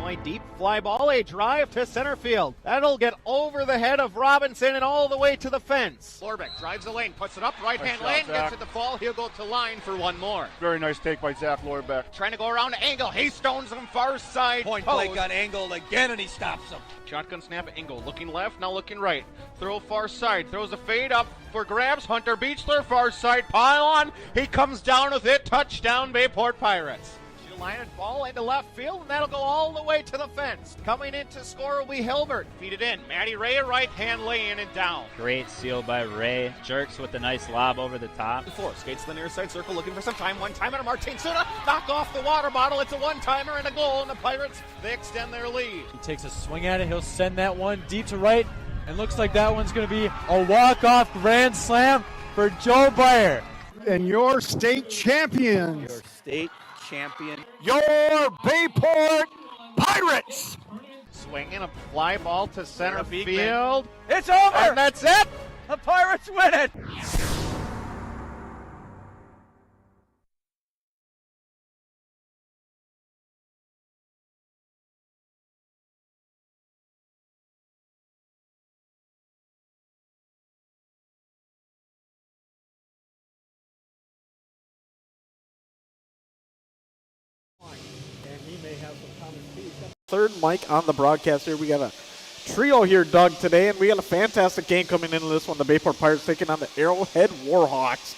point deep fly ball, a drive to center field. That'll get over the head of Robinson and all the way to the fence. Lorbeck drives the lane, puts it up, right-hand Nice lane, shot, gets Zach. it to fall. He'll go to line for one more. Very nice take by Zach Lorbeck. Trying to go around the angle. He stones him far side. Point post. blank on Engel again, and he stops him. Shotgun snap, Engel looking left, now looking right. Throw far side, throws a fade up for grabs. Hunter Beechler, far side, pile on. He comes down with it. Touchdown, Bayport Pirates. She'll line it ball into left field, and that'll go all the way to the fence. Coming in to score will be Hilbert. Feed it in. Matty Ray, a right-hand lane and down. Great seal by Ray. Jerks with a nice lob over the top. Four skates to the near side circle, looking for some time. One timer to Martin Suna. Knock off the water bottle. It's a one-timer and a goal, and the Pirates, they extend their lead. He takes a swing at it. He'll send that one deep to right. And looks like that one's going to be a walk-off grand slam for Joe Byer. And your state champions. Your state champion. Your Bayport Pirates. Swinging a fly ball to center Beekman. field. It's over! And that's it. The Pirates win it! And he may have some comments too. Third mic on the broadcast here. We got a trio here, Doug, today, and we got a fantastic game coming into this one. The Bayport Pirates taking on the Arrowhead Warhawks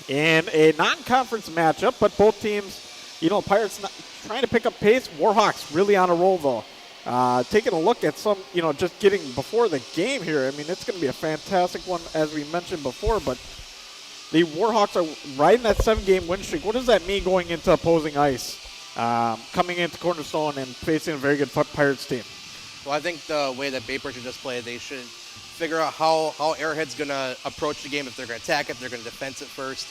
in a non-conference matchup, but both teams, Pirates trying to pick up pace. Warhawks really on a roll, though. Taking a look at some, just getting before the game here. I mean, it's going to be a fantastic one, as we mentioned before, but the Warhawks are riding that 7-game win streak. What does that mean going into opposing ice? Coming into Cornerstone and facing a very good Pirates team. Well, I think the way that Bayport should just play, they should figure out how Arrowhead's going to approach the game, if they're going to attack it, if they're going to defense it first.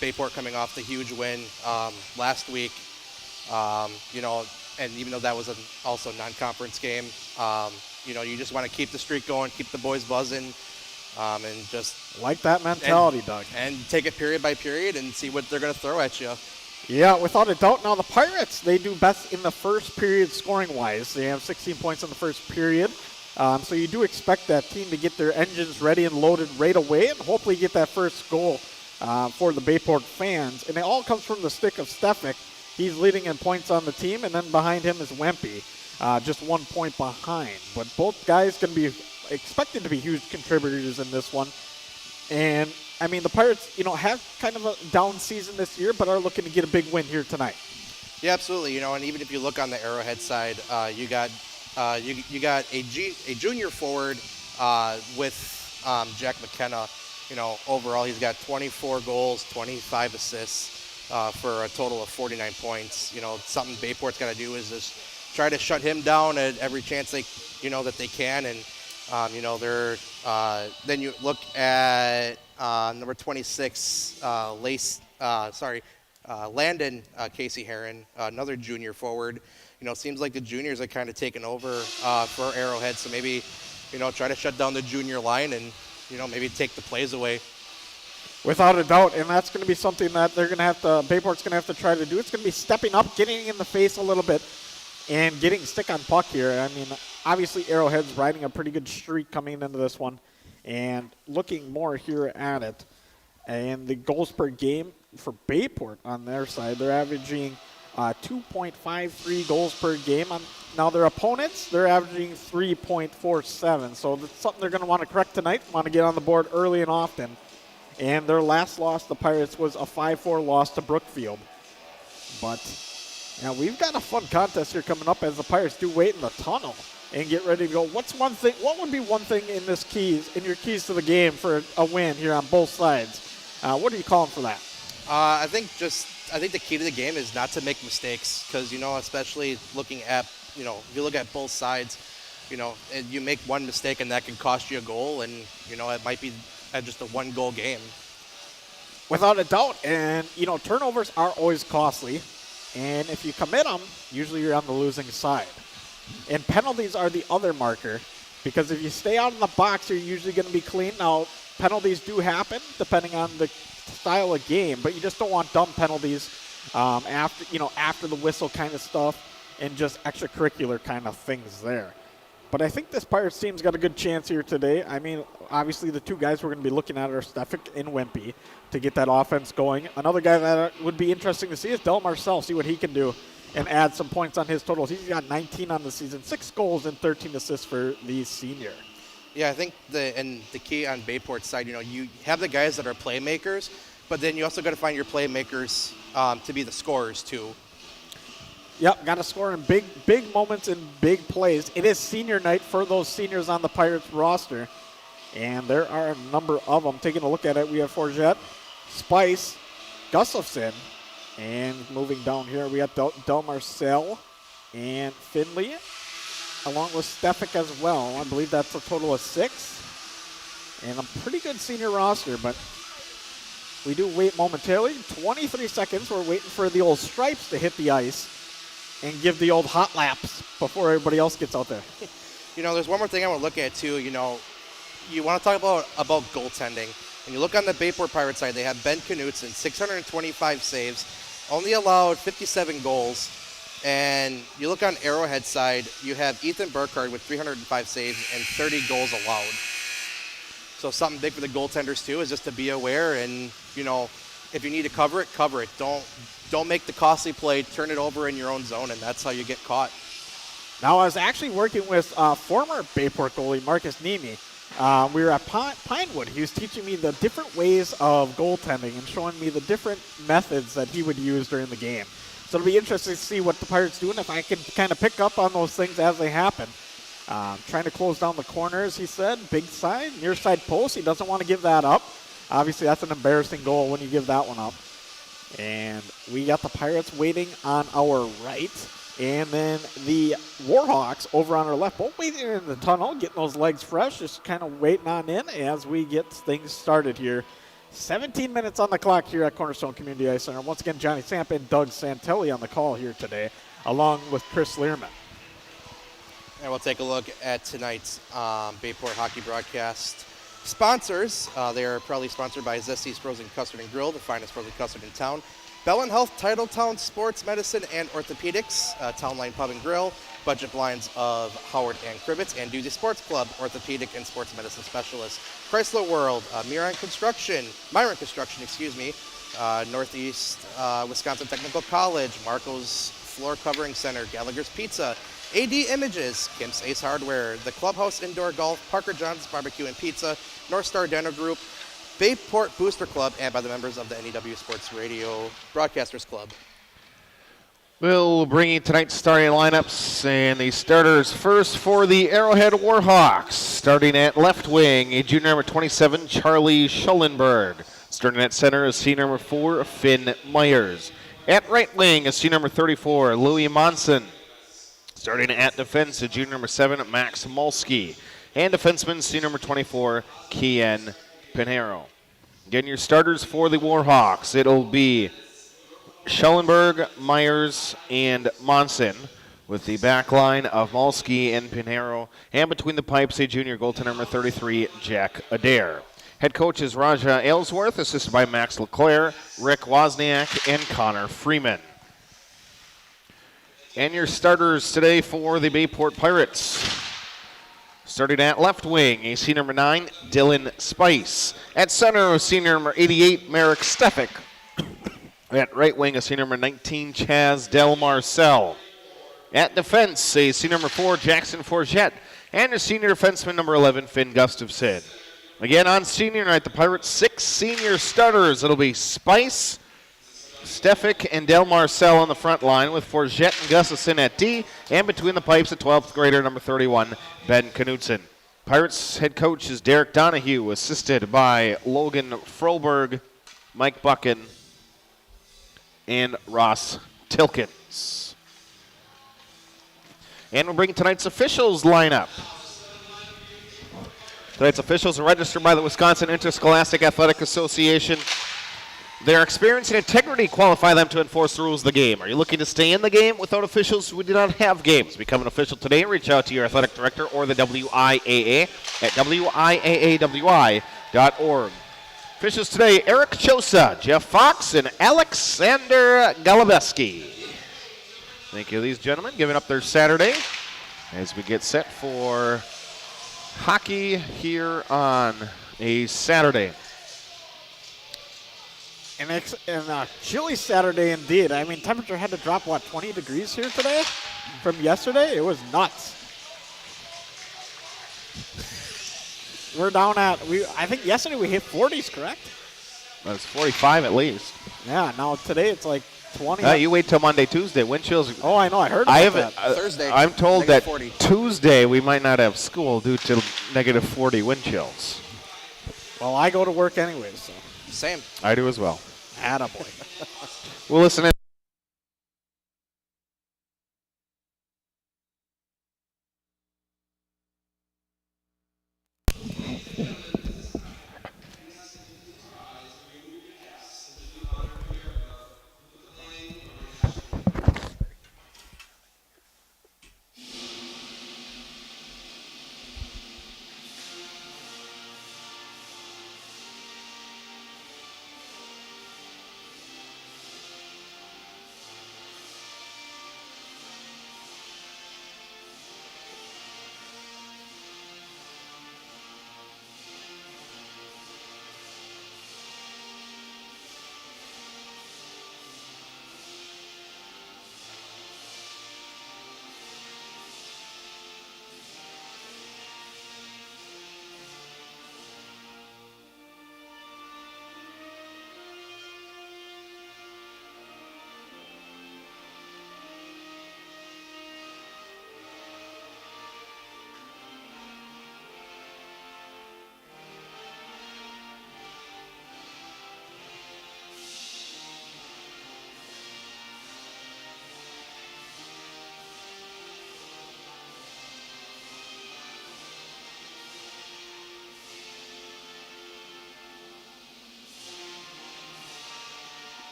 Bayport coming off the huge win last week, and even though that was also a non-conference game, you just want to keep the streak going, keep the boys buzzing, and just like that mentality, Doug. And take it period by period and see what they're going to throw at you. Yeah, without a doubt. Now, the Pirates, they do best in the first period scoring-wise. They have 16 points in the first period. So you do expect that team to get their engines ready and loaded right away and hopefully get that first goal for the Bayport fans. And it all comes from the stick of Stefik. He's leading in points on the team, and then behind him is Wempe, just 1 point behind. But both guys can be expected to be huge contributors in this one. And I mean, the Pirates, have kind of a down season this year, but are looking to get a big win here tonight. Yeah, absolutely. And even if you look on the Arrowhead side, you got a junior forward with Jack McKenna. Overall he's got 24 goals, 25 assists for a total of 49 points. Something Bayport's got to do is just try to shut him down at every chance that they can. And then you look at number 26, Landon Casey Heron, another junior forward. Seems like the juniors are kind of taken over for Arrowhead. So maybe, try to shut down the junior line and, maybe take the plays away. Without a doubt, and that's going to be something that Bayport's going to have to try to do. It's going to be stepping up, getting in the face a little bit, and getting stick on puck here. I mean, obviously Arrowhead's riding a pretty good streak coming into this one. And looking more here at it, and the goals per game for Bayport on their side, they're averaging 2.53 goals per game. Now their opponents, they're averaging 3.47. So that's something they're going to want to correct tonight, want to get on the board early and often. And their last loss, the Pirates, was a 5-4 loss to Brookfield. But we've got a fun contest here coming up as the Pirates do wait in the tunnel and get ready to go. What would be one thing in your keys to the game for a win here on both sides? What are you calling for that? I think the key to the game is not to make mistakes, because especially looking at if you look at both sides, and you make one mistake and that can cost you a goal, and it might be just a 1-goal game. Without a doubt, and turnovers are always costly, and if you commit them, usually you're on the losing side. And penalties are the other marker, because if you stay out in the box, you're usually going to be clean. Now, penalties do happen depending on the style of game, but you just don't want dumb penalties after the whistle kind of stuff. and just extracurricular kind of things there. But I think this Pirates team's got a good chance here today. I mean, obviously the two guys we're going to be looking at are Stefik and Wimpy to get that offense going. Another guy that would be interesting to see is Del Marcel, see what he can do and add some points on his totals. He's got 19 on the season, 6 goals and 13 assists for the senior. Yeah, I think the key on Bayport's side, you have the guys that are playmakers, but then you also got to find your playmakers to be the scorers too. Yep, got to score in big moments and big plays. It is senior night for those seniors on the Pirates roster, and there are a number of them. Taking a look at it, we have Forget, Spice, Gustafson, and moving down here, we got Del Marcel and Finley, along with Stefik as well. I believe that's a total of 6, and a pretty good senior roster, but we do wait momentarily. 23 seconds, we're waiting for the old stripes to hit the ice and give the old hot laps before everybody else gets out there. There's one more thing I want to look at too. You want to talk about goaltending. When you look on the Bayport Pirates side, they have Ben Knutson, 625 saves, only allowed 57 goals. And you look on Arrowhead side, you have Ethan Burkhardt with 305 saves and 30 goals allowed. So something big for the goaltenders too is just to be aware, and if you need to cover it, cover it. Don't make the costly play, turn it over in your own zone, and that's how you get caught. Now, I was actually working with former Bayport goalie Marcus Nemi. We were at Pinewood. He was teaching me the different ways of goaltending and showing me the different methods that he would use during the game. So it'll be interesting to see what the Pirates do and if I can kind of pick up on those things as they happen. Trying to close down the corners, he said. Big side, near side post. He doesn't want to give that up. Obviously, that's an embarrassing goal when you give that one up. And we got the Pirates waiting on our right. And then the Warhawks over on our left, both waiting in the tunnel, getting those legs fresh, just kind of waiting on in as we get things started here. 17 minutes on the clock here at Cornerstone Community Ice Center. Once again, Johnny Samp and Doug Santelli on the call here today, along with Chris Learman. And we'll take a look at tonight's Bayport hockey broadcast. Sponsors, they are proudly sponsored by Zesty's Frozen Custard and Grill, the finest frozen custard in town. Bell & Health, Titletown Sports Medicine and Orthopedics, Town Line Pub and Grill, Budget Blinds of Howard and Cribbets, and Duty Sports Club, Orthopedic and Sports Medicine Specialist. Chrysler World, Myron Construction, Northeast Wisconsin Technical College, Marco's Floor Covering Center, Gallagher's Pizza, AD Images, Kim's Ace Hardware, the Clubhouse Indoor Golf, Parker John's Barbecue and Pizza, North Star Dental Group, Bayport Booster Club, and by the members of the NEW Sports Radio Broadcasters Club. We'll bring you tonight's starting lineups and the starters first for the Arrowhead Warhawks. Starting at left wing, a junior number 27, Charlie Schollenberg. Starting at center is senior number 4, Finn Myers. At right wing is senior number 34, Louis Monson. Starting at defense is junior number 7, Max Molsky. And defenseman, senior number 24, Kian Pinheiro. Again, your starters for the Warhawks. It'll be Schellenberg, Myers, and Monson, with the back line of Molsky and Pinheiro. And between the pipes, a junior goaltender number 33, Jack Adair. Head coach is Raja Aylesworth, assisted by Max LeClaire, Rick Wozniak, and Connor Freeman. And your starters today for the Bayport Pirates. Starting at left wing, a senior number 9, Dylan Spice. At center, senior number 88, Merrick Stefik. At right wing, a senior number 19, Chaz Del Marcel. At defense, a senior number 4, Jackson Forget. And a senior defenseman, number 11, Finn Gustafson. Again, on senior night, the Pirates' 6 senior starters. It'll be Spice, Stefik, and Del Marcel on the front line, with Forget and Gustafson at D, and between the pipes, a 12th grader, number 31, Ben Knutson. Pirates head coach is Derek Donahue, assisted by Logan Froberg, Mike Buchan, and Ross Tilkins. And we'll bring tonight's officials lineup. Tonight's officials are registered by the Wisconsin Interscholastic Athletic Association. Their experience and integrity qualify them to enforce the rules of the game. Are you looking to stay in the game without officials? We do not have games. Become an official today and reach out to your athletic director or the WIAA at wiaawi.org. Officials today, Eric Chosa, Jeff Fox, and Alexander Golubeski. Thank you, these gentlemen, giving up their Saturday as we get set for hockey here on a Saturday. And a chilly Saturday indeed. I mean, temperature had to drop, 20 degrees here today from yesterday? It was nuts. We're down at, I think yesterday we hit 40s, correct? It was 45 at least. Yeah, now today it's like 20. You wait till Monday, Tuesday. Wind chills. Oh, I know. I heard about that. Thursday. I'm told that -40. Tuesday we might not have school due to -40 wind chills. Well, I go to work anyways, so. Same. I do as well. Attaboy. We'll listen in.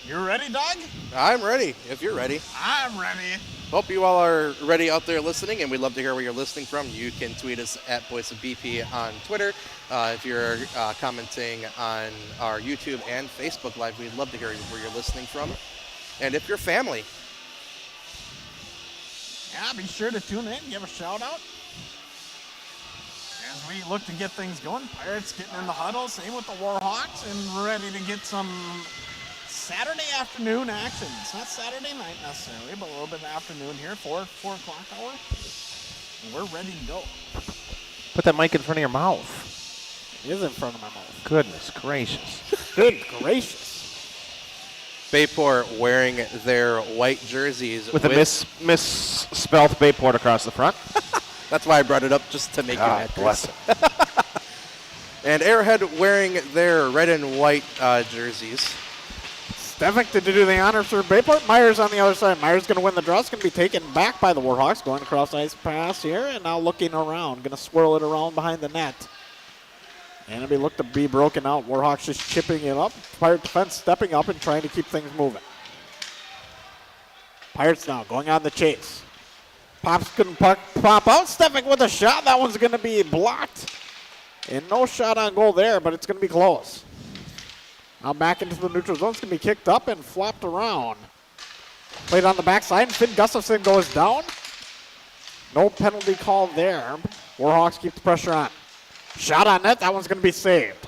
You ready, Doug? I'm ready, if you're ready. I'm ready. Hope you all are ready out there listening, and we'd love to hear where you're listening from. You can tweet us at Voice of BP on Twitter. If you're commenting on our YouTube and Facebook Live, we'd love to hear where you're listening from. And if you're family. Yeah, be sure to tune in, give a shout out. As we look to get things going, Pirates getting in the huddle, same with the Warhawks, and ready to get some Saturday afternoon action. It's not Saturday night necessarily, but a little bit of afternoon here, 4 o'clock hour. And we're ready to go. Put that mic in front of your mouth. It is in front of my mouth. Goodness gracious. Good gracious. Bayport wearing their white jerseys. With a misspelled Bayport across the front. That's why I brought it up, just to make you mad. Bless him. And Arrowhead wearing their red and white jerseys. Stefik to do the honors for Bayport. Myers on the other side. Myers going to win the draw. It's going to be taken back by the Warhawks. Going across the ice pass here, and now looking around. Going to swirl it around behind the net. And it'll be looked to be broken out. Warhawks just chipping it up. Pirate defense stepping up and trying to keep things moving. Pirates now going on the chase. Pops couldn't pop out. Stefik with a shot. That one's going to be blocked. And no shot on goal there, but it's going to be close. Now back into the neutral zone. It's going to be kicked up and flopped around. Played on the backside. Finn Gustafson goes down. No penalty call there. Warhawks keep the pressure on. Shot on net. That one's going to be saved.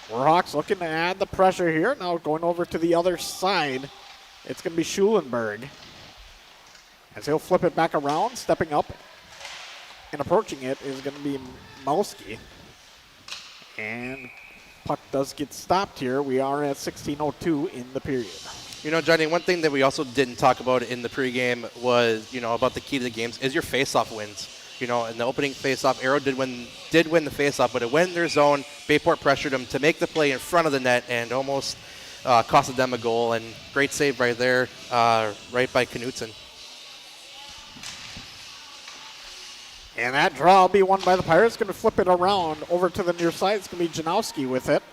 Warhawks looking to add the pressure here. Now going over to the other side. It's going to be Schulenberg. As he'll flip it back around. Stepping up and approaching it is going to be Malski. And puck does get stopped here. We are at 16:02 in the period. You know, Johnny, one thing that we also didn't talk about in the pregame was, about the key to the games is your face-off wins. In the opening face-off, Arrow did win the face-off, but it went in their zone. Bayport pressured them to make the play in front of the net and almost costed them a goal. And great save right there, right by Knutson. And that draw will be won by the Pirates. Going to flip it around over to the near side. It's going to be Janowski with it.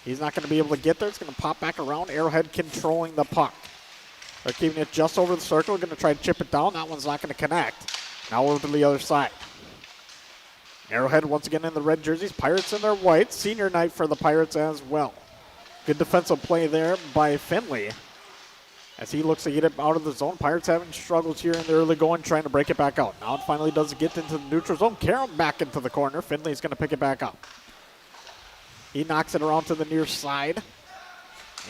He's not going to be able to get there. It's going to pop back around. Arrowhead controlling the puck. They're keeping it just over the circle. Going to try to chip it down. That one's not going to connect. Now over to the other side. Arrowhead once again in the red jerseys. Pirates in their white. Senior night for the Pirates as well. Good defensive play there by Finley as he looks to get it out of the zone. Pirates having struggles here in the early going, trying to break it back out. Now it finally does get into the neutral zone. Karam back into the corner. Finley's going to pick it back up. He knocks it around to the near side.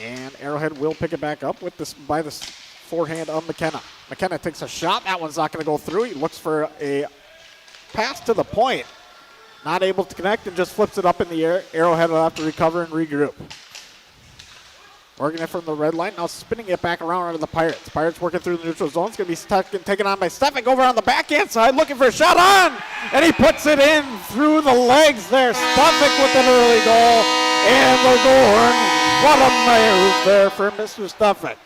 And Arrowhead will pick it back up with this by the forehand of McKenna. McKenna takes a shot. That one's not going to go through. He looks for a pass to the point. Not able to connect and just flips it up in the air. Arrowhead will have to recover and regroup. Working it from the red line, now spinning it back around onto the Pirates. Pirates working through the neutral zone. It's going to be stuck and taken on by Stefik over on the backhand side, looking for a shot on, and he puts it in through the legs there. Stefik with an early goal, and the goal horn. What a move there for Mr. Stefik.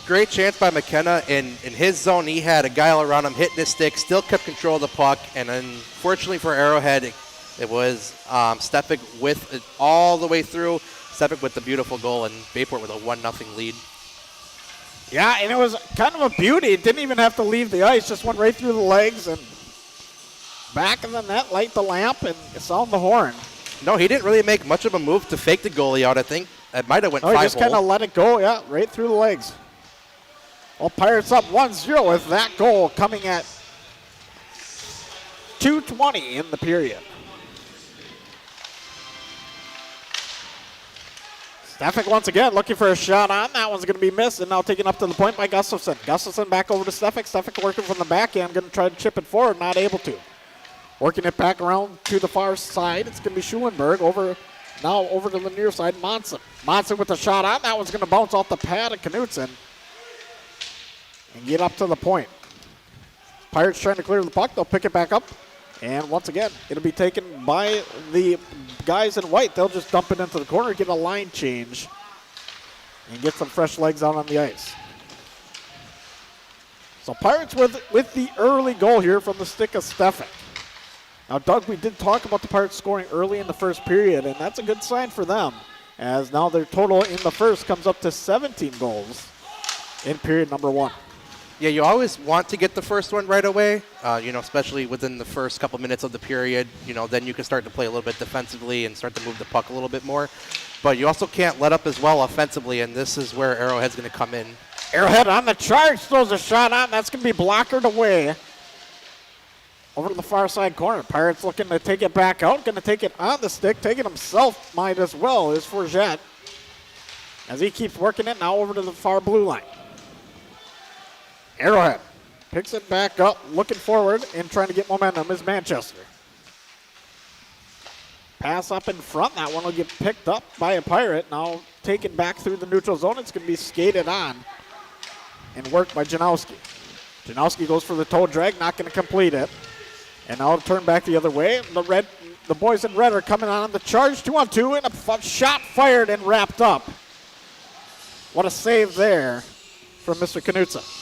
Great chance by McKenna. In his zone, he had a guy all around him hitting his stick, still kept control of the puck, and unfortunately for Arrowhead, it was Stefik with it all the way through. Stefik with the beautiful goal, and Bayport with a 1-0 lead. Yeah, and it was kind of a beauty. It didn't even have to leave the ice, just went right through the legs and back in the net, light the lamp, and sound the horn. No, he didn't really make much of a move to fake the goalie out, I think. It might have went 5-hole. He just kind of let it go, yeah, right through the legs. Well, Pirates up 1-0 with that goal coming at 2:20 in the period. Stefik once again looking for a shot on. That one's going to be missed, and now taken up to the point by Gustafson. Gustafson back over to Stefik. Stefik working from the backhand, going to try to chip it forward, not able to. Working it back around to the far side. It's going to be Schulenberg now over to the near side, Monson. Monson with a shot on. That one's going to bounce off the pad of Knutson and get up to the point. Pirates trying to clear the puck. They'll pick it back up. And once again, it'll be taken by the guys in white. They'll just dump it into the corner, get a line change, and get some fresh legs out on the ice. So Pirates with the early goal here from the stick of Stefik. Now, Doug, we did talk about the Pirates scoring early in the first period, and that's a good sign for them, as now their total in the first comes up to 17 goals in period number 1. Yeah, you always want to get the first one right away, especially within the first couple minutes of the period. Then you can start to play a little bit defensively and start to move the puck a little bit more. But you also can't let up as well offensively, and this is where Arrowhead's going to come in. Arrowhead on the charge, throws a shot on. That's going to be blockered away. Over to the far side corner. Pirates looking to take it back out. Going to take it on the stick. Take it himself, might as well, is Forget. As he keeps working it now over to the far blue line. Arrowhead picks it back up, looking forward and trying to get momentum is Manchester. Pass up in front. That one will get picked up by a Pirate. Now taken back through the neutral zone. It's going to be skated on and worked by Janowski. Janowski goes for the toe drag, not going to complete it. And now it'll turn back the other way. The boys in red are coming on the charge. 2-on-2 and a shot fired and wrapped up. What a save there from Mr. Knutson.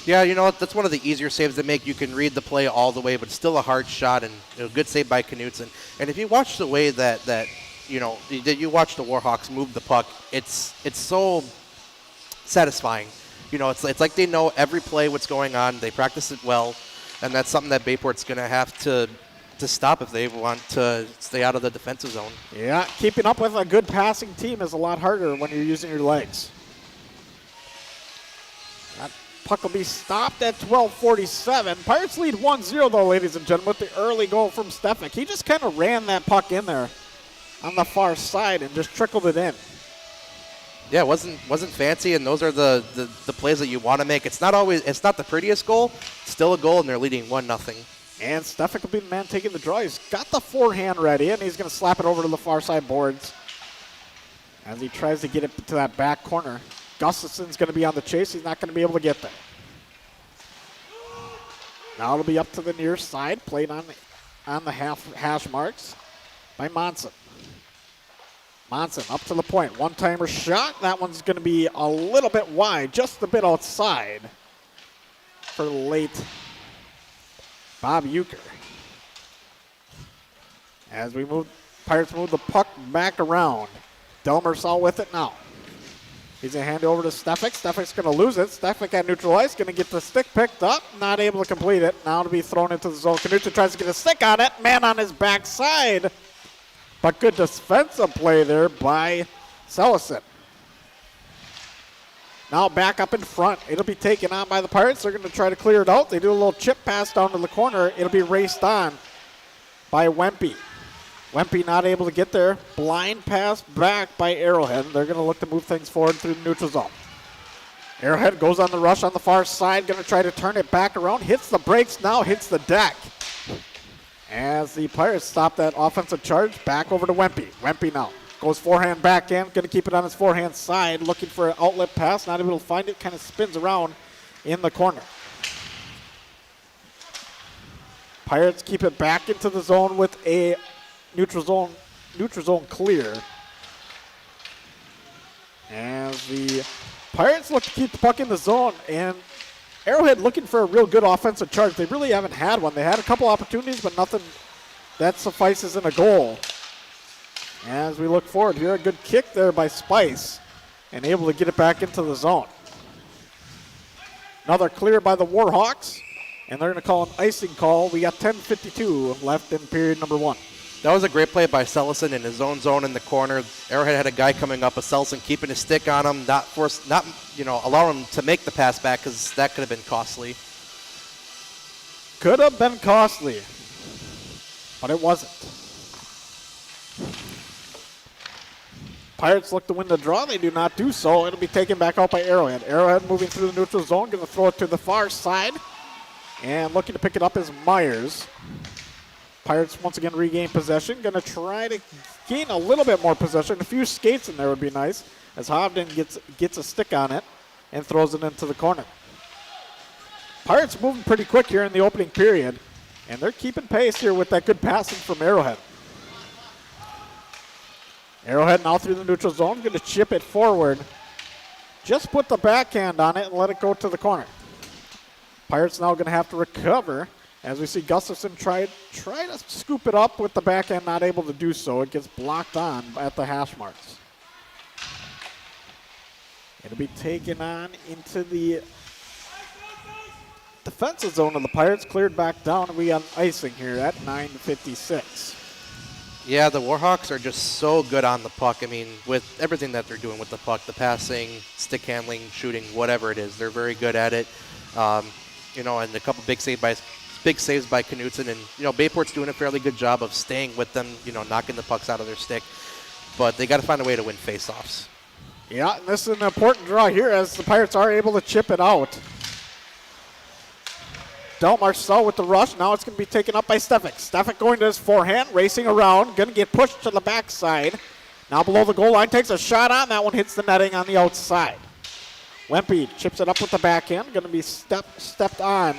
Yeah, that's one of the easier saves to make. You can read the play all the way, but still a hard shot and good save by Knutson. And if you watch the way that you watch the Warhawks move the puck, it's so satisfying. It's like they know every play what's going on. They practice it well, and that's something that Bayport's going to have to stop if they want to stay out of the defensive zone. Yeah, keeping up with a good passing team is a lot harder when you're using your legs. That puck will be stopped at 12:47. Pirates lead 1-0 though, ladies and gentlemen, with the early goal from Stefik. He just kind of ran that puck in there on the far side and just trickled it in. Yeah, it wasn't fancy, and those are the plays that you want to make. It's not the prettiest goal, it's still a goal, and they're leading 1-0. And Stefik will be the man taking the draw. He's got the forehand ready, and he's going to slap it over to the far side boards as he tries to get it to that back corner. Gustafson's going to be on the chase. He's not going to be able to get there. Now it'll be up to the near side, played on the hash marks by Monson. Monson up to the point. One-timer shot. That one's going to be a little bit wide, just a bit outside for late Bob Euchre. As we move, Pirates move the puck back around. Delmersall with it now. He's going to hand it over to Stefik. Stefik's going to lose it. Stefik at neutral ice, going to get the stick picked up. Not able to complete it. Now to be thrown into the zone. Knutson tries to get a stick on it. Man on his backside. But good defensive play there by Selison. Now back up in front. It'll be taken on by the Pirates. They're going to try to clear it out. They do a little chip pass down to the corner. It'll be raced on by Wempe. Wempe not able to get there. Blind pass back by Arrowhead. They're going to look to move things forward through the neutral zone. Arrowhead goes on the rush on the far side. Going to try to turn it back around. Hits the brakes now. Hits the deck. As the Pirates stop that offensive charge, back over to Wempe. Wempe now goes forehand backhand. Going to keep it on his forehand side. Looking for an outlet pass. Not able to find it. Kind of spins around in the corner. Pirates keep it back into the zone with a neutral zone clear. As the Pirates look to keep the puck in the zone, and Arrowhead looking for a real good offensive charge. They really haven't had one. They had a couple opportunities, but nothing that suffices in a goal. As we look forward here, a good kick there by Spice, and able to get it back into the zone. Another clear by the Warhawks, and they're going to call an icing call. We got 10:52 left in period number 1. That was a great play by Selison in his own zone in the corner. Arrowhead had a guy coming up, a Selison keeping his stick on him, not allowing him to make the pass back because that could have been costly. Could have been costly, but it wasn't. Pirates look to win the draw. They do not do so. It'll be taken back out by Arrowhead. Arrowhead moving through the neutral zone, going to throw it to the far side, and looking to pick it up is Myers. Pirates once again regain possession. Going to try to gain a little bit more possession. A few skates in there would be nice, as Hovden gets a stick on it and throws it into the corner. Pirates moving pretty quick here in the opening period, and they're keeping pace here with that good passing from Arrowhead. Arrowhead now through the neutral zone. Going to chip it forward. Just put the backhand on it and let it go to the corner. Pirates now going to have to recover. As we see Gustafson try to scoop it up with the backhand, not able to do so. It gets blocked on at the hash marks. It'll be taken on into the defensive zone of the Pirates, cleared back down, and we got icing here at 9:56. Yeah, the Warhawks are just so good on the puck. I mean, with everything that they're doing with the puck, the passing, stick handling, shooting, whatever it is, they're very good at it. And a couple big saves by Knutson, and Bayport's doing a fairly good job of staying with them, knocking the pucks out of their stick. But they got to find a way to win faceoffs. Yeah, and this is an important draw here as the Pirates are able to chip it out. Delmarcel with the rush. Now it's going to be taken up by Stefik. Stefik going to his forehand, racing around, going to get pushed to the backside. Now below the goal line, takes a shot on. That one hits the netting on the outside. Wempe chips it up with the backhand. Going to be stepped on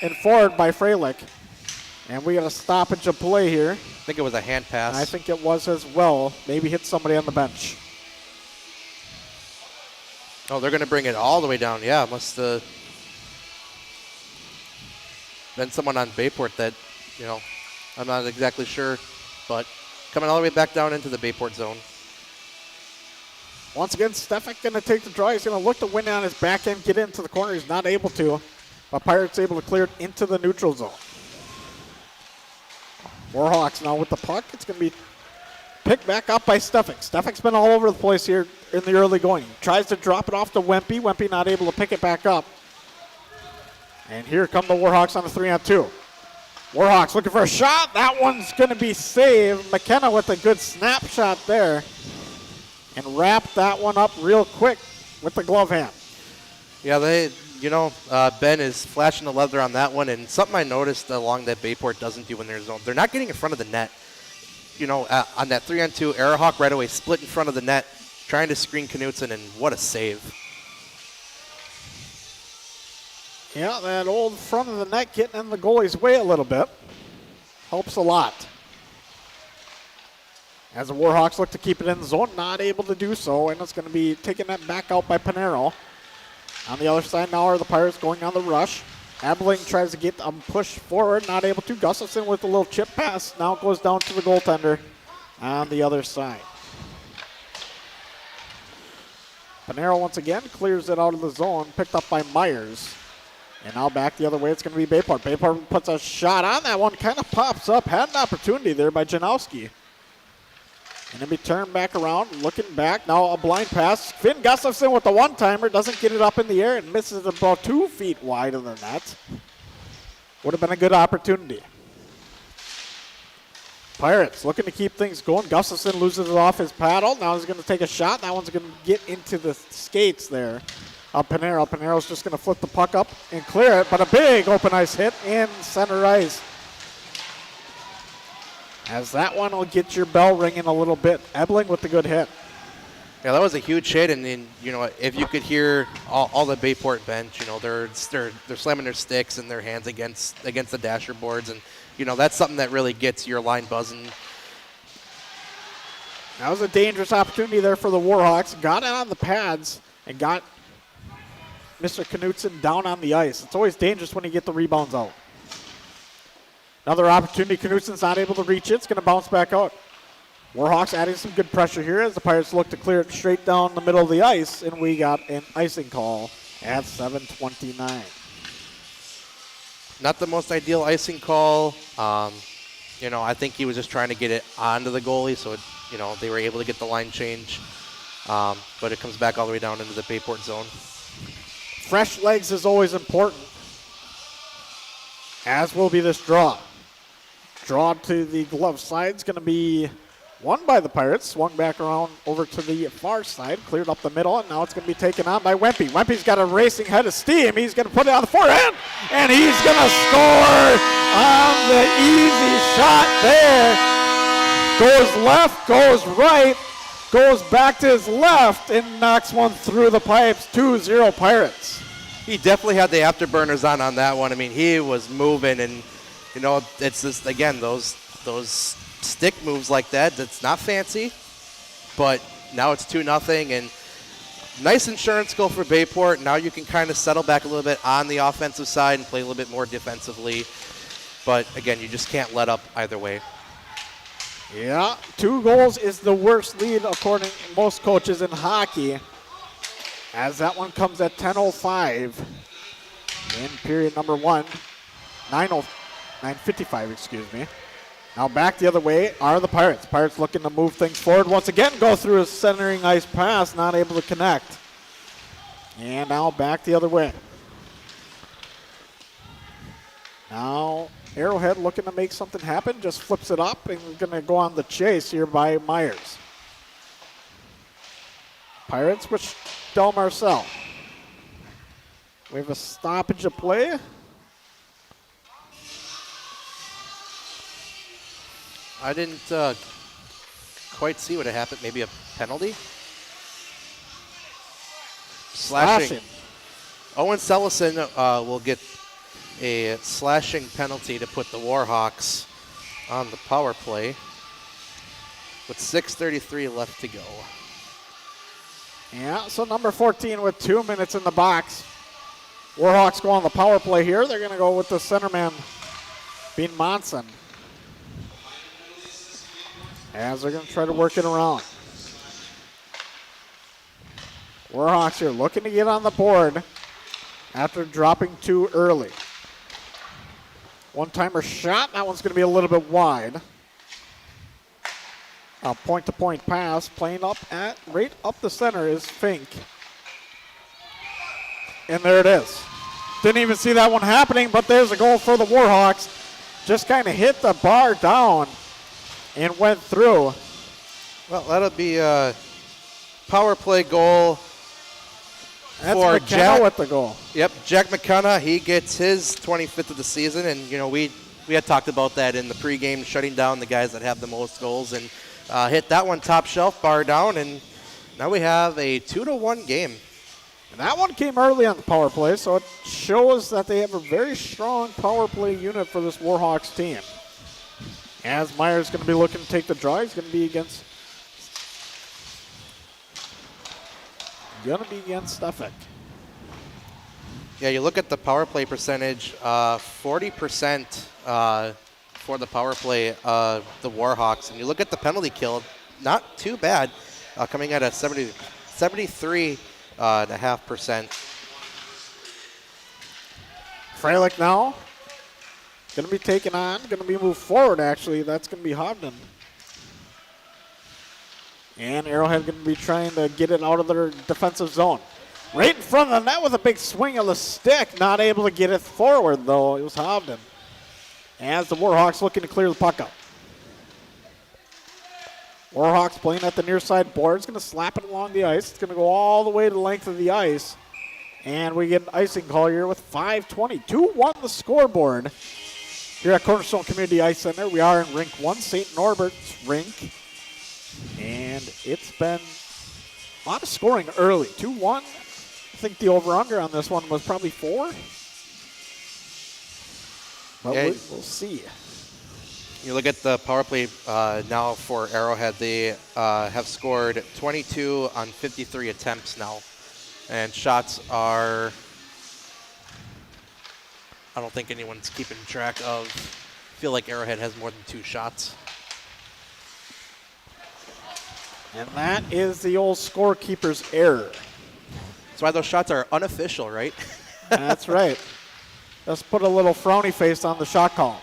and forward by Freilich. And we got a stoppage of play here. I think it was a hand pass. I think it was as well. Maybe hit somebody on the bench. Oh, they're going to bring it all the way down. Yeah, must have been someone on Bayport that, I'm not exactly sure. But coming all the way back down into the Bayport zone. Once again, Stefik going to take the draw. He's going to look to win on his backhand, get into the corner. He's not able to. But Pirates able to clear it into the neutral zone. Warhawks now with the puck. It's going to be picked back up by Stefik. Stefik's been all over the place here in the early going. He tries to drop it off to Wempe. Wempe not able to pick it back up. And here come the Warhawks on the 3-on-2. Warhawks looking for a shot. That one's going to be saved. McKenna with a good snapshot there. And wrapped that one up real quick with the glove hand. Yeah, Ben is flashing the leather on that one, and something I noticed along that Bayport doesn't do when they're zone, they're not getting in front of the net. On that 3-on-2, Arrowhawk right away split in front of the net, trying to screen Knutson, and what a save. Yeah, that old front of the net getting in the goalie's way a little bit. Helps a lot. As the Warhawks look to keep it in the zone, not able to do so, and it's going to be taken that back out by Panero. On the other side now are the Pirates going on the rush. Ebling tries to get them pushed forward, not able to. Gustafson with a little chip pass. Now it goes down to the goaltender on the other side. Panero once again clears it out of the zone, picked up by Myers. And now back the other way, it's going to be Bayport. Bayport puts a shot on that one, kind of pops up. Had an opportunity there by Janowski. And then we turn back around, looking back. Now a blind pass. Finn Gustafson with the one-timer, doesn't get it up in the air and misses about 2 feet wide of the net. Would have been a good opportunity. Pirates looking to keep things going. Gustafson loses it off his paddle. Now he's going to take a shot. That one's going to get into the skates there. Panero. Panero's just going to flip the puck up and clear it, but a big open ice hit in center ice. As that one will get your bell ringing a little bit. Ebling with the good hit. Yeah, that was a huge hit, and then, you know, if you could hear all the Bayport bench, you know, they're slamming their sticks and their hands against the dasher boards, and you know that's something that really gets your line buzzing. That was a dangerous opportunity there for the Warhawks. Got it on the pads and got Mr. Knutson down on the ice. It's always dangerous when you get the rebounds out. Another opportunity. Knutson's not able to reach it. It's going to bounce back out. Warhawks adding some good pressure here as the Pirates look to clear it straight down the middle of the ice, and we got an icing call at 7:29. Not the most ideal icing call. You know, I think he was just trying to get it onto the goalie, so you know they were able to get the line change. But it comes back all the way down into the Bayport zone. Fresh legs is always important, as will be this draw. Draw to the glove side is going to be won by the Pirates. Swung back around over to the far side, cleared up the middle, and now it's going to be taken on by Wempe. Wempe's got a racing head of steam. He's going to put it on the forehand, and he's going to score on the easy shot there. Goes left, goes right, goes back to his left, and knocks one through the pipes. 2-0 Pirates. He definitely had the afterburners on that one. I mean, he was moving, and you know, it's just again those stick moves like that. That's not fancy, but now it's 2-0, and nice insurance goal for Bayport. Now you can kind of settle back a little bit on the offensive side and play a little bit more defensively. But again, you just can't let up either way. Yeah, 2 goals is the worst lead according to most coaches in hockey. As that one comes at 10:05 in period number 1, 9:55, excuse me. Now back the other way are the Pirates. Pirates looking to move things forward once again. Go through a centering ice pass, not able to connect. And now back the other way. Now Arrowhead looking to make something happen. Just flips it up and going to go on the chase here by Myers. Pirates with Del Marcel. We have a stoppage of play. I didn't quite see what had happened. Maybe a penalty? Slashing. Owen Sellison will get a slashing penalty to put the Warhawks on the power play with 6:33 left to go. Yeah, so number 14 with 2 minutes in the box. Warhawks go on the power play here. They're going to go with the centerman, Bean Monson, as they're going to try to work it around. Warhawks here looking to get on the board after dropping 2 early. One-timer shot. That one's going to be a little bit wide. A point-to-point pass playing up at right up the center is Fink. And there it is. Didn't even see that one happening, but there's a goal for the Warhawks. Just kind of hit the bar down and went through. Well, that'll be a power play goal. That's for McKenna Jack with the goal. Yep, Jack McKenna, he gets his 25th of the season, and you know we had talked about that in the pregame, shutting down the guys that have the most goals, and hit that one top shelf, bar down, and now we have a 2-1 game. And that one came early on the power play, so it shows that they have a very strong power play unit for this Warhawks team. As Myers going to be looking to take the draw, he's going to be against Stefik. Yeah, you look at the power play percentage, 40% for the power play, the Warhawks. And you look at the penalty kill, not too bad, coming at a 73.5%. Freilich now going to be taken on, going to be moved forward actually. That's going to be Hovden. And Arrowhead going to be trying to get it out of their defensive zone. Right in front of the net with a big swing of the stick. Not able to get it forward though. It was Hovden. As the Warhawks looking to clear the puck up. Warhawks playing at the near side board. It's going to slap it along the ice. It's going to go all the way to the length of the ice. And we get an icing call here with 5:20. 2-1 the scoreboard here at Cornerstone Community Ice Center. We are in Rink 1, St. Norbert's rink. And it's been a lot of scoring early. 2-1. I think the over-under on this one was probably 4. But Yeah. we'll see. You look at the power play now for Arrowhead. They have scored 22 on 53 attempts now. And shots are, I don't think anyone's keeping track of. I feel like Arrowhead has more than 2 shots. And that is the old scorekeeper's error. That's why those shots are unofficial, right? That's right. Let's put a little frowny face on the shot call.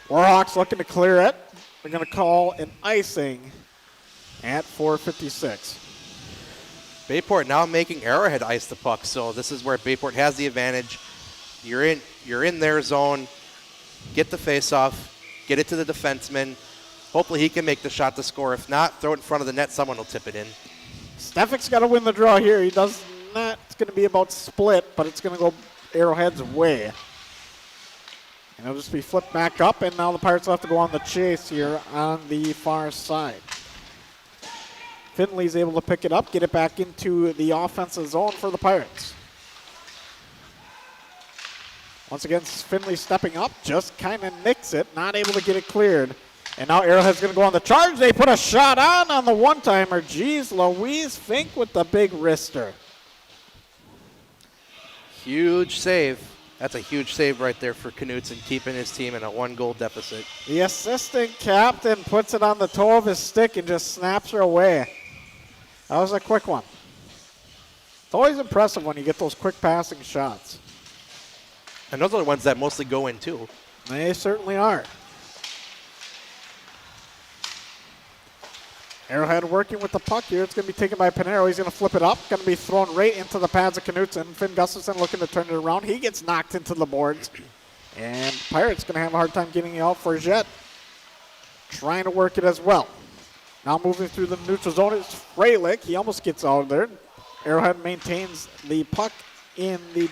Warhawks looking to clear it. They're going to call an icing at 4:56. Bayport now making Arrowhead ice the puck, so this is where Bayport has the advantage. You're in their zone. Get the face-off. Get it to the defenseman. Hopefully he can make the shot to score. If not, throw it in front of the net. Someone will tip it in. Stefik's got to win the draw here. He does not. It's going to be about split, but it's going to go Arrowhead's way. And it'll just be flipped back up, and now the Pirates will have to go on the chase here on the far side. Finley's able to pick it up, get it back into the offensive zone for the Pirates. Once again, Finley stepping up, just kind of nicks it, not able to get it cleared. And now Arrowhead's going to go on the charge. They put a shot on the one-timer. Geez, Louise Fink with the big wrister. Huge save. That's a huge save right there for Knutson, keeping his team in a 1-goal deficit. The assistant captain puts it on the toe of his stick and just snaps her away. That was a quick one. It's always impressive when you get those quick passing shots. And those are the ones that mostly go in, too. They certainly are. Arrowhead working with the puck here. It's going to be taken by Pere. He's going to flip it up. Going to be thrown right into the pads of Knutson. Finn Gustafson looking to turn it around. He gets knocked into the boards. And Pirates going to have a hard time getting it out for Jet. Trying to work it as well. Now moving through the neutral zone is Freilich. He almost gets out of there. Arrowhead maintains the puck in the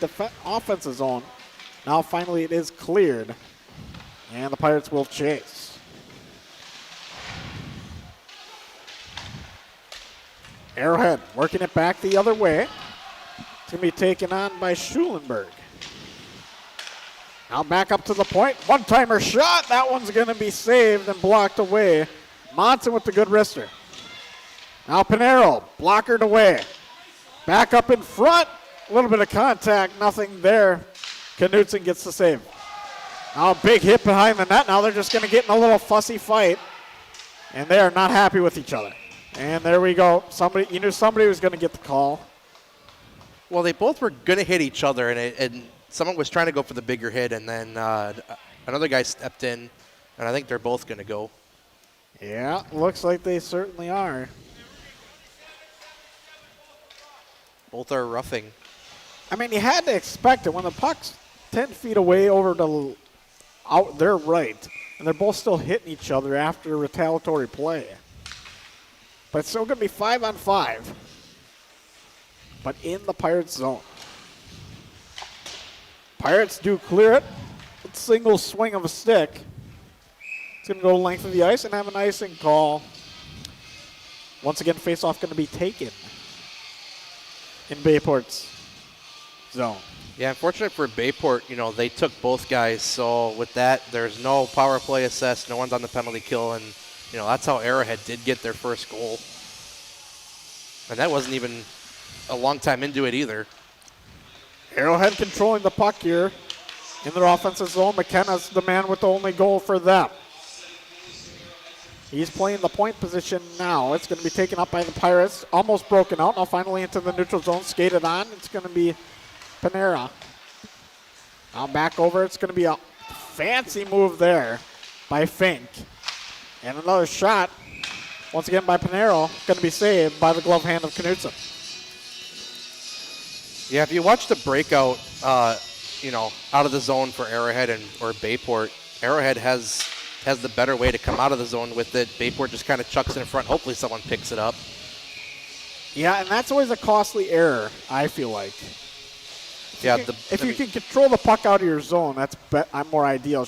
offensive zone. Now finally it is cleared. And the Pirates will chase. Arrowhead working it back the other way. It's going to be taken on by Schulenberg. Now back up to the point. One-timer shot. That one's going to be saved and blocked away. Monson with the good wrister. Now Pinero blockered away. Back up in front. A little bit of contact. Nothing there. Knutson gets the save. Now a big hit behind the net. Now they're just going to get in a little fussy fight. And they are not happy with each other. And there we go. You knew somebody was going to get the call. Well, they both were going to hit each other, and someone was trying to go for the bigger hit, and then another guy stepped in, and I think they're both going to go. Yeah, looks like they certainly are. Both are roughing. I mean, you had to expect it when the puck's 10 feet away over to out their right, and they're both still hitting each other after retaliatory play. But it's still going to be 5-on-5. But in the Pirates zone. Pirates do clear it. With a single swing of a stick. It's going to go length of the ice and have an icing call. Once again, face-off going to be taken in Bayport's zone. Yeah, unfortunate for Bayport, they took both guys. So with that, there's no power play assessed. No one's on the penalty kill. And that's how Arrowhead did get their first goal. And that wasn't even a long time into it either. Arrowhead controlling the puck here in their offensive zone. McKenna's the man with the only goal for them. He's playing the point position now. It's going to be taken up by the Pirates. Almost broken out. Now finally into the neutral zone. Skated on. It's going to be Pere. Now back over. It's going to be a fancy move there by Fink. And another shot, once again by Pere, going to be saved by the glove hand of Knutson. Yeah, if you watch the breakout, out of the zone for Arrowhead or Bayport, Arrowhead has the better way to come out of the zone with it. Bayport just kind of chucks it in front. Hopefully someone picks it up. Yeah, and that's always a costly error, I feel like. If you can control the puck out of your zone, that's more ideal.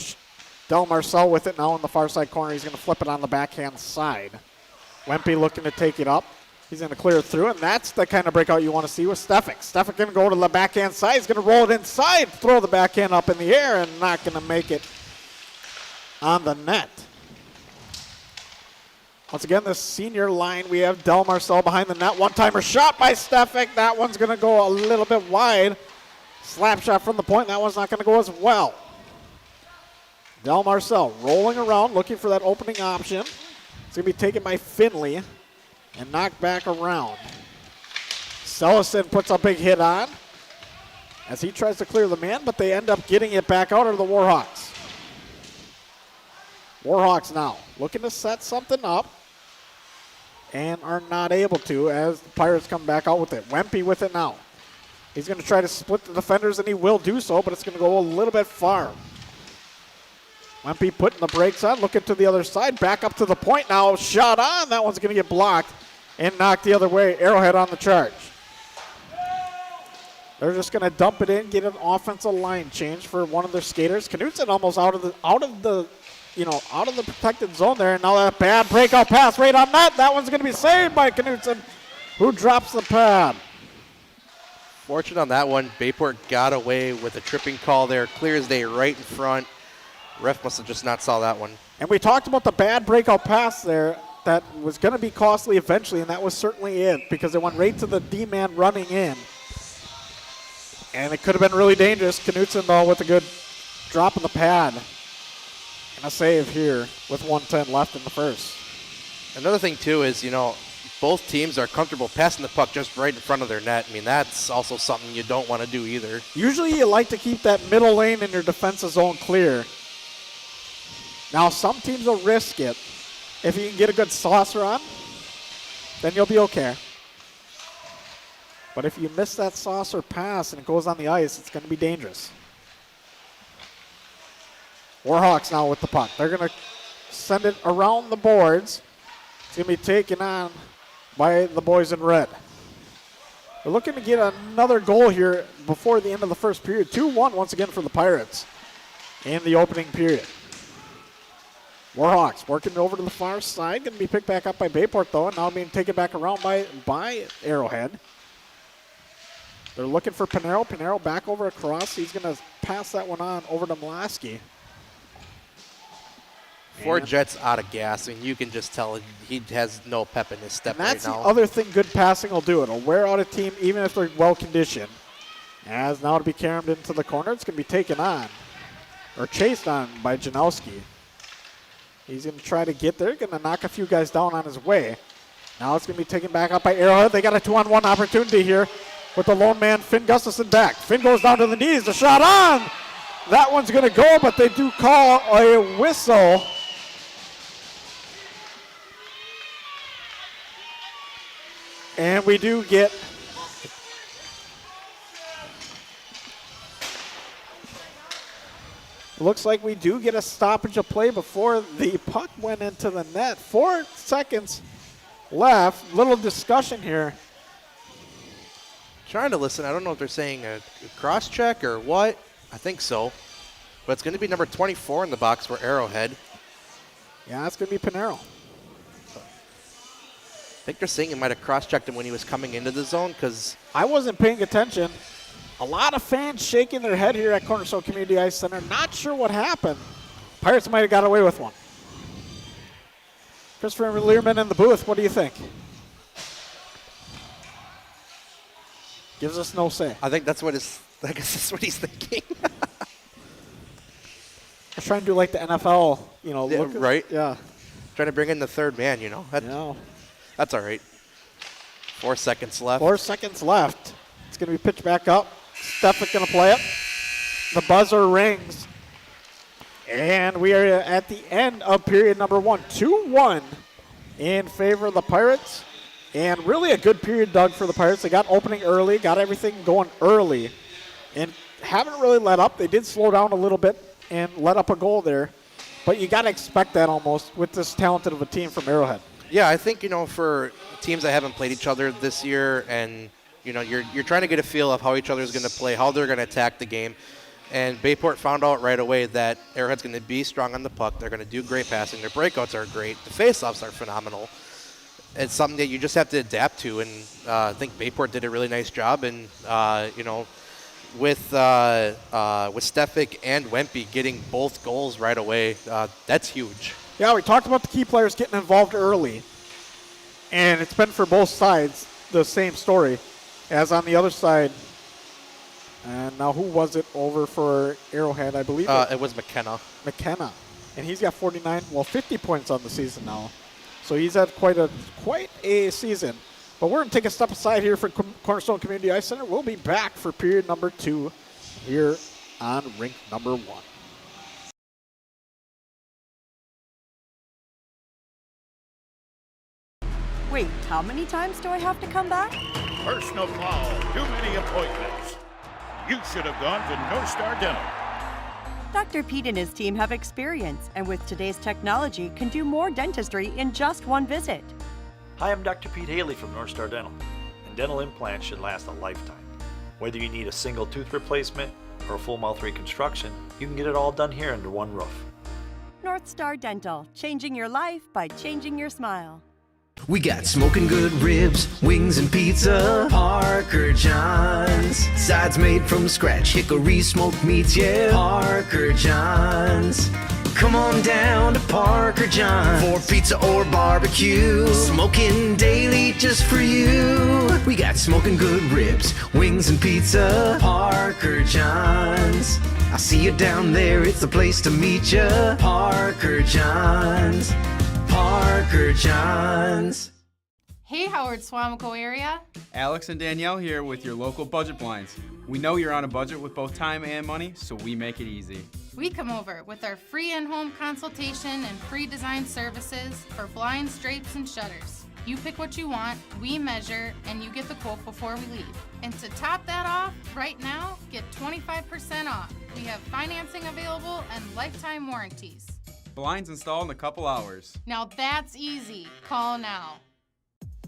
Del Marcel with it now in the far side corner. He's going to flip it on the backhand side. Wempe looking to take it up. He's going to clear it through, and that's the kind of breakout you want to see with Stefik. Stefik going to go to the backhand side. He's going to roll it inside, throw the backhand up in the air, and not going to make it on the net. Once again, the senior line, we have Del Marcel behind the net. One-timer shot by Stefik. That one's going to go a little bit wide. Slap shot from the point. That one's not going to go as well. Del Marcel rolling around, looking for that opening option. It's going to be taken by Finley and knocked back around. Sellison puts a big hit on as he tries to clear the man, but they end up getting it back out of the Warhawks. Warhawks now looking to set something up and are not able to as the Pirates come back out with it. Wempe with it now. He's going to try to split the defenders, and he will do so, but it's going to go a little bit far. Wempe putting the brakes on, looking to the other side, back up to the point now, shot on. That one's going to get blocked and knocked the other way. Arrowhead on the charge. They're just going to dump it in, get an offensive line change for one of their skaters. Knutson almost out of the protected zone there, and now that bad breakout pass right on net. That one's going to be saved by Knutson, who drops the pad. Fortunate on that one. Bayport got away with a tripping call there. Clear as day right in front. Ref must have just not saw that one. And we talked about the bad breakout pass there that was going to be costly eventually, and that was certainly it because it went right to the D-man running in. And it could have been really dangerous. Knutson, though, with a good drop of the pad. And a save here with 1:10 left in the first. Another thing, too, is, both teams are comfortable passing the puck just right in front of their net. I mean, that's also something you don't want to do either. Usually you like to keep that middle lane in your defensive zone clear. Now, some teams will risk it. If you can get a good saucer on, then you'll be okay. But if you miss that saucer pass and it goes on the ice, it's going to be dangerous. Warhawks now with the puck. They're going to send it around the boards. It's going to be taken on by the boys in red. They're looking to get another goal here before the end of the first period. 2-1 once again for the Pirates in the opening period. Warhawks working over to the far side. Going to be picked back up by Bayport, though, and now being taken back around by Arrowhead. They're looking for Pinero. Pinero back over across. He's going to pass that one on over to Mlaski. Ford Jet's out of gas, and you can just tell he has no pep in his step right now. That's the other thing good passing will do. It'll wear out a team even if they're well-conditioned. As now to be carried into the corner, it's going to be taken on, or chased on by Janowski. He's going to try to get there, going to knock a few guys down on his way. Now it's going to be taken back up by Arrowhead. They got a 2-on-1 opportunity here with the lone man, Finn Gustafson, back. Finn goes down to the knees. The shot on. That one's going to go, but they do call a whistle. And we do get looks like we do get a stoppage of play before the puck went into the net. 4 seconds left. Little discussion here. Trying to listen. I don't know if they're saying a cross check or what. I think so. But it's going to be number 24 in the box for Arrowhead. Yeah, that's going to be Pinero. I think they're saying he might have cross-checked him when he was coming into the zone because I wasn't paying attention. A lot of fans shaking their head here at Cornerstone Community Ice Center. Not sure what happened. Pirates might have got away with one. Christopher Learman in the booth, what do you think? Gives us no say. I think that's what his I guess that's what he's thinking. Let's try and do like the NFL, Yeah, look. right? Yeah. Trying to bring in the third man, That's all right. 4 seconds left. 4 seconds left. It's going to be pitched back up. Stefik going to play it. The buzzer rings. And we are at the end of period number 1. 2-1 in favor of the Pirates. And really a good period, Doug, for the Pirates. They got opening early, got everything going early, and haven't really let up. They did slow down a little bit and let up a goal there. But you got to expect that almost with this talented of a team from Arrowhead. Yeah, I think, for teams that haven't played each other this year and, you're trying to get a feel of how each other is going to play, how they're going to attack the game. And Bayport found out right away that Arrowhead's going to be strong on the puck. They're going to do great passing. Their breakouts are great. The face-offs are phenomenal. It's something that you just have to adapt to, and I think Bayport did a really nice job. And, with Stefik and Wempe getting both goals right away, that's huge. Yeah, we talked about the key players getting involved early, and it's been for both sides the same story as on the other side. And now who was it over for Arrowhead? I believe it was McKenna. McKenna, and he's got 50 points on the season now. So he's had quite a season. But we're going to take a step aside here for Cornerstone Community Ice Center. We'll be back for period number 2 here on rink number 1. Wait, how many times do I have to come back? Personal foul. Too many appointments. You should have gone to North Star Dental. Dr. Pete and his team have experience, and with today's technology, can do more dentistry in just one visit. Hi, I'm Dr. Pete Haley from North Star Dental, and dental implants should last a lifetime. Whether you need a single tooth replacement or a full mouth reconstruction, you can get it all done here under one roof. North Star Dental, changing your life by changing your smile. We got smoking good ribs, wings and pizza, Parker John's. Sides made from scratch, hickory smoked meats, yeah, Parker John's. Come on down to Parker John's for pizza or barbecue. Smoking daily just for you. We got smoking good ribs, wings and pizza, Parker John's. I see you down there, it's the place to meet ya, Parker John's. Parker John's. Hey Howard Swamico area. Alex and Danielle here with your local budget blinds. We know you're on a budget with both time and money, so we make it easy. We come over with our free in-home consultation and free design services for blinds, drapes, and shutters. You pick what you want, we measure, and you get the quote before we leave. And to top that off, right now, get 25% off. We have financing available and lifetime warranties. Blinds installed in a couple hours. Now that's easy. Call now.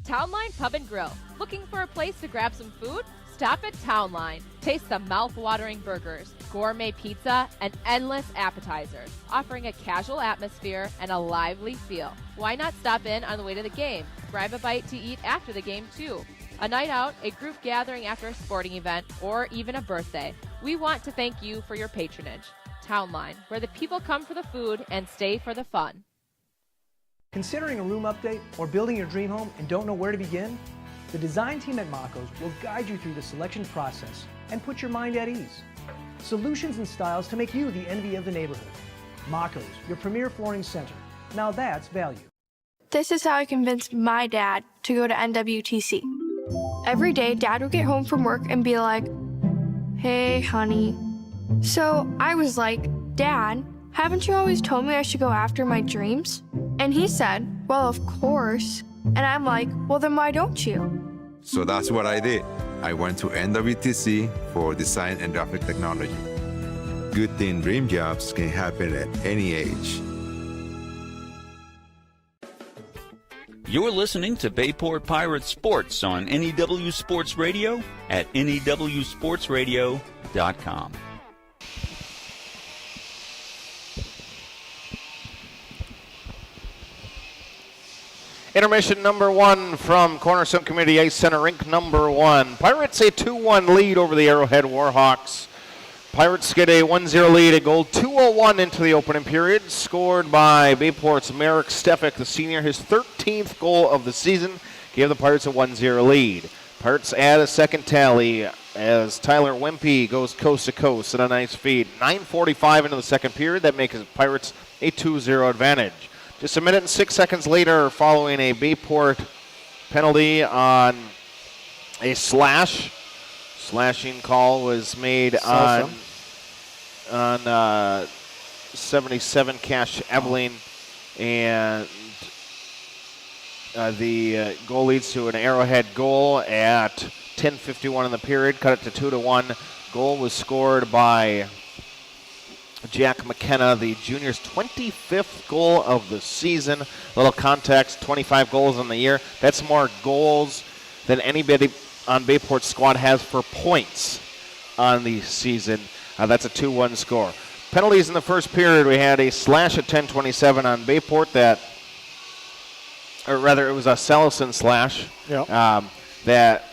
Townline Pub and Grill. Looking for a place to grab some food? Stop at Townline. Taste the mouth-watering burgers, gourmet pizza, and endless appetizers, offering a casual atmosphere and a lively feel. Why not stop in on the way to the game? Grab a bite to eat after the game, too. A night out, a group gathering after a sporting event, or even a birthday. We want to thank you for your patronage. Townline, where the people come for the food and stay for the fun. Considering a room update or building your dream home and don't know where to begin? The design team at Mako's will guide you through the selection process and put your mind at ease. Solutions and styles to make you the envy of the neighborhood. Mako's, your premier flooring center. Now that's value. This is how I convinced my dad to go to NWTC. Every day, Dad would get home from work and be like, "Hey, honey." So I was like, "Dad, haven't you always told me I should go after my dreams?" And he said, "Well, of course." And I'm like, "Well, then why don't you?" So that's what I did. I went to NWTC for design and graphic technology. Good thing dream jobs can happen at any age. You're listening to Bayport Pirates Sports on NEW Sports Radio at newsportsradio.com. Intermission number 1 from Cornerstone Community Ice Center, rink number 1. Pirates a 2-1 lead over the Arrowhead Warhawks. Pirates get a 1-0 lead, a goal 2:01 into the opening period, scored by Bayport's Merrick Stefik, the senior, his 13th goal of the season, gave the Pirates a 1-0 lead. Pirates add a second tally as Tyler Wimpy goes coast to coast in a nice feed. 9:45 into the second period. That makes Pirates a 2-0 advantage. Just a minute and 6 seconds later, following a Bayport penalty on a slash. Slashing call was made on 77 Cash Ebeling, and the goal leads to an Arrowhead goal at 10:51 in the period. Cut it to 2-1. Goal was scored by Jack McKenna, the junior's 25th goal of the season. A little context, 25 goals in the year. That's more goals than anybody on Bayport's squad has for points on the season. That's a 2-1 score. Penalties in the first period. We had a slash at 10:27 on Bayport or rather it was a Salison slash that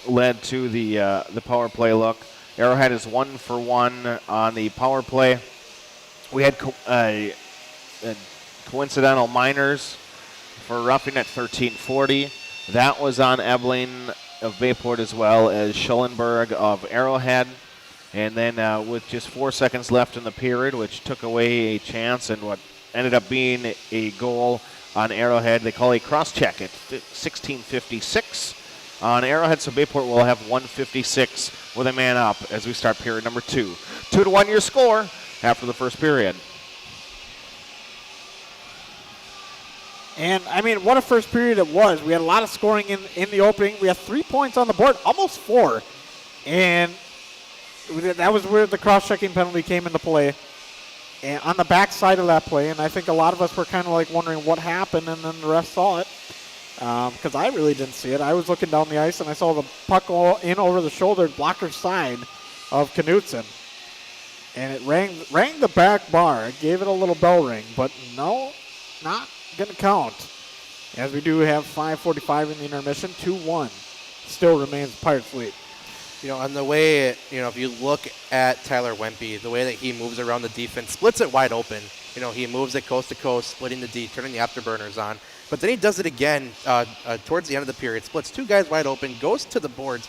led to the power play look. Arrowhead is 1 for 1 on the power play. We had coincidental minors for roughing at 13:40. That was on Ebeling of Bayport as well as Schellenberg of Arrowhead. And then with just 4 seconds left in the period, which took away a chance and what ended up being a goal on Arrowhead, they call a cross-check at 16:56 on Arrowhead. So Bayport will have 1:56 with a man up as we start period number 2. 2-1 your score after the first period. And, I mean, what a first period it was. We had a lot of scoring in the opening. We had 3 points on the board, almost 4. And that was where the cross-checking penalty came into play. And on the backside of that play, and I think a lot of us were kind of like wondering what happened, and then the ref saw it. Because I really didn't see it. I was looking down the ice, and I saw the puck in over the shoulder, blocker side of Knutson. And it rang the back bar. It gave it a little bell ring, but no, not going to count. As we do have 5:45 in the intermission, 2-1 still remains Pirates lead. You know, on the way, if you look at Tyler Wimpy, the way that he moves around the defense, splits it wide open. You know, he moves it coast to coast, splitting the D, turning the afterburners on. But then he does it again towards the end of the period, splits 2 guys wide open, goes to the boards.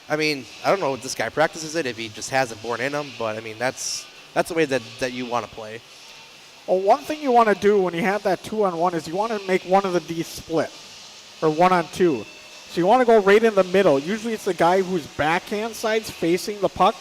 I mean, I don't know if this guy practices it, if he just has it born in him, but, I mean, that's the way that you want to play. Well, one thing you want to do when you have that 2-on-1 is you want to make one of the D split, or 1-on-2. So you want to go right in the middle. Usually it's the guy whose backhand side's facing the puck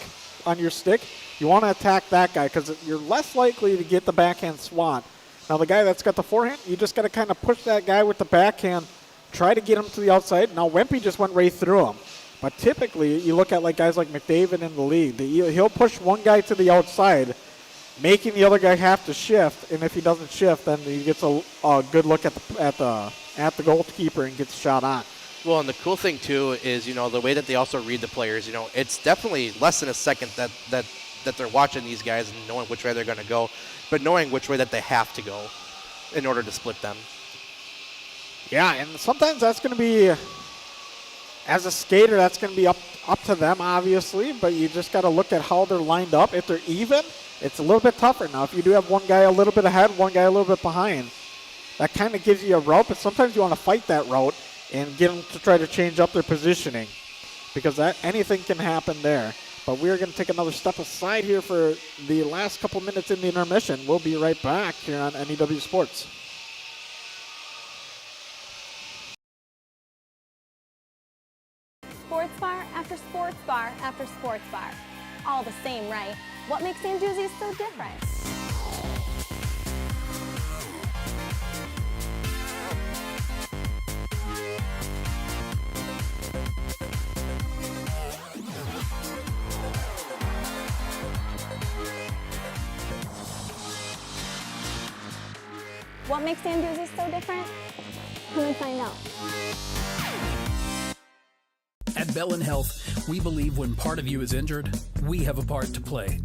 on your stick. You want to attack that guy because you're less likely to get the backhand swat. Now the guy that's got the forehand, you just got to kind of push that guy with the backhand, try to get him to the outside. Now Wimpy just went right through him. But typically you look at like guys like McDavid in the league. He'll push one guy to the outside, making the other guy have to shift. And if he doesn't shift, then he gets a good look at the goalkeeper and gets shot on. Well, and the cool thing, too, is, the way that they also read the players, it's definitely less than a second that they're watching these guys and knowing which way they're going to go, but knowing which way that they have to go in order to split them. Yeah, and sometimes that's going to be, as a skater, that's going to be up to them, obviously, but you just got to look at how they're lined up. If they're even, it's a little bit tougher. Now, if you do have one guy a little bit ahead, one guy a little bit behind, that kind of gives you a route, but sometimes you want to fight that route and get them to try to change up their positioning because anything can happen there. But we're going to take another step aside here for the last couple minutes in the intermission. We'll be right back here on NEW Sports. Sports bar after sports bar after sports bar. All the same, right? What makes Sanduzzi's so different? What makes Sanduzzi's so different? Come and find out. At Bellin Health, we believe when part of you is injured, we have a part to play.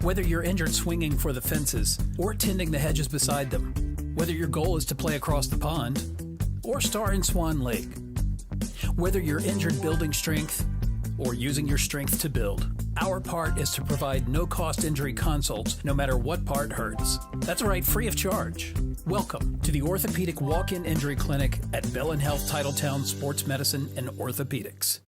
Whether you're injured swinging for the fences or tending the hedges beside them, whether your goal is to play across the pond or star in Swan Lake, whether you're injured building strength or using your strength to build, our part is to provide no-cost injury consults no matter what part hurts. That's right, free of charge. Welcome to the Orthopedic Walk-In Injury Clinic at Bellin Health Titletown Sports Medicine and Orthopedics.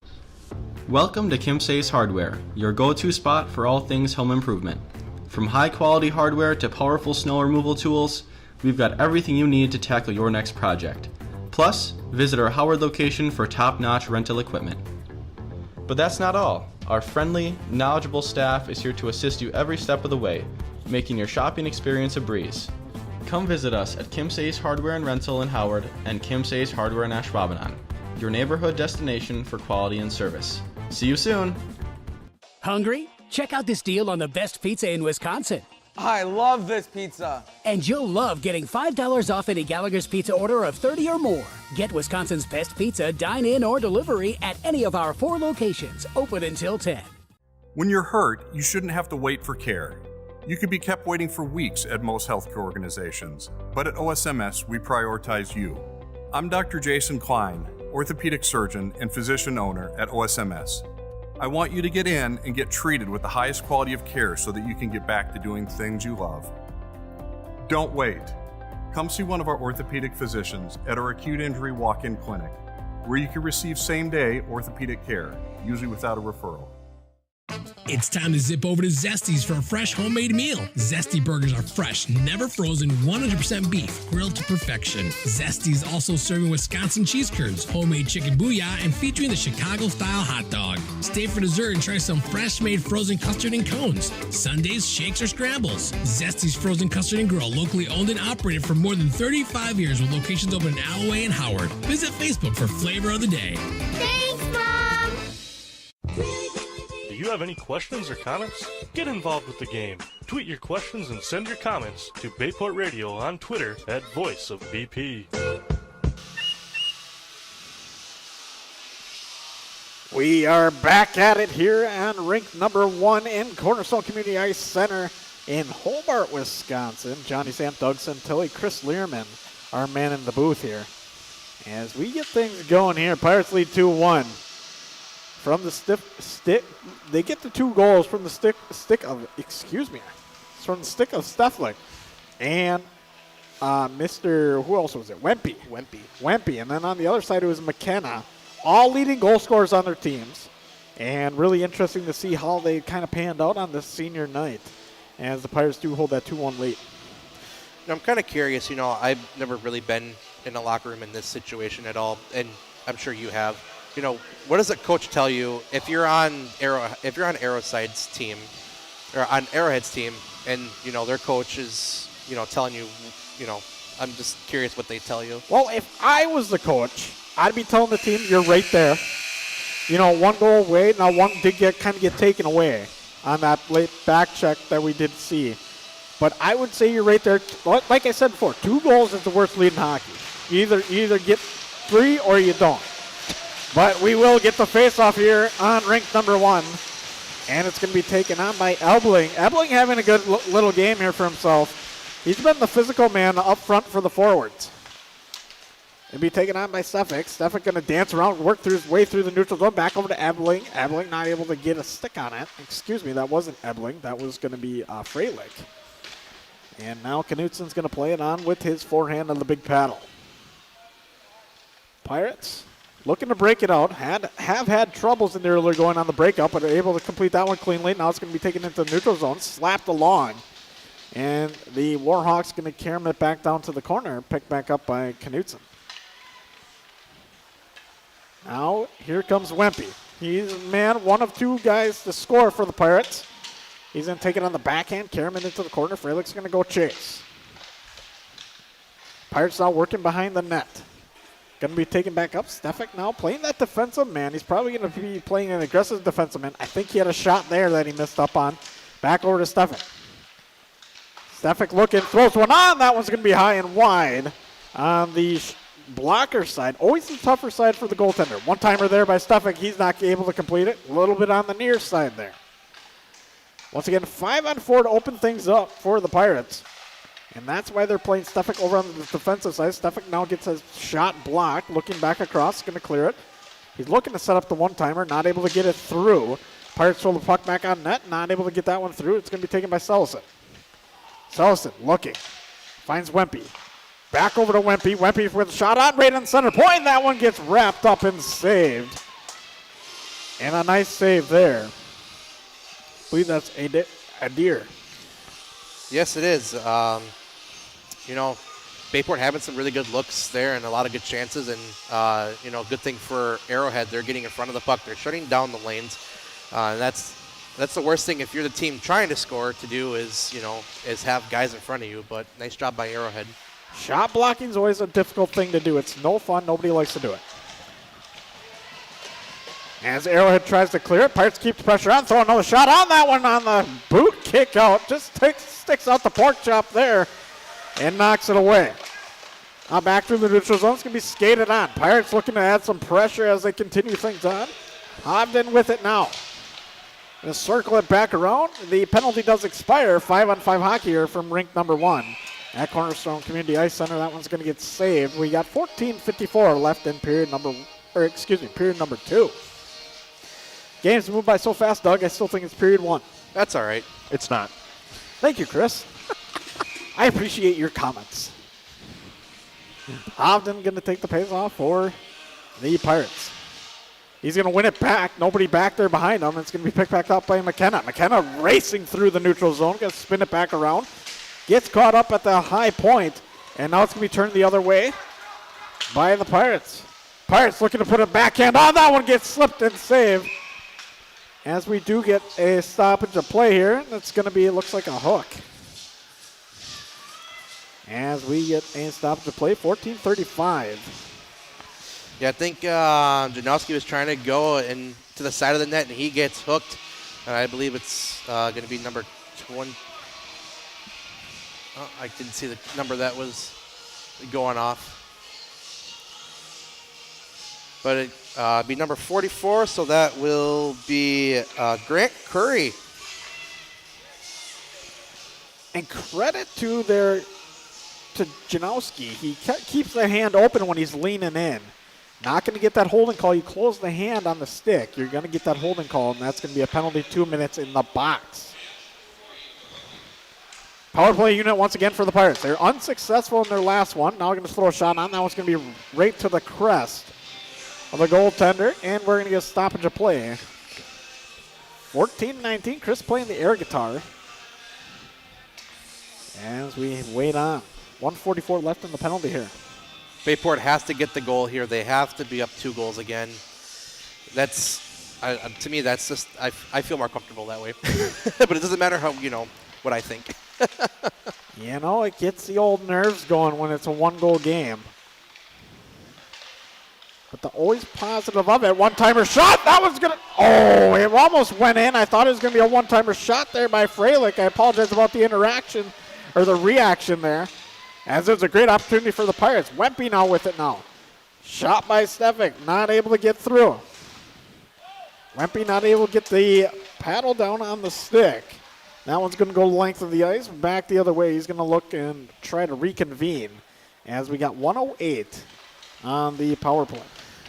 Welcome to Kim Say's Hardware, your go-to spot for all things home improvement. From high-quality hardware to powerful snow removal tools, we've got everything you need to tackle your next project. Plus, visit our Howard location for top-notch rental equipment. But that's not all. Our friendly, knowledgeable staff is here to assist you every step of the way, making your shopping experience a breeze. Come visit us at Kim Say's Hardware and Rental in Howard and Kim Say's Hardware in Ashwaubenon, your neighborhood destination for quality and service. See you soon! Hungry? Check out this deal on the best pizza in Wisconsin. I love this pizza. And you'll love getting $5 off any Gallagher's Pizza order of 30 or more. Get Wisconsin's best pizza, dine-in or delivery at any of our 4 locations, open until 10. When you're hurt, you shouldn't have to wait for care. You could be kept waiting for weeks at most healthcare organizations, but at OSMS, we prioritize you. I'm Dr. Jason Klein, orthopedic surgeon and physician owner at OSMS. I want you to get in and get treated with the highest quality of care so that you can get back to doing things you love. Don't wait. Come see one of our orthopedic physicians at our acute injury walk-in clinic, where you can receive same-day orthopedic care, usually without a referral. It's time to zip over to Zesty's for a fresh homemade meal. Zesty burgers are fresh, never frozen, 100% beef, grilled to perfection. Zesty's also serving Wisconsin cheese curds, homemade chicken booyah, and featuring the Chicago-style hot dog. Stay for dessert and try some fresh-made frozen custard and cones. Sundays, shakes, or scrambles. Zesty's Frozen Custard and Grill, locally owned and operated for more than 35 years with locations open in Alloway and Howard. Visit Facebook for Flavor of the Day. Thanks, Mom! Do you have any questions or comments? Get involved with the game. Tweet your questions and send your comments to Bayport Radio on Twitter at Voice of BP. We are back at it here on rink number 1 in Cornerstone Community Ice Center in Hobart, Wisconsin. Johnny Sam, Doug Santilli, Chris Learman, our man in the booth here. As we get things going here, Pirates lead 2-1. From the stick, they get the 2 goals from the stick of Steflik. And Mr. Who else was it? Wempy. And then on the other side it was McKenna. All leading goal scorers on their teams. And really interesting to see how they kind of panned out on this senior night as the Pirates do hold that 2-1 lead. I'm kind of curious, I've never really been in a locker room in this situation at all, and I'm sure you have. What does a coach tell you if you're on Arrowside's team or on Arrowhead's team, and their coach is telling you, I'm just curious what they tell you. Well, if I was the coach, I'd be telling the team, you're right there. 1 goal away. Now 1 did get taken away on that late back check that we did see, but I would say you're right there. Like I said before, 2 goals is the worst lead in hockey. You either get 3 or you don't. But we will get the face-off here on rink number 1. And it's going to be taken on by Ebling. Ebling having a good little game here for himself. He's been the physical man up front for the forwards. It'll be taken on by Stefik. Stefik going to dance around, work through his way through the neutral zone, back over to Ebling. Ebling not able to get a stick on it. Excuse me, that wasn't Ebling. That was going to be Freilich. And now Knutsen's going to play it on with his forehand on the big paddle. Pirates looking to break it out. Have had troubles in the earlier going on the breakup, but are able to complete that one cleanly. Now it's going to be taken into the neutral zone, slapped along. And the Warhawks going to carry it back down to the corner, picked back up by Knutsen. Now here comes Wempy. He's, one of 2 guys to score for the Pirates. He's going to take it on the backhand, carry him into the corner. Freilich's going to go chase. Pirates now working behind the net. Going to be taken back up. Stefik now playing that defensive man. He's probably going to be playing an aggressive defensive man. I think he had a shot there that he missed up on. Back over to Stefik. Stefik looking, throws one on. That one's going to be high and wide on the blocker side. Always the tougher side for the goaltender. One-timer there by Stefik. He's not able to complete it. A little bit on the near side there. Once again, 5-on-4 to open things up for the Pirates. And that's why they're playing Stefik over on the defensive side. Stefik now gets a shot blocked, looking back across, going to clear it. He's looking to set up the one-timer, not able to get it through. Pirates throw the puck back on net, not able to get that one through. It's going to be taken by Sellison. Sellison looking, finds Wempy. Back over to Wempy. Wempy with a shot on right in center point. That one gets wrapped up and saved And a nice save there. I believe that's a deer. Yes, it is. Bayport having some really good looks there and a lot of good chances. And, good thing for Arrowhead. They're getting in front of the puck. They're shutting down the lanes. And that's the worst thing if you're the team trying to score to do is have guys in front of you. But nice job by Arrowhead. Shot blocking is always a difficult thing to do. It's no fun. Nobody likes to do it. As Arrowhead tries to clear it, Pirates keep the pressure on. Throw another shot on that one on the boot kick out. Just sticks out the pork chop there and knocks it away. Now back through the neutral zone. It's going to be skated on. Pirates looking to add some pressure as they continue things on. Hobden with it now. Going to circle it back around. The penalty does expire. 5-on-5 hockey here from rink number 1 at Cornerstone Community Ice Center. That one's going to get saved. We got 14:54 left in period number 2. Games move by so fast, Doug. I still think it's period 1. That's all right. It's not. Thank you, Chris. I appreciate your comments. Hobden going to take the pace off for the Pirates. He's going to win it back. Nobody back there behind him. It's going to be picked back up by McKenna. McKenna racing through the neutral zone. Going to spin it back around. Gets caught up at the high point. And now it's going to be turned the other way by the Pirates. Pirates looking to put a backhand on. That one gets slipped and saved. As we do get a stoppage of play here. That's going to be, it looks like a hook. As we get a stoppage of play, 14:35. Yeah, I think Janowski was trying to go to the side of the net, and he gets hooked. I believe it's going to be number 20. Oh, I didn't see the number that was going off. But it be number 44, so that will be Grant Curry. And credit to Janowski. He keeps the hand open when he's leaning in. Not going to get that holding call. You close the hand on the stick, you're going to get that holding call, and that's going to be a penalty. 2 minutes in the box. Power play unit once again for the Pirates. They're unsuccessful in their last one. Now we're going to throw a shot on. That one's going to be right to the crest of the goaltender, and we're going to get a stoppage of play. 14-19. Chris playing the air guitar. As we wait on. 1:44 left in the penalty here. Bayport has to get the goal here. They have to be up 2 goals again. That's, to me, that's just, I feel more comfortable that way. But it doesn't matter how, what I think. It gets the old nerves going when it's a 1-goal game. But the always positive of it, one-timer shot. That was going to, it almost went in. I thought it was going to be a one-timer shot there by Freilich. I apologize about the interaction or the reaction there. As it's a great opportunity for the Pirates. Wempe now with it now. Shot by Stefik, not able to get through. Wempe not able to get the paddle down on the stick. That one's going to go the length of the ice. Back the other way. He's going to look and try to reconvene as we got 1:08 on the power play.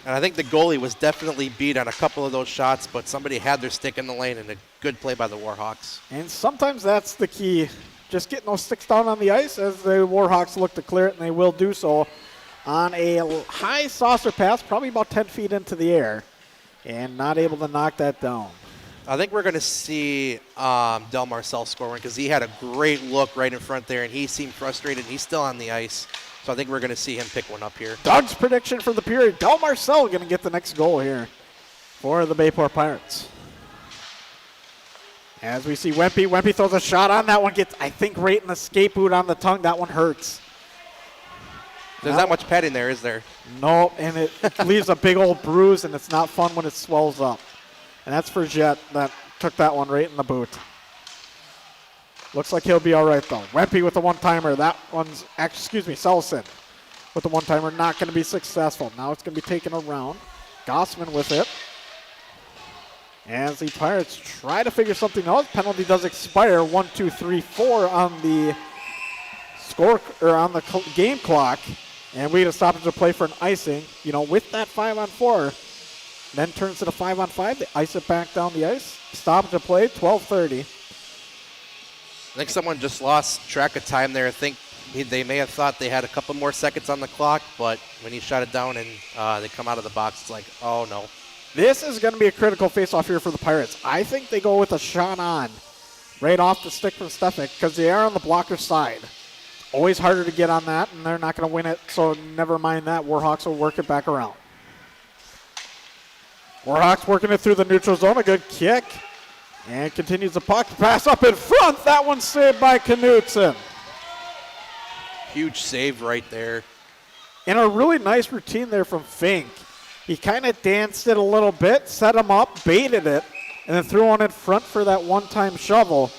And I think the goalie was definitely beat on a couple of those shots, but somebody had their stick in the lane, and a good play by the Warhawks. And sometimes that's the key. Just getting those sticks down on the ice as the Warhawks look to clear it, and they will do so on a high saucer pass, probably about 10 feet into the air, and not able to knock that down. I think we're going to see Del Marcel score one because he had a great look right in front there, and he seemed frustrated. He's still on the ice, so I think we're going to see him pick one up here. Doug's prediction for the period, Del Marcel going to get the next goal here for the Bayport Pirates. As we see Wempe. Wempe throws a shot on. That one gets, I think, right in the skate boot on the tongue. That one hurts. There's not much padding there, is there? No, and it leaves a big old bruise, and it's not fun when it swells up. And that's for Jet. That took that one right in the boot. Looks like he'll be all right, though. Wempe with the one-timer. That one's, Selson with the one-timer. Not going to be successful. Now it's going to be taken around. Gossman with it. As the Pirates try to figure something out, penalty does expire. 1, 2, 3, 4 on the score or on the game clock, and we get a stoppage of play for an icing. With that 5-on-4, then turns to the 5-on-5. They ice it back down the ice. Stoppage of play. 12:30. I think someone just lost track of time there. I think they may have thought they had a couple more seconds on the clock, but when he shot it down and they come out of the box, it's like, oh no. This is going to be a critical face-off here for the Pirates. I think they go with a shot on right off the stick from Stefik because they are on the blocker side. Always harder to get on that, and they're not going to win it, so never mind that. Warhawks will work it back around. Warhawks working it through the neutral zone. A good kick. And continues the puck. Pass up in front. That one's saved by Knutson. Huge save right there. And a really nice routine there from Fink. He kind of danced it a little bit, set him up, baited it, and then threw on in front for that one-time shovel.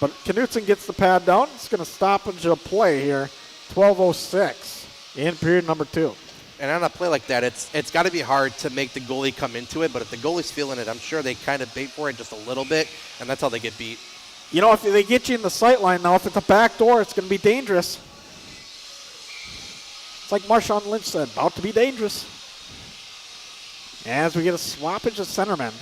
But Knutson gets the pad down. It's going to stop into play here. 12:06 in period number 2. And on a play like that, it's got to be hard to make the goalie come into it, but if the goalie's feeling it, I'm sure they kind of bait for it just a little bit, and that's how they get beat. You know, if they get you in the sight line now, if it's a back door, it's going to be dangerous. It's like Marshawn Lynch said, about to be dangerous. As we get a swappage of centermen.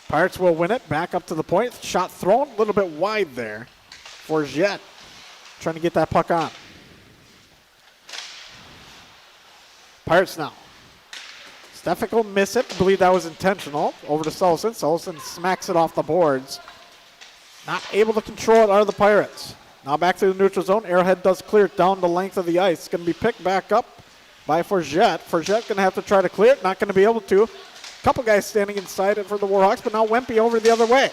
Pirates will win it, back up to the point. Shot thrown a little bit wide there for Jet, trying to get that puck on. Pirates now. Stefik will miss it. I believe that was intentional. Over to Sullivan. Sullivan smacks it off the boards. Not able to control it out of the Pirates. Now back to the neutral zone. Arrowhead does clear it down the length of the ice. It's going to be picked back up by Forget. Forget going to have to try to clear it. Not going to be able to. Couple guys standing inside it for the Warhawks, but now Wempe over the other way.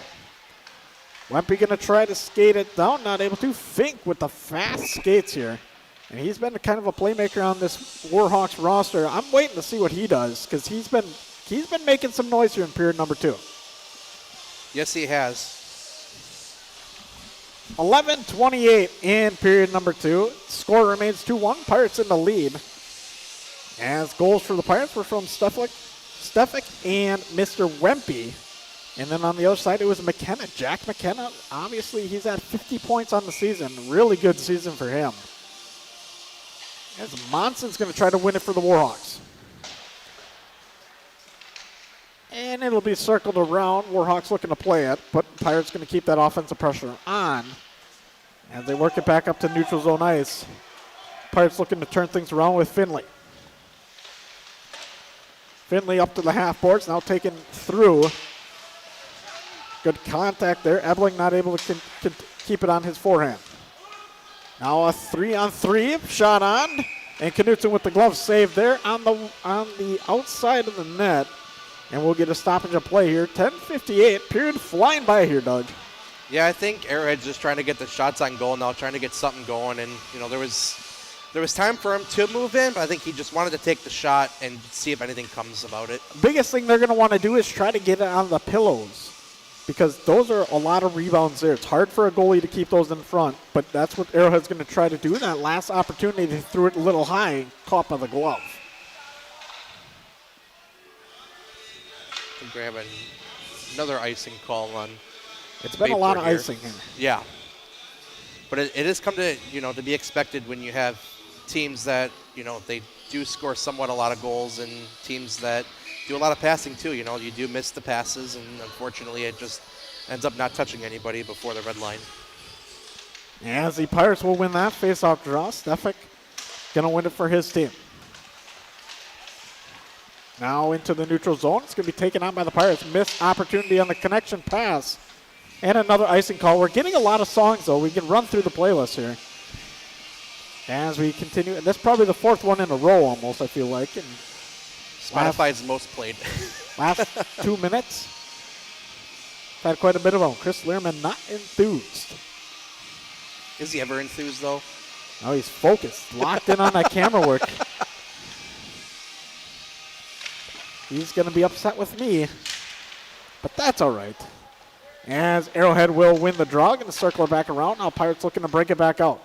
Wempe going to try to skate it down. Not able to. Fink with the fast skates here. And he's been kind of a playmaker on this Warhawks roster. I'm waiting to see what he does because he's been making some noise here in period number 2. Yes, he has. 11:28 in period number 2. Score remains 2-1. Pirates in the lead. As goals for the Pirates were from Stefik and Mr. Wempe. And then on the other side, it was McKenna. Jack McKenna, obviously he's at 50 points on the season. Really good season for him. As Monson's going to try to win it for the Warhawks. And it'll be circled around. Warhawks looking to play it, but Pirates going to keep that offensive pressure on as they work it back up to neutral zone ice. Pirates looking to turn things around with Finley. Finley up to the half boards, now taken through. Good contact there. Ebling not able to keep it on his forehand. Now a 3-on-3 shot on, and Knutson with the glove save there on the outside of the net, and we'll get a stoppage of play here. 10:58, period flying by here, Doug. Yeah, I think Arrowhead's just trying to get the shots on goal now, trying to get something going, and you know there was time for him to move in, but I think he just wanted to take the shot and see if anything comes about it. Biggest thing they're going to want to do is try to get it on the pillows, because those are a lot of rebounds there. It's hard for a goalie to keep those in front, but that's what Arrowhead's going to try to do. That last opportunity, they threw it a little high, caught by the glove. I think we have another icing call on. It's been a lot of icing here. Yeah. But it has come to, to be expected when you have teams that, they do score somewhat a lot of goals and teams that do a lot of passing too. You do miss the passes, and unfortunately it just ends up not touching anybody before the red line. As the Pirates will win that face-off draw, Stefik going to win it for his team. Now into the neutral zone. It's going to be taken on by the Pirates. Missed opportunity on the connection pass. And another icing call. We're getting a lot of songs, though. We can run through the playlist here. As we continue. And that's probably the 4th one in a row almost, I feel like. And Spotify's most played. Last 2 minutes. Had quite a bit of them. Chris Learman not enthused. Is he ever enthused, though? No, he's focused. Locked in on that camera work. He's going to be upset with me. But that's all right. As Arrowhead will win the draw. Going to circle her back around. Now Pirates looking to break it back out.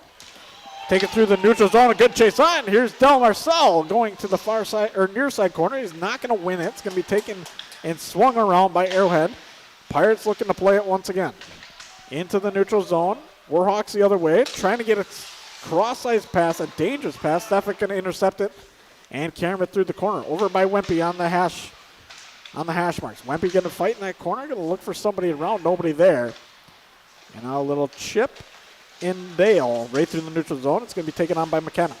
Take it through the neutral zone. A good chase on. Here's Del Marcel going to the far side or near side corner. He's not going to win it. It's going to be taken and swung around by Arrowhead. Pirates looking to play it once again. Into the neutral zone. Warhawks the other way. Trying to get a cross-ice pass. A dangerous pass. Stefik going to intercept it and carry it through the corner. Over by Wempe on the hash marks. Wempe going to fight in that corner. Going to look for somebody around. Nobody there. And now a little chip in Dale right through the neutral zone. It's going to be taken on by McKenna.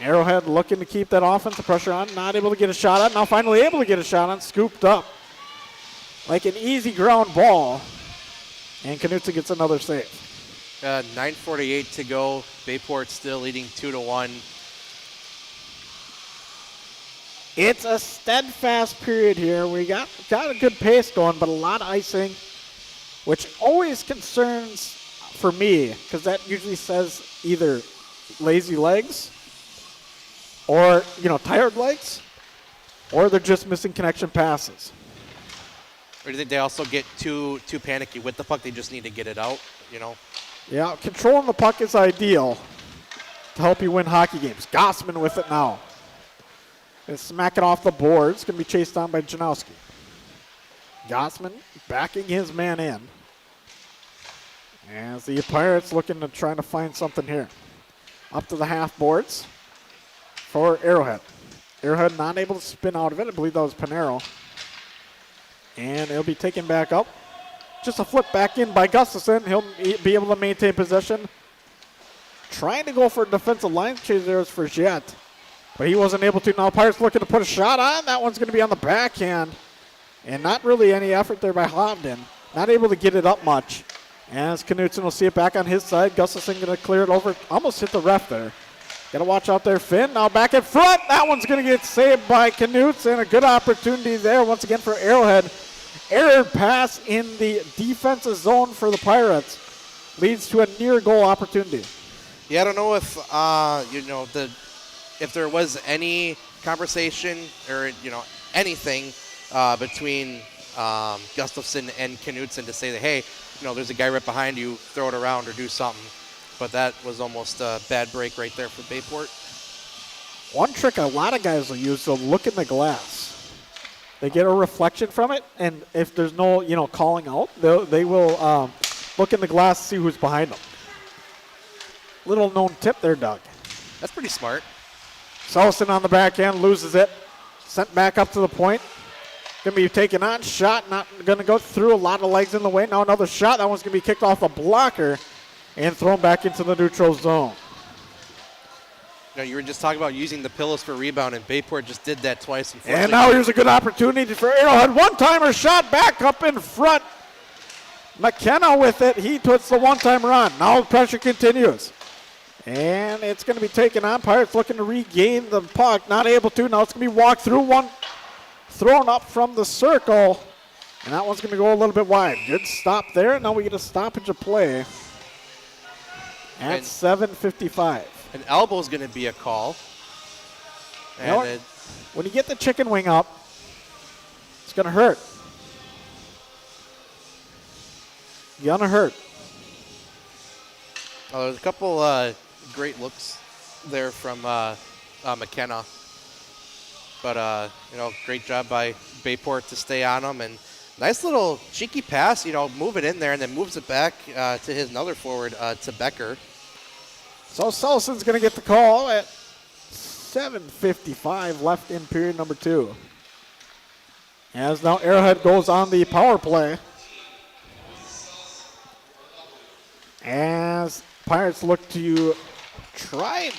Arrowhead looking to keep that offensive pressure on. Not able to get a shot on. Now finally able to get a shot on. Scooped up like an easy ground ball. And Knutson gets another save. 9:48 to go. Bayport still leading 2-1. It's a steadfast period here. We got a good pace going, but a lot of icing, which always concerns for me, because that usually says either lazy legs or, tired legs, or they're just missing connection passes. Or do you think they also get too panicky with the puck? They just need to get it out, Yeah, controlling the puck is ideal to help you win hockey games. Gossman with it now. Gonna smack it off the boards. Going to be chased down by Janowski. Gossman backing his man in. As the Pirates looking to try to find something here. Up to the half boards for Arrowhead. Arrowhead not able to spin out of it. I believe that was Panero. And it'll be taken back up. Just a flip back in by Gustafson. He'll be able to maintain possession. Trying to go for a defensive line change there is for Jet. But he wasn't able to. Now Pirates looking to put a shot on. That one's going to be on the backhand. And not really any effort there by Hovden. Not able to get it up much. As Knutson will see it back on his side. Gustafson going to clear it over. Almost hit the ref there. Got to watch out there, Finn. Now back in front. That one's going to get saved by Knutson. A good opportunity there once again for Arrowhead. Error pass in the defensive zone for the Pirates. Leads to a near goal opportunity. Yeah, I don't know if, if there was any conversation or, anything between Gustafson and Knutson to say that, hey, there's a guy right behind you, throw it around or do something. But that was almost a bad break right there for Bayport. One trick a lot of guys will use, they'll look in the glass. They get a reflection from it, and if there's no, calling out, they will look in the glass to see who's behind them. Little known tip there, Doug. That's pretty smart. Sullivan on the backhand, loses it. Sent back up to the point. Going to be taken on. Shot not going to go through. A lot of legs in the way. Now another shot. That one's going to be kicked off a blocker and thrown back into the neutral zone. You were just talking about using the pillows for rebound, and Bayport just did that twice. And now here's a good opportunity for Arrowhead. One-timer shot back up in front. McKenna with it. He puts the one-timer on. Now the pressure continues. And it's going to be taken on. Pirates looking to regain the puck. Not able to. Now it's going to be walked through. One thrown up from the circle. And that one's going to go a little bit wide. Good stop there. Now we get a stoppage of play at 7:55. An elbow is going to be a call. And when you get the chicken wing up, it's going to hurt. Going to hurt. There's a couple great looks there from McKenna. But, great job by Bayport to stay on him. And nice little cheeky pass, move it in there and then moves it back to his another forward, to Becker. So Sullivan's going to get the call at 7:55 left in period number 2. As now Arrowhead goes on the power play. As Pirates look to try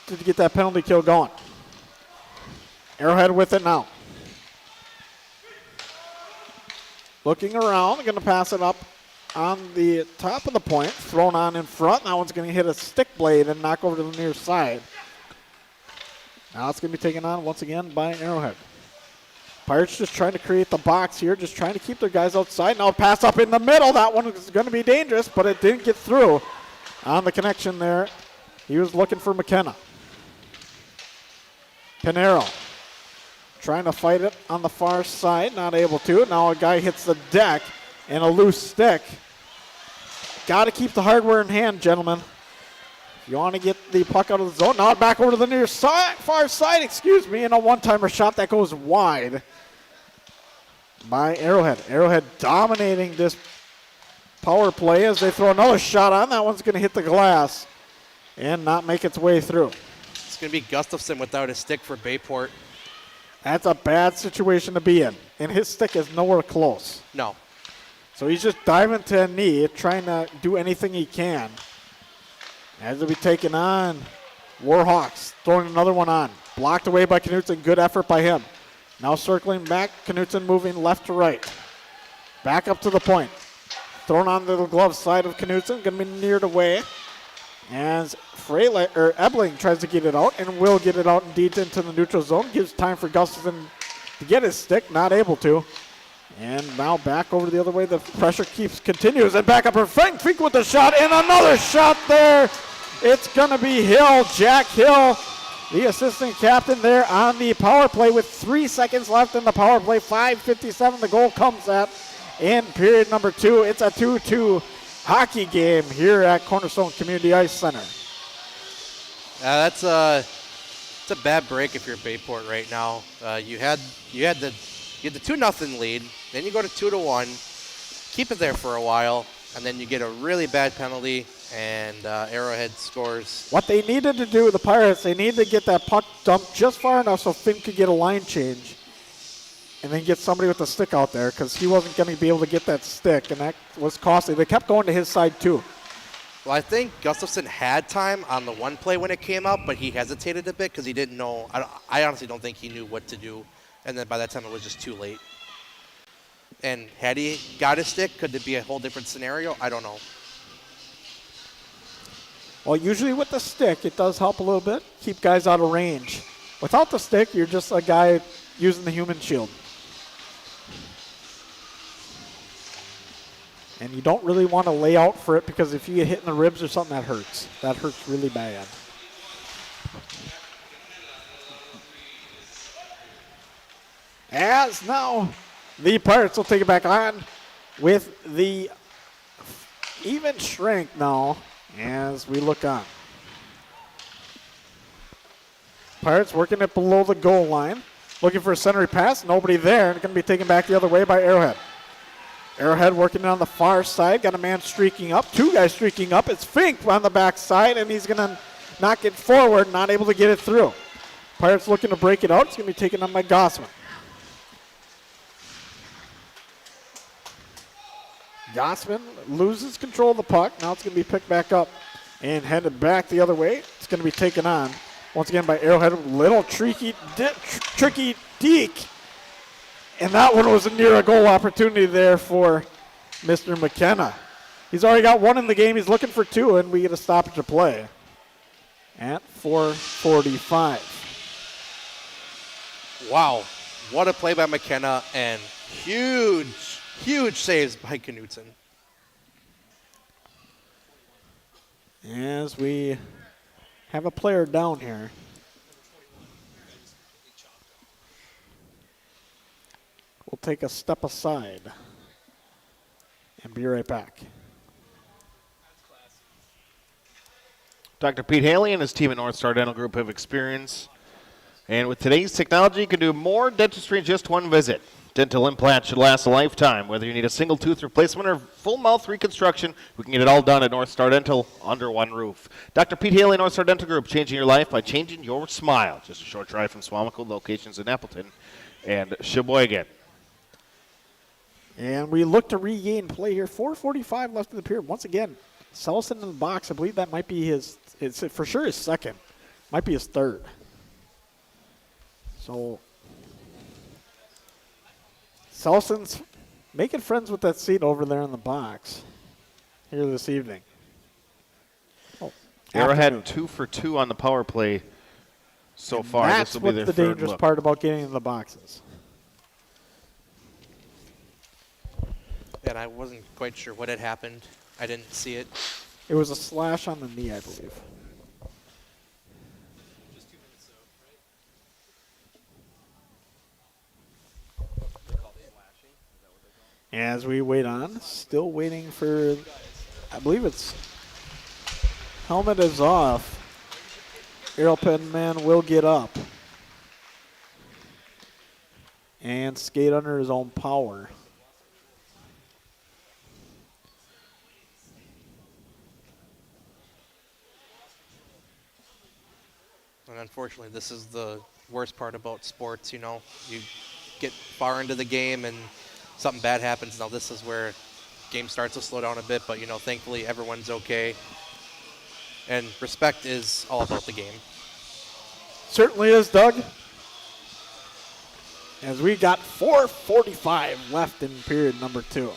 to get that penalty kill going. Arrowhead with it now. Looking around, going to pass it up on the top of the point, thrown on in front. That one's going to hit a stick blade and knock over to the near side. Now it's going to be taken on once again by Arrowhead. Pirates just trying to create the box here, just trying to keep their guys outside. Now pass up in the middle. That one is going to be dangerous, but it didn't get through on the connection there. He was looking for McKenna. Panero trying to fight it on the far side, not able to. Now a guy hits the deck and a loose stick. Got to keep the hardware in hand, gentlemen. If you want to get the puck out of the zone. Now back over to the near side, far side, and a one-timer shot that goes wide by Arrowhead. Arrowhead dominating this power play as they throw another shot on. That one's going to hit the glass and not make its way through. It's going to be Gustafson without his stick for Bayport. That's a bad situation to be in, and his stick is nowhere close. No. So he's just diving to a knee, trying to do anything he can. As it'll be taken on Warhawks throwing another one on. Blocked away by Knutson. Good effort by him. Now circling back. Knutson moving left to right. Back up to the point. Thrown on the glove side of Knutson. Going to be neared away. As Ebling tries to get it out and will get it out indeed into the neutral zone. Gives time for Gustafson to get his stick. Not able to. And now back over the other way. The pressure continues. And back up for Fink with the shot. And another shot there. It's going to be Hill. Jack Hill, the assistant captain there on the power play with 3 seconds left in the power play. 5:57 the goal comes at in period number 2. It's a 2-2 hockey game here at Cornerstone Community Ice Center. It's a bad break if you're Bayport right now. You had the 2-0 lead, then you go to 2-1, keep it there for a while, and then you get a really bad penalty, and Arrowhead scores. What they needed to do, the Pirates, they needed to get that puck dumped just far enough so Finn could get a line change and then get somebody with the stick out there, because he wasn't going to be able to get that stick, and that was costly. They kept going to his side too. Well, I think Gustafson had time on the one play when it came up, but he hesitated a bit because he didn't know. I honestly don't think he knew what to do, and then by that time it was just too late. And had he got his stick, could it be a whole different scenario? I don't know. Well, usually with the stick, it does help a little bit, keep guys out of range. Without the stick, you're just a guy using the human shield. And you don't really want to lay out for it, because if you get hit in the ribs or something, that hurts. That hurts really bad. As now the Pirates will take it back on with the even strength now as we look on. Pirates working it below the goal line. Looking for a centering pass. Nobody there. And going to be taken back the other way by Arrowhead. Arrowhead working on the far side. Got a man streaking up. 2 guys streaking up. It's Fink on the back side, and he's going to knock it forward. Not able to get it through. Pirates looking to break it out. It's going to be taken on by Gossman. Gossman loses control of the puck. Now it's going to be picked back up and headed back the other way. It's going to be taken on once again by Arrowhead. Little tricky deke. And that one was a near a goal opportunity there for Mr. McKenna. He's already got 1 in the game. He's looking for 2, and we get a stoppage of play at 4:45. Wow. What a play by McKenna, and huge saves by Knutson. As we have a player down here. We'll take a step aside and be right back. Dr. Pete Haley and his team at North Star Dental Group have experience. And with today's technology, you can do more dentistry in just 1 visit. Dental implants should last a lifetime. Whether you need a single tooth replacement or full mouth reconstruction, we can get it all done at North Star Dental under 1 roof. Dr. Pete Haley, North Star Dental Group, changing your life by changing your smile. Just a short drive from Swamico, locations in Appleton and Sheboygan. And we look to regain play here. 4:45 left in the period. Once again, Selson in the box. I believe that might be it's for sure his second. Might be his third. So Selson's making friends with that seat over there in the box here this evening. Arrowhead 2 for 2 on the power play so far. That's this will be their the third dangerous look. part about getting in the boxes. And I wasn't quite sure what had happened. I didn't see it. It was a slash on the knee, I believe. As we wait on, still waiting for, I believe it's, helmet is off. Arrowhead man will get up and skate under his own power. And unfortunately, this is the worst part about sports, you know. You get far into the game and something bad happens. Now this is where game starts to slow down a bit, but, you know, thankfully everyone's okay. And respect is all about the game. Certainly is, Doug. As we got 4:45 left in period number 2.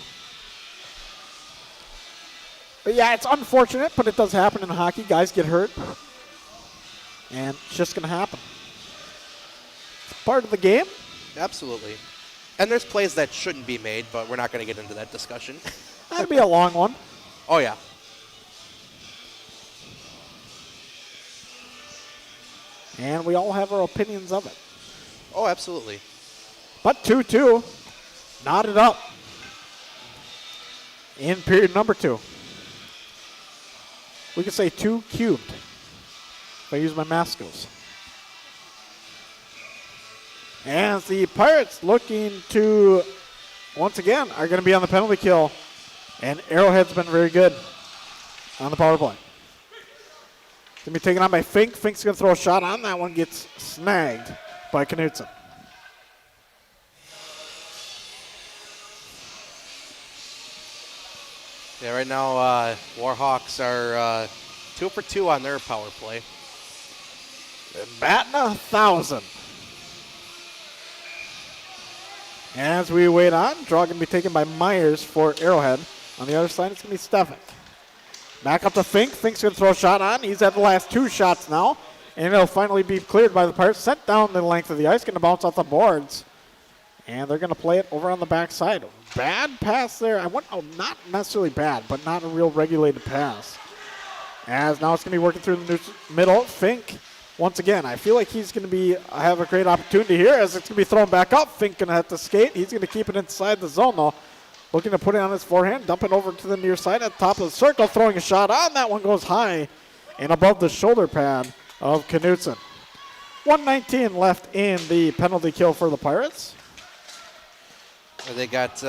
But yeah, it's unfortunate, but it does happen in hockey. Guys get hurt. And it's just going to happen. It's part of the game. Absolutely. And there's plays that shouldn't be made, but we're not going to get into that discussion. That'd be a long one. Oh, yeah. And we all have our opinions of it. Oh, absolutely. But 2-2, knotted up in period number 2. We could say 2 cubed if I use my math skills. And the Pirates looking to, once again, are going to be on the penalty kill. And Arrowhead's been very good on the power play. Going to be taken on by Fink. Fink's going to throw a shot on. That one gets snagged by Knutson. Yeah, right now Warhawks are 2 for 2 on their power play. Batting 1,000. As we wait on, draw going to be taken by Myers for Arrowhead. On the other side, it's going to be Stefan. Back up to Fink. Fink's going to throw a shot on. He's had the last 2 shots now. And it'll finally be cleared by the Pirates. Sent down the length of the ice. Going to bounce off the boards. And they're going to play it over on the backside. Bad pass there. Not necessarily bad, but not a real regulated pass. As now it's going to be working through the middle. Fink, once again, I feel like he's going to have a great opportunity here as it's going to be thrown back up. Fink going to have to skate. He's going to keep it inside the zone, though. Looking to put it on his forehand, dump it over to the near side at the top of the circle, throwing a shot on. That one goes high and above the shoulder pad of Knutson. 1:19 left in the penalty kill for the Pirates. They got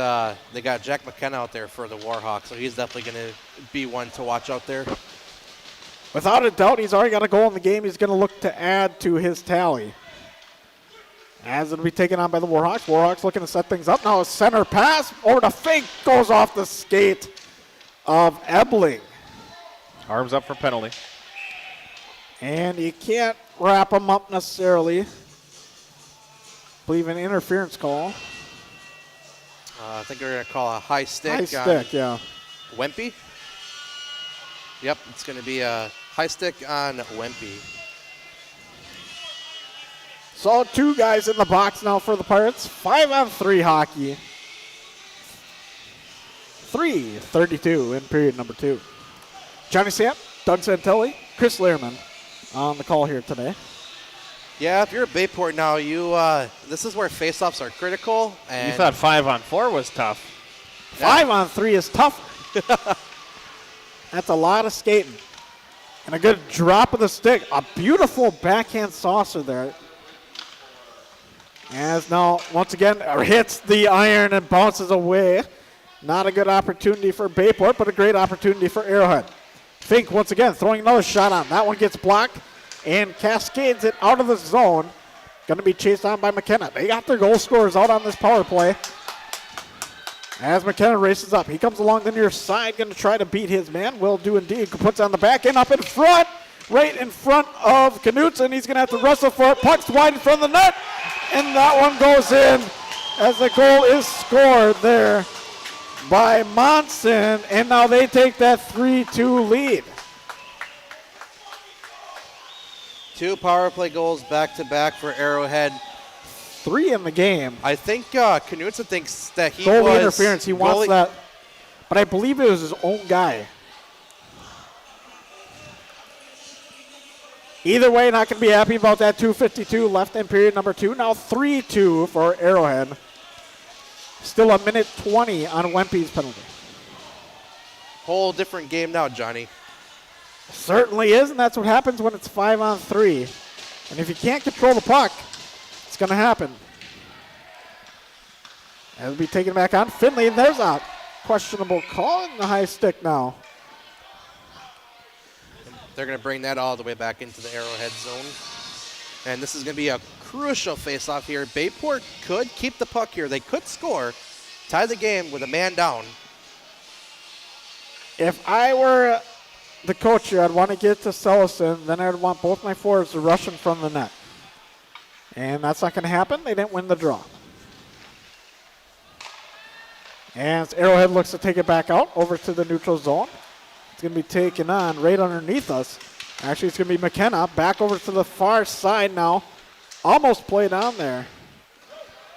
Jack McKenna out there for the Warhawks, so he's definitely going to be one to watch out there. Without a doubt, he's already got a goal in the game. He's going to look to add to his tally. As it'll be taken on by the Warhawks. Warhawks looking to set things up. Now a center pass over to Fink. Goes off the skate of Ebling. Arms up for penalty. And you can't wrap him up necessarily. I believe an interference call. I think they're going to call a high stick. High stick, yeah. Wempy? Yep, it's going to be a high stick on Wempy. So 2 guys in the box now for the Pirates. 5-on-3 hockey. 3:32 in period number 2. Johnny Samp, Doug Santelli, Chris Lehrman on the call here today. Yeah, if you're a Bayport now, this is where faceoffs are critical. And you thought 5-on-4 was tough. 5-on-3 is tough. That's a lot of skating. And a good drop of the stick. A beautiful backhand saucer there. As now, once again, hits the iron and bounces away. Not a good opportunity for Bayport, but a great opportunity for Arrowhead. Fink, once again, throwing another shot on. That one gets blocked and cascades it out of the zone. Going to be chased on by McKenna. They got their goal scorers out on this power play. As McKenna races up, he comes along the near side, going to try to beat his man. Will do indeed. Puts on the back end up in front, right in front of Knutson. He's going to have to wrestle for it. Puck's wide in front of the net, and that one goes in as the goal is scored there by Monson, and now they take that 3-2 lead. 2 power play goals back-to-back for Arrowhead. 3 in the game. I think Knutson thinks that he goalie was interference. He wants that, but I believe it was his own guy. Either way, not going to be happy about that. 2:52 left in period number 2. Now 3-2 for Arrowhead. Still a minute 20 on Wempy's penalty. Whole different game now, Johnny. Certainly is, and that's what happens when it's 5-on-3. And if you can't control the puck, it's going to happen. It'll be taken back on Finley, and there's a questionable call in the high stick now. They're going to bring that all the way back into the Arrowhead zone. And this is going to be a crucial face-off here. Bayport could keep the puck here. They could score, tie the game with a man down. If I were the coach here, I'd want to get to Sellison. Then I'd want both my forwards to rush in from the net. And that's not going to happen. They didn't win the draw. As Arrowhead looks to take it back out over to the neutral zone. It's going to be taken on right underneath us. Actually, it's going to be McKenna back over to the far side now. Almost played on there.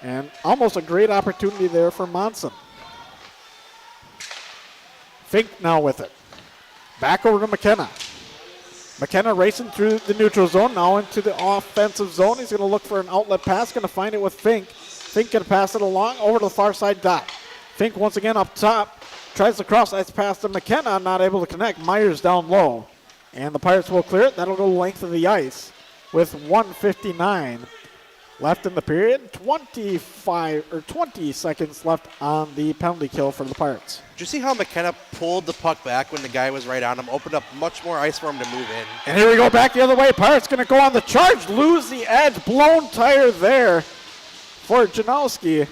And almost a great opportunity there for Monson. Fink now with it. Back over to McKenna. McKenna racing through the neutral zone, now into the offensive zone. He's going to look for an outlet pass, going to find it with Fink. Fink going to pass it along over to the far side dot. Fink once again up top, tries to cross, that's pass to McKenna, not able to connect. Myers down low, and the Pirates will clear it. That'll go length of the ice with 1:59 left in the period. 20 seconds left on the penalty kill for the Pirates. Did you see how McKenna pulled the puck back when the guy was right on him, opened up much more ice for him to move in? And here we go back the other way. Pirates going to go on the charge, lose the edge, blown tire there for Janowski.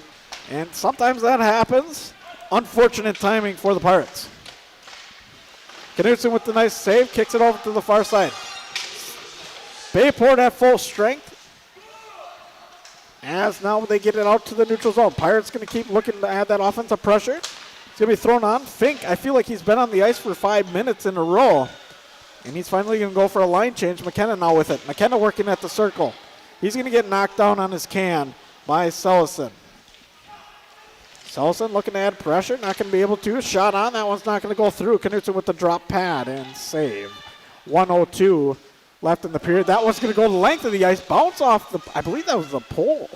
And sometimes that happens. Unfortunate timing for the Pirates. Knudsen with the nice save, kicks it over to the far side. Bayport at full strength. As now they get it out to the neutral zone. Pirates going to keep looking to add that offensive pressure. It's going to be thrown on. Fink, I feel like he's been on the ice for 5 minutes in a row. And he's finally going to go for a line change. McKenna now with it. McKenna working at the circle. He's going to get knocked down on his can by Sellison. Sellison looking to add pressure, not going to be able to. Shot on, that one's not going to go through. Knudsen with the drop pad and save. 1:02 left in the period. That one's going to go the length of the ice, bounce off the, I believe that was the pole.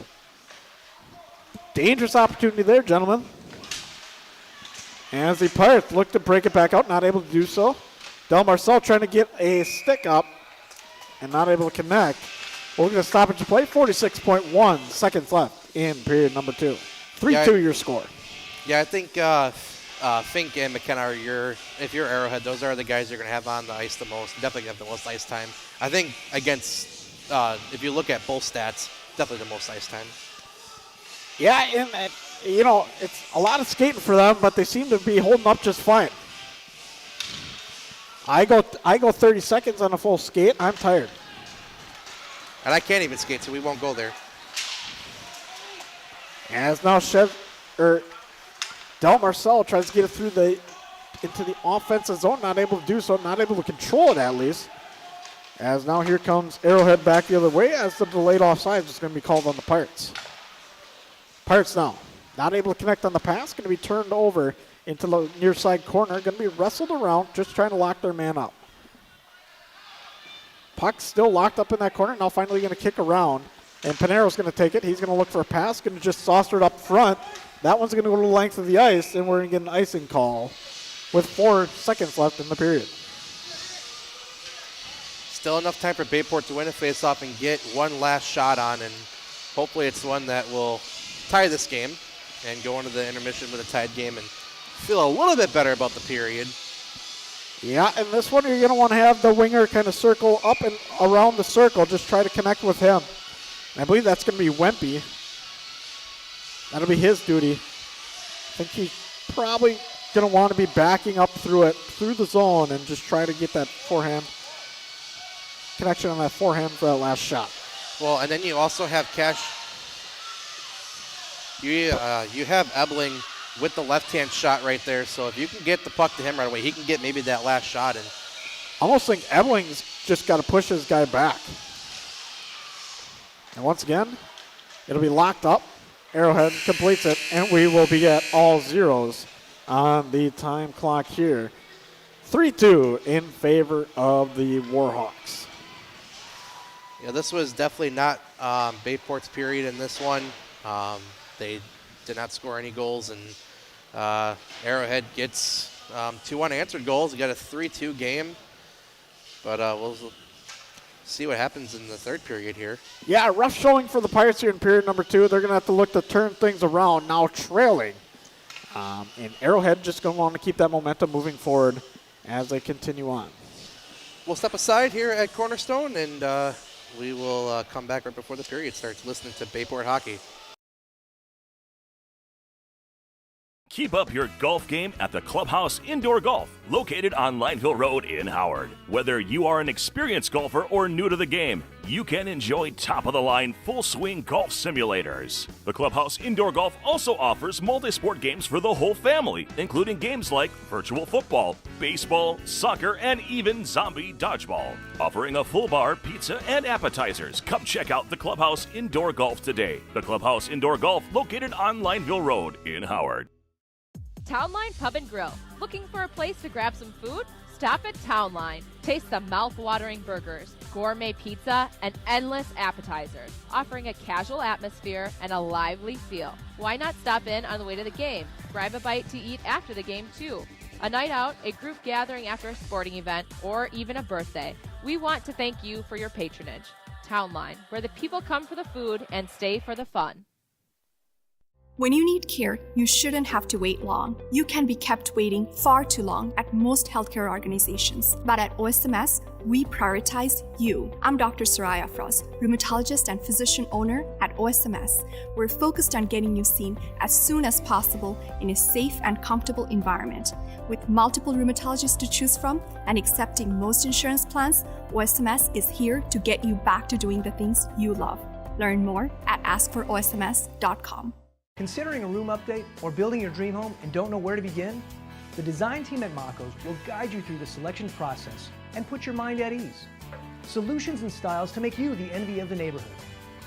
Dangerous opportunity there, gentlemen. As the Pirates look to break it back out, not able to do so. Del Marcel trying to get a stick up and not able to connect. We're going to stoppage to play. 46.1 seconds left in period number 2. 3-2 your score. Yeah, I think Fink and McKenna are if you're Arrowhead, those are the guys you're going to have on the ice the most. Definitely have the most ice time. I think against, if you look at both stats, definitely the most ice time. Yeah, and it's a lot of skating for them, but they seem to be holding up just fine. I go 30 seconds on a full skate. I'm tired. And I can't even skate, so we won't go there. As now Del Marcel tries to get it through into the offensive zone, not able to do so, not able to control it at least. As now here comes Arrowhead back the other way as the delayed offside is going to be called on the Pirates. Pirates now not able to connect on the pass, going to be turned over into the near side corner, going to be wrestled around, just trying to lock their man up. Puck still locked up in that corner, now finally going to kick around. And Pinero's going to take it. He's going to look for a pass, going to just saucer it up front. That one's going to go to the length of the ice, and we're going to get an icing call with 4 seconds left in the period. Still enough time for Bayport to win a faceoff and get one last shot on, and hopefully it's one that will tie this game and go into the intermission with a tied game and feel a little bit better about the period. Yeah, and this one you're going to want to have the winger kind of circle up and around the circle. Just try to connect with him. I believe that's going to be Wempy. That'll be his duty. I think he's probably going to want to be backing up through the zone, and just try to get that forehand connection on that forehand for that last shot. Well, and then you also have you have Ebling with the left-hand shot right there, so if you can get the puck to him right away, he can get maybe that last shot. And I almost think Ebling's just got to push his guy back. And once again, it'll be locked up. Arrowhead completes it, and we will be at all zeros on the time clock here. 3-2 in favor of the Warhawks. Yeah, this was definitely not Bayport's period in this one. They did not score any goals, and Arrowhead gets 2 unanswered goals. We got a 3-2 game, but we'll see what happens in the third period here. Yeah, rough showing for the Pirates here in period number 2. They're going to have to look to turn things around, now trailing. And Arrowhead just going to want to keep that momentum moving forward as they continue on. We'll step aside here at Cornerstone, and we will come back right before the period starts listening to Bayport Hockey. Keep up your golf game at the Clubhouse Indoor Golf, located on Lineville Road in Howard. Whether you are an experienced golfer or new to the game, you can enjoy top-of-the-line full-swing golf simulators. The Clubhouse Indoor Golf also offers multi-sport games for the whole family, including games like virtual football, baseball, soccer, and even zombie dodgeball. Offering a full bar, pizza, and appetizers. Come check out the Clubhouse Indoor Golf today. The Clubhouse Indoor Golf, located on Lineville Road in Howard. Townline Pub and Grill. Looking for a place to grab some food? Stop at Townline. Taste the mouth-watering burgers, gourmet pizza, and endless appetizers, offering a casual atmosphere and a lively feel. Why not stop in on the way to the game? Grab a bite to eat after the game, too. A night out, a group gathering after a sporting event, or even a birthday. We want to thank you for your patronage. Townline, where the people come for the food and stay for the fun. When you need care, you shouldn't have to wait long. You can be kept waiting far too long at most healthcare organizations. But at OSMS, we prioritize you. I'm Dr. Soraya Frost, rheumatologist and physician owner at OSMS. We're focused on getting you seen as soon as possible in a safe and comfortable environment. With multiple rheumatologists to choose from and accepting most insurance plans, OSMS is here to get you back to doing the things you love. Learn more at askforosms.com. Considering a room update or building your dream home and don't know where to begin? The design team at Makos will guide you through the selection process and put your mind at ease. Solutions and styles to make you the envy of the neighborhood.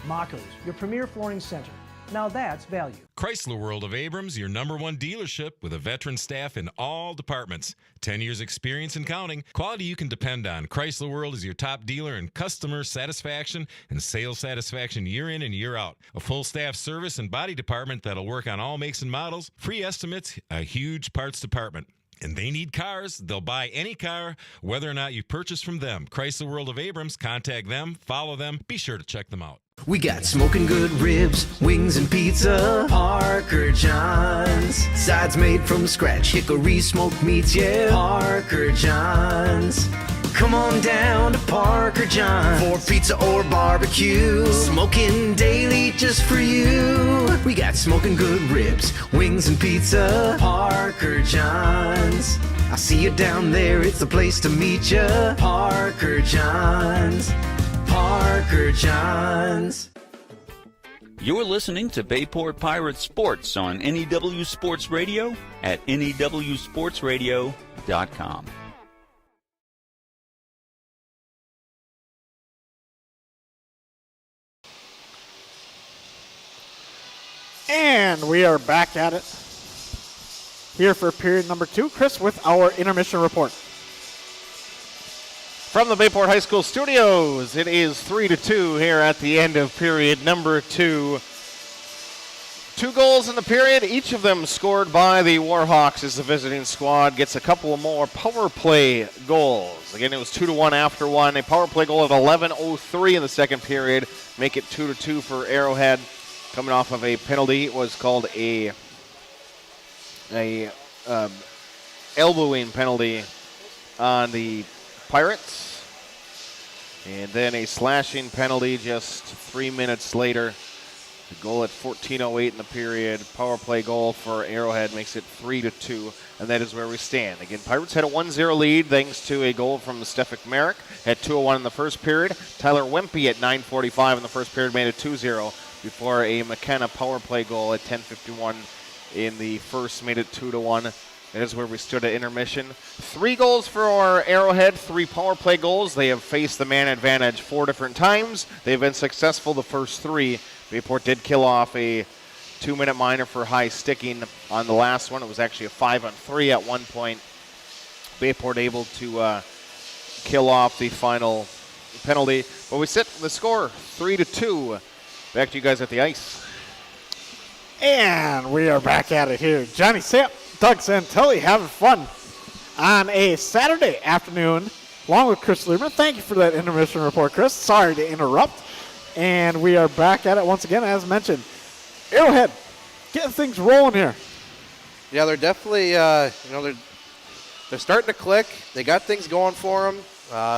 Makos, your premier flooring center. Now that's value. Chrysler World of Abrams, your #1 dealership with a veteran staff in all departments. 10 years experience and counting. Quality you can depend on. Chrysler World is your top dealer in customer satisfaction and sales satisfaction year in and year out. A full staff service and body department that'll work on all makes and models. Free estimates, a huge parts department. And they need cars. They'll buy any car, whether or not you purchase from them. Chrysler World of Abrams. Contact them. Follow them. Be sure to check them out. We got smoking good ribs, wings and pizza, Parker John's. Sides made from scratch, hickory smoked meats, yeah, Parker John's. Come on down to Parker John's for pizza or barbecue. Smoking daily just for you. We got smoking good ribs, wings and pizza, Parker John's. I see you down there, it's the place to meet ya, Parker John's. Parker John's. You're listening to Bayport Pirates Sports on NEW Sports Radio at newsportsradio.com. And we are back at it here for period number 2. Chris with our intermission report. From the Bayport High School studios, it is 3-2 here at the end of period number 2. 2 goals in the period, each of them scored by the Warhawks as the visiting squad gets a couple more power play goals. Again, it was 2-1 after one. A power play goal at 11:03 in the second period, make it 2-2 for Arrowhead. Coming off of a penalty, it was called a elbowing penalty on the Pirates. And then a slashing penalty just 3 minutes later. The goal at 14:08 in the period. Power play goal for Arrowhead makes it 3-2, and that is where we stand. Again, Pirates had a 1-0 lead thanks to a goal from Stefik Merrick at 2:01 in the first period. Tyler Wempe at 9:45 in the first period made it 2-0 before a McKenna power play goal at 10:51 in the first made it 2-1. That is where we stood at intermission. 3 goals for our Arrowhead, 3 power play goals. They have faced the man advantage 4 different times. They've been successful the first 3. Bayport did kill off a 2-minute minor for high sticking on the last one. It was actually a 5-on-3 at one point. Bayport able to kill off the final penalty. But we sit the score 3-2. Back to you guys at the ice. And we are back at it here. Johnny Sapp, Doug Santelli having fun on a Saturday afternoon along with Chris Lieberman. Thank you for that intermission report, Chris. Sorry to interrupt. And we are back at it once again, as mentioned. Arrowhead, getting things rolling here. Yeah, they're definitely, they're starting to click. They got things going for them,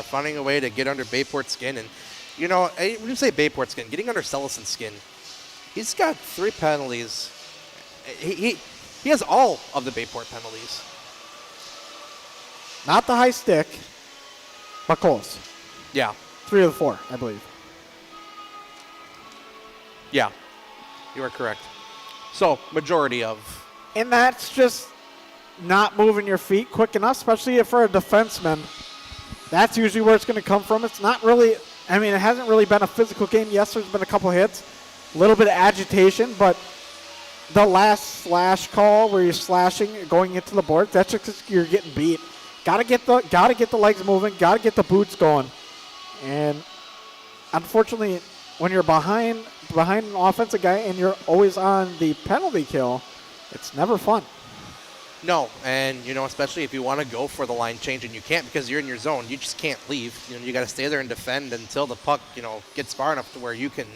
finding a way to get under Bayport's skin. And, when you say Bayport's skin, getting under Sellison's skin, he's got 3 penalties. He He has all of the Bayport penalties. Not the high stick, but close. Yeah. 3 of the 4, I believe. Yeah, you are correct. So, majority of. And that's just not moving your feet quick enough, especially for a defenseman. That's usually where it's going to come from. It's not really, I mean, it hasn't really been a physical game. Yes, there's been a couple hits, a little bit of agitation, but the last slash call where you're slashing, going into the board, that's just 'cause you're getting beat. Gotta get the legs moving, gotta get the boots going. And unfortunately, when you're behind an offensive guy and you're always on the penalty kill, it's never fun. No, and especially if you want to go for the line change and you can't because you're in your zone, you just can't leave. You got to stay there and defend until the puck, gets far enough to where you can,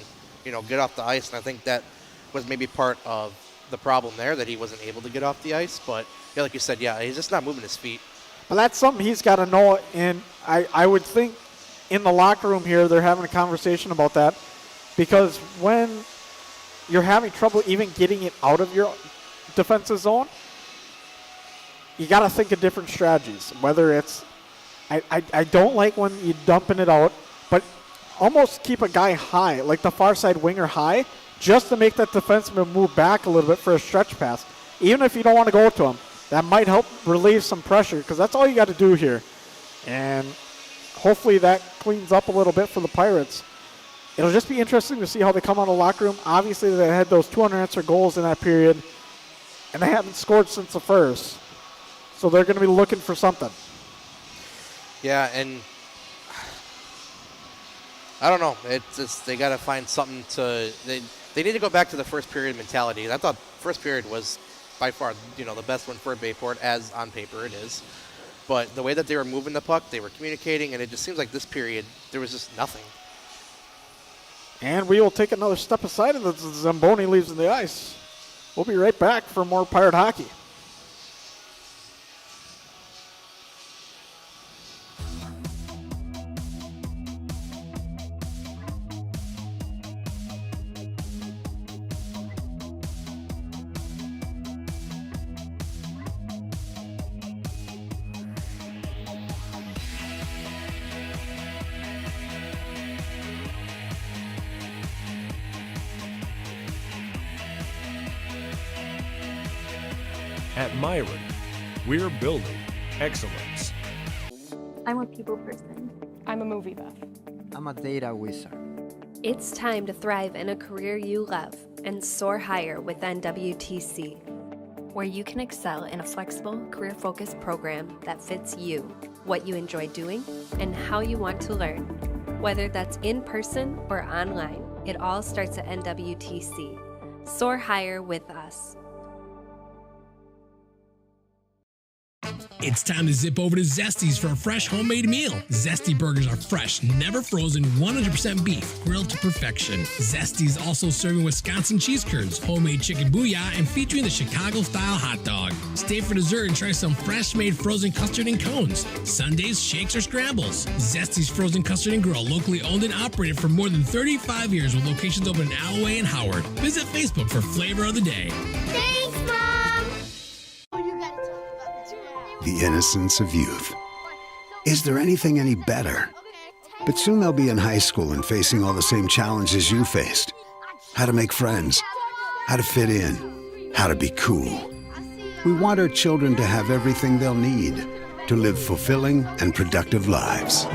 get off the ice. And I think that was maybe part of the problem there, that he wasn't able to get off the ice. But yeah, like you said, yeah, he's just not moving his feet. But that's something he's got to know, and I would think in the locker room here they're having a conversation about that, because when you're having trouble even getting it out of your defensive zone, you got to think of different strategies. Whether it's, I don't like when you're dumping it out, but almost keep a guy high, like the far side winger high, just to make that defenseman move back a little bit for a stretch pass. Even if you don't want to go to him, that might help relieve some pressure, because that's all you got to do here. And hopefully that cleans up a little bit for the Pirates. It'll just be interesting to see how they come out of the locker room. Obviously, they had those 2 unanswered goals in that period, and they haven't scored since the first. So they're going to be looking for something. Yeah, and I don't know. It's just, they got to find something to. They need to go back to the first period mentality. I thought first period was by far, the best one for Bayport, as on paper it is. But the way that they were moving the puck, they were communicating, and it just seems like this period there was just nothing. And we will take another step aside, and the Zamboni leaves the ice. We'll be right back for more Pirate hockey. At Myron, we're building excellence. I'm a people person. I'm a movie buff. I'm a data wizard. It's time to thrive in a career you love and soar higher with NWTC, where you can excel in a flexible, career-focused program that fits you, what you enjoy doing, and how you want to learn. Whether that's in person or online, it all starts at NWTC. Soar higher with us. It's time to zip over to Zesty's for a fresh homemade meal. Zesty burgers are fresh, never frozen, 100% beef, grilled to perfection. Zesty's also serving Wisconsin cheese curds, homemade chicken booyah, and featuring the Chicago-style hot dog. Stay for dessert and try some fresh-made frozen custard and cones. Sundays, shakes, or scrambles. Zesty's Frozen Custard and Grill, locally owned and operated for more than 35 years with locations open in Alloway and Howard. Visit Facebook for Flavor of the Day. Thanks, Mom! The innocence of youth. Is there anything any better? But soon they'll be in high school and facing all the same challenges you faced. How to make friends, how to fit in, how to be cool. We want our children to have everything they'll need to live fulfilling and productive lives.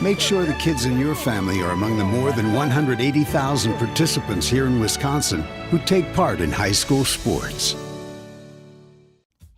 Make sure the kids in your family are among the more than 180,000 participants here in Wisconsin who take part in high school sports.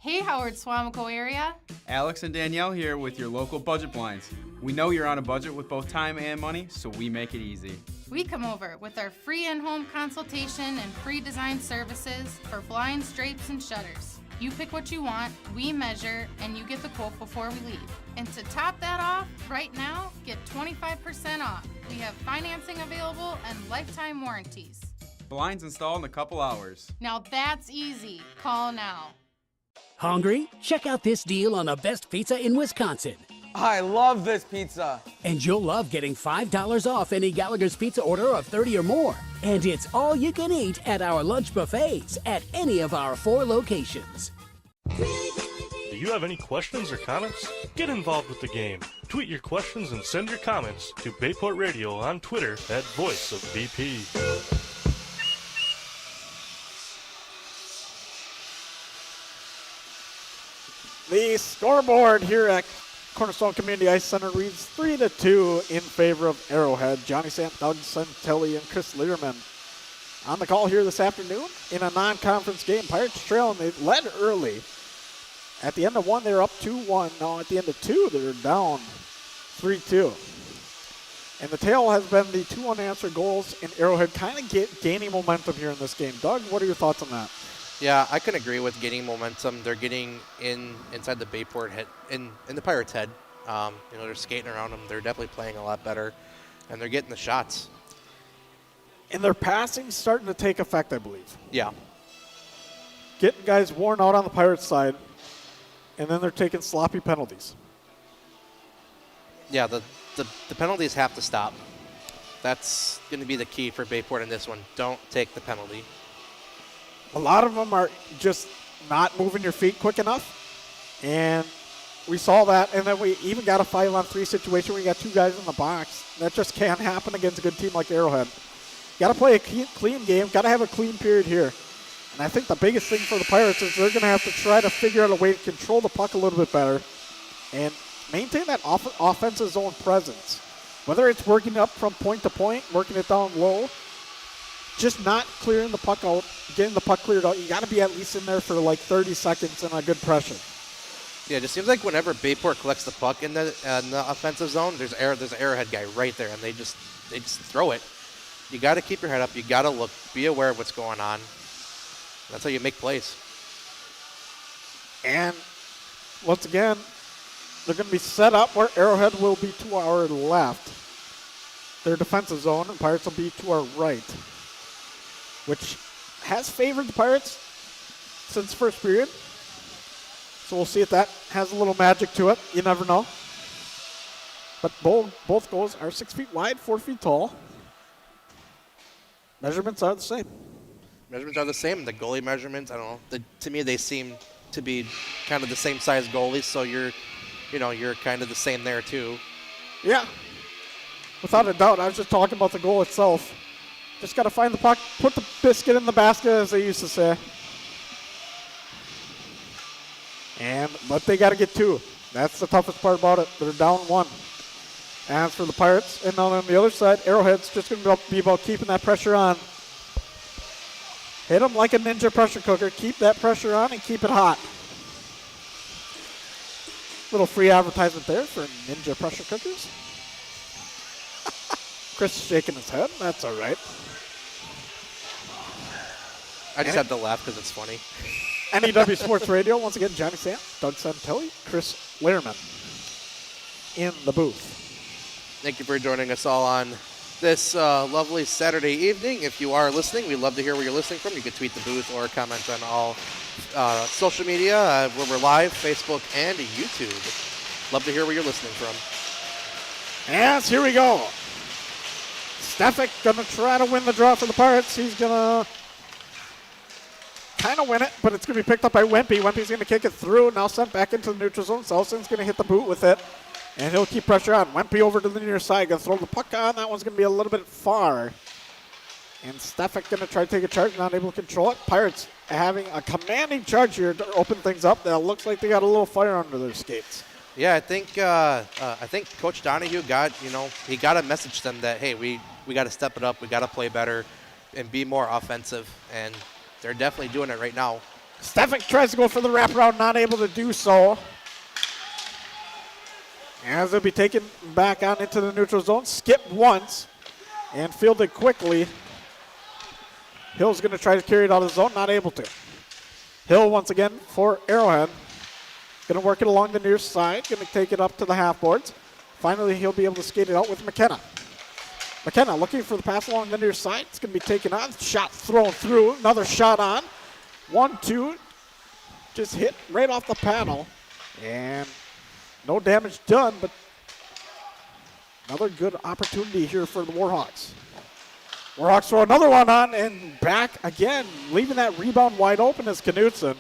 Hey, Howard, Swamico area. Alex and Danielle here with your local budget blinds. We know you're on a budget with both time and money, so we make it easy. We come over with our free in-home consultation and free design services for blinds, drapes, and shutters. You pick what you want, we measure, and you get the quote before we leave. And to top that off, right now, get 25% off. We have financing available and lifetime warranties. Blinds installed in a couple hours. Now that's easy. Call now. Hungry? Check out this deal on the best pizza in Wisconsin. I love this pizza. And you'll love getting $5 off any Gallagher's Pizza order of 30 or more. And it's all you can eat at our lunch buffets at any of our 4 locations. Do you have any questions or comments? Get involved with the game. Tweet your questions and send your comments to Bayport Radio on Twitter at Voice of BP. The scoreboard here at Cornerstone Community Ice Center reads 3-2 in favor of Arrowhead. Johnny Sant, Doug Santelli, and Chris Learman on the call here this afternoon in a non-conference game. Pirates trail, and they led early. At the end of 1, they're up 2-1. Now at the end of 2, they're down 3-2. And the tale has been the 2 unanswered goals, and Arrowhead kind of gaining momentum here in this game. Doug, what are your thoughts on that? Yeah, I can agree with gaining momentum. They're getting inside the Bayport head, in the Pirates' head. They're skating around them. They're definitely playing a lot better, and they're getting the shots. And their passing's starting to take effect, I believe. Yeah. Getting guys worn out on the Pirates' side, and then they're taking sloppy penalties. Yeah, the penalties have to stop. That's going to be the key for Bayport in this one. Don't take the penalty. A lot of them are just not moving your feet quick enough, and we saw that. And then we even got a 5-on-3 situation where you got 2 guys in the box. That just can't happen against a good team like Arrowhead. Got to play a clean game. Got to have a clean period here. And I think the biggest thing for the Pirates is they're going to have to try to figure out a way to control the puck a little bit better and maintain that offensive zone presence. Whether it's working up from point to point, working it down low, just not clearing the puck out, getting the puck cleared out. You got to be at least in there for like 30 seconds and a good pressure. Yeah, it just seems like whenever Bayport collects the puck in the offensive zone, there's an Arrowhead guy right there, and they just throw it. You got to keep your head up. You got to look, be aware of what's going on. That's how you make plays. And once again, they're going to be set up where Arrowhead will be to our left. Their defensive zone, and Pirates will be to our right, which has favored the Pirates since first period. So we'll see if that has a little magic to it. You never know. But both goals are 6 feet wide, 4 feet tall. Measurements are the same. Measurements are the same. The goalie measurements, I don't know. To me, they seem to be kind of the same size goalies, so you're kind of the same there too. Yeah. Without a doubt. I was just talking about the goal itself. Just got to find the puck, put the biscuit in the basket, as they used to say. But they got to get 2. That's the toughest part about it. They're down 1. As for the Pirates, and on the other side, Arrowhead's just going to be about keeping that pressure on. Hit them like a ninja pressure cooker. Keep that pressure on and keep it hot. Little free advertisement there for ninja pressure cookers. Chris is shaking his head. That's all right. I just have to laugh because it's funny. NEW Sports Radio, once again, Johnny Sant, Doug Santelli, Chris Learman in the booth. Thank you for joining us all on this lovely Saturday evening. If you are listening, we'd love to hear where you're listening from. You can tweet the booth or comment on all social media where we're live, Facebook and YouTube. Love to hear where you're listening from. Yes, here we go. Stefik going to try to win the draw for the Pirates. He's going to kind of win it, but it's going to be picked up by Wempe. Wempe's going to kick it through, now sent back into the neutral zone. Selson's going to hit the boot with it, and he'll keep pressure on. Wempe over to the near side, going to throw the puck on. That one's going to be a little bit far. And Stefik going to try to take a charge, not able to control it. Pirates having a commanding charge here to open things up. That looks like they got a little fire under their skates. Yeah, I think Coach Donahue got a message to them that, hey, we got to step it up. We got to play better and be more offensive. And they're definitely doing it right now. Stefik tries to go for the wraparound, not able to do so. As they'll be taken back on into the neutral zone. Skip once and fielded quickly. Hill's going to try to carry it out of the zone, not able to. Hill once again for Arrowhead. Going to work it along the near side. Going to take it up to the half boards. Finally, he'll be able to skate it out with McKenna. McKenna looking for the pass along the near side. It's going to be taken on. Shot thrown through. Another shot on. 1-2. Just hit right off the panel. And No damage done, but another good opportunity here for the Warhawks. Warhawks throw another one on and back again, leaving that rebound wide open is Knutson.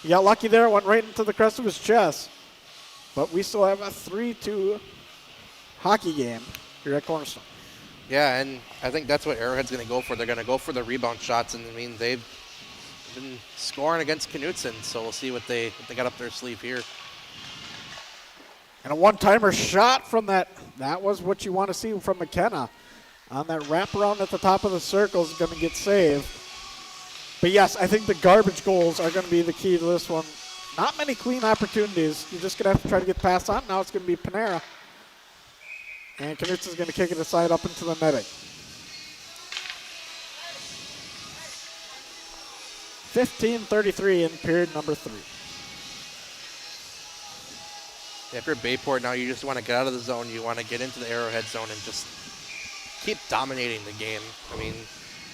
He got lucky there, went right into the crest of his chest. But we still have a 3-2 hockey game here at Cornerstone. Yeah, and I think that's what Arrowhead's going to go for. They're going to go for the rebound shots, and I mean, they've been scoring against Knutson, so we'll see what they got up their sleeve here. And a one-timer shot from that. That was what you want to see from McKenna. On that wraparound at the top of the circle is going to get saved. But yes, I think the garbage goals are going to be the key to this one. Not many clean opportunities. You're just going to have to try to get past on. Now it's going to be Pere. And Knutson's going to kick it aside up into the netting. 15:33 in period number 3. After Bayport, now you just want to get out of the zone. You want to get into the Arrowhead zone and just keep dominating the game. I mean,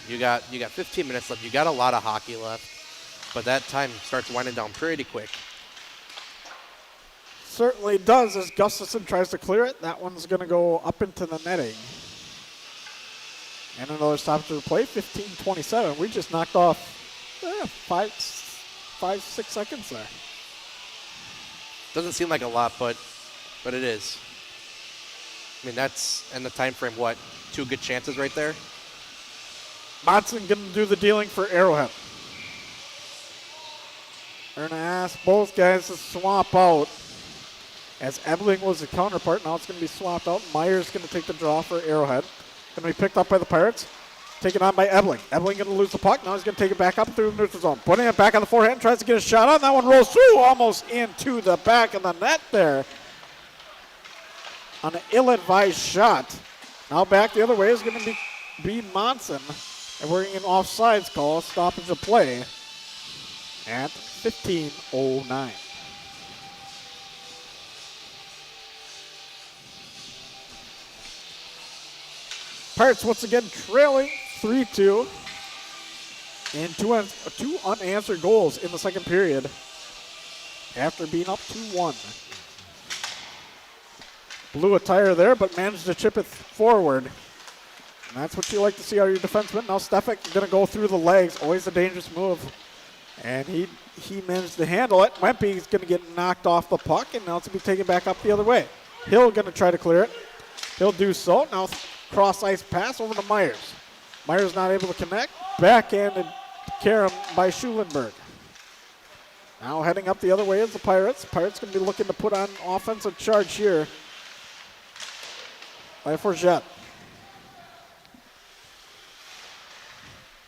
you got 15 minutes left. You got a lot of hockey left, but that time starts winding down pretty quick. Certainly does as Gustafson tries to clear it. That one's going to go up into the netting. And another stop to the play, 15:27. We just knocked off 5-6 seconds there. Doesn't seem like a lot, but it is. I mean, that's in the time frame, what, 2 good chances right there? Monson going to do the dealing for Arrowhead. They're going to ask both guys to swap out. As Ebling was the counterpart, now it's going to be swapped out. Myers going to take the draw for Arrowhead. Going to be picked up by the Pirates. Taken on by Ebling. Ebling going to lose the puck. Now he's going to take it back up through the neutral zone. Putting it back on the forehand. Tries to get a shot on. That one rolls through almost into the back of the net there. On an ill-advised shot. Now back the other way is going to be Monson. And we're getting an offsides call. Stoppage of play at 15:09. Pirates once again trailing 3-2. And two unanswered goals in the second period after being up 2-1. Blew a tire there, but managed to chip it forward. And that's what you like to see out of your defenseman. Now Stefik going to go through the legs. Always a dangerous move. And he managed to handle it. Wempe is going to get knocked off the puck, and now it's going to be taken back up the other way. Hill going to try to clear it. He'll do so. Now cross ice pass over to Myers. Myers not able to connect. Backhanded Karam by Schulenberg. Now heading up the other way is the Pirates. Pirates going to be looking to put on offensive charge here by Forget.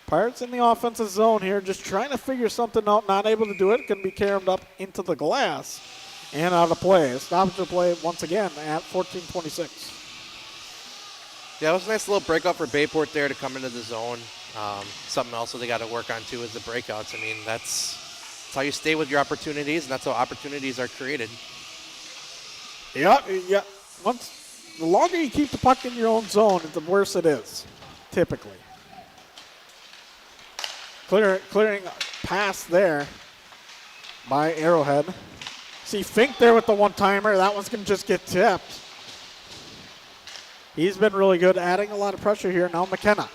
Pirates in the offensive zone here, just trying to figure something out. Not able to do it. Going to be carried up into the glass and out of play. Stoppage of play once again at 14:26. Yeah, it was a nice little breakout for Bayport there to come into the zone. Something else that they got to work on too is the breakouts. I mean, that's how you stay with your opportunities, and that's how opportunities are created. Yeah. The longer you keep the puck in your own zone, the worse it is, typically. Clearing pass there by Arrowhead. See Fink there with the one-timer. That one's going to just get tipped. He's been really good, adding a lot of pressure here. Now McKenna.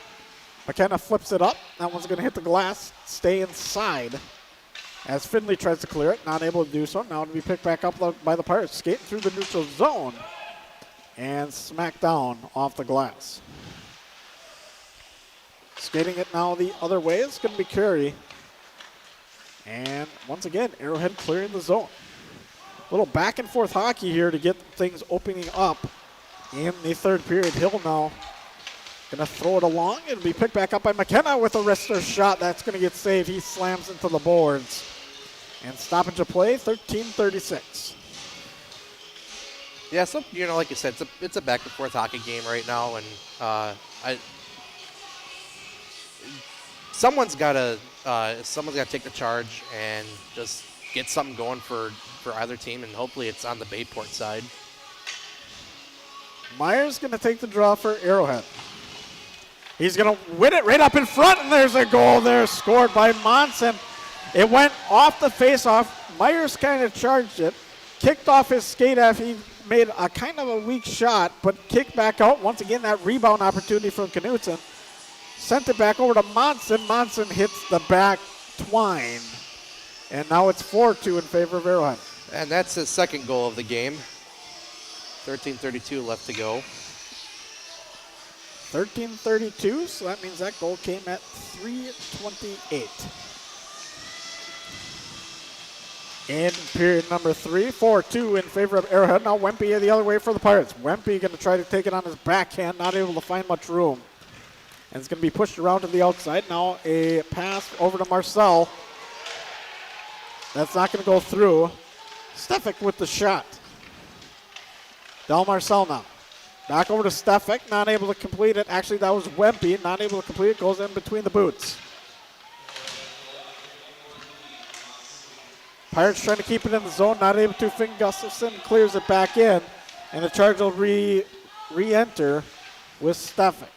McKenna flips it up. That one's going to hit the glass, stay inside. As Finley tries to clear it, not able to do so. Now to be picked back up by the Pirates. Skating through the neutral zone and smacked down off the glass. Skating it now the other way. It's going to be Curry. And once again, Arrowhead clearing the zone. A little back and forth hockey here to get things opening up in the third period. Hill now going to throw it along. It'll be picked back up by McKenna with a wrister shot. That's going to get saved. He slams into the boards. And stoppage of play, 13:36. Yeah, so, like you said, it's a back and forth hockey game right now, and someone's got to take the charge and just get something going for either team, and hopefully it's on the Bayport side. Myers going to take the draw for Arrowhead. He's going to win it right up in front, and there's a goal there scored by Monson. It went off the face-off. Myers kind of charged it, kicked off his skate after he made a kind of a weak shot, but kicked back out. Once again, that rebound opportunity from Knutson. Sent it back over to Monson. Monson hits the back twine. And now it's 4-2 in favor of Arrowhead. And that's his second goal of the game. 13:32 left to go. 13:32, so that means that goal came at 3:28. In period number 3, 4-2 in favor of Arrowhead. Now Wempe the other way for the Pirates. Wempe going to try to take it on his backhand, not able to find much room. And it's going to be pushed around to the outside. Now a pass over to Marcel. That's not going to go through. Stefik with the shot. Del Marcel now. Back over to Stefik, not able to complete it. Actually, that was Wempe, not able to complete it. Goes in between the boots. Pirates trying to keep it in the zone, not able to. Finn Gustafson clears it back in, and the charge will re-enter with Stefik.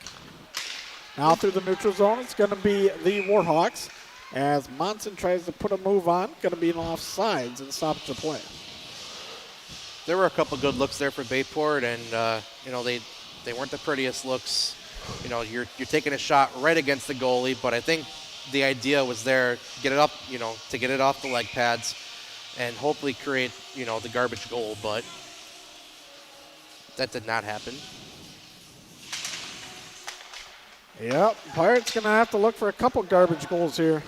Now through the neutral zone, it's going to be the Warhawks as Monson tries to put a move on. Going to be an offsides and stoppage of play. There were a couple good looks there for Bayport, and they weren't the prettiest looks. You're taking a shot right against the goalie, but I think the idea was there, get it up, to get it off the leg pads, and hopefully create, the garbage goal, but that did not happen. Yep, Pirates going to have to look for a couple garbage goals here.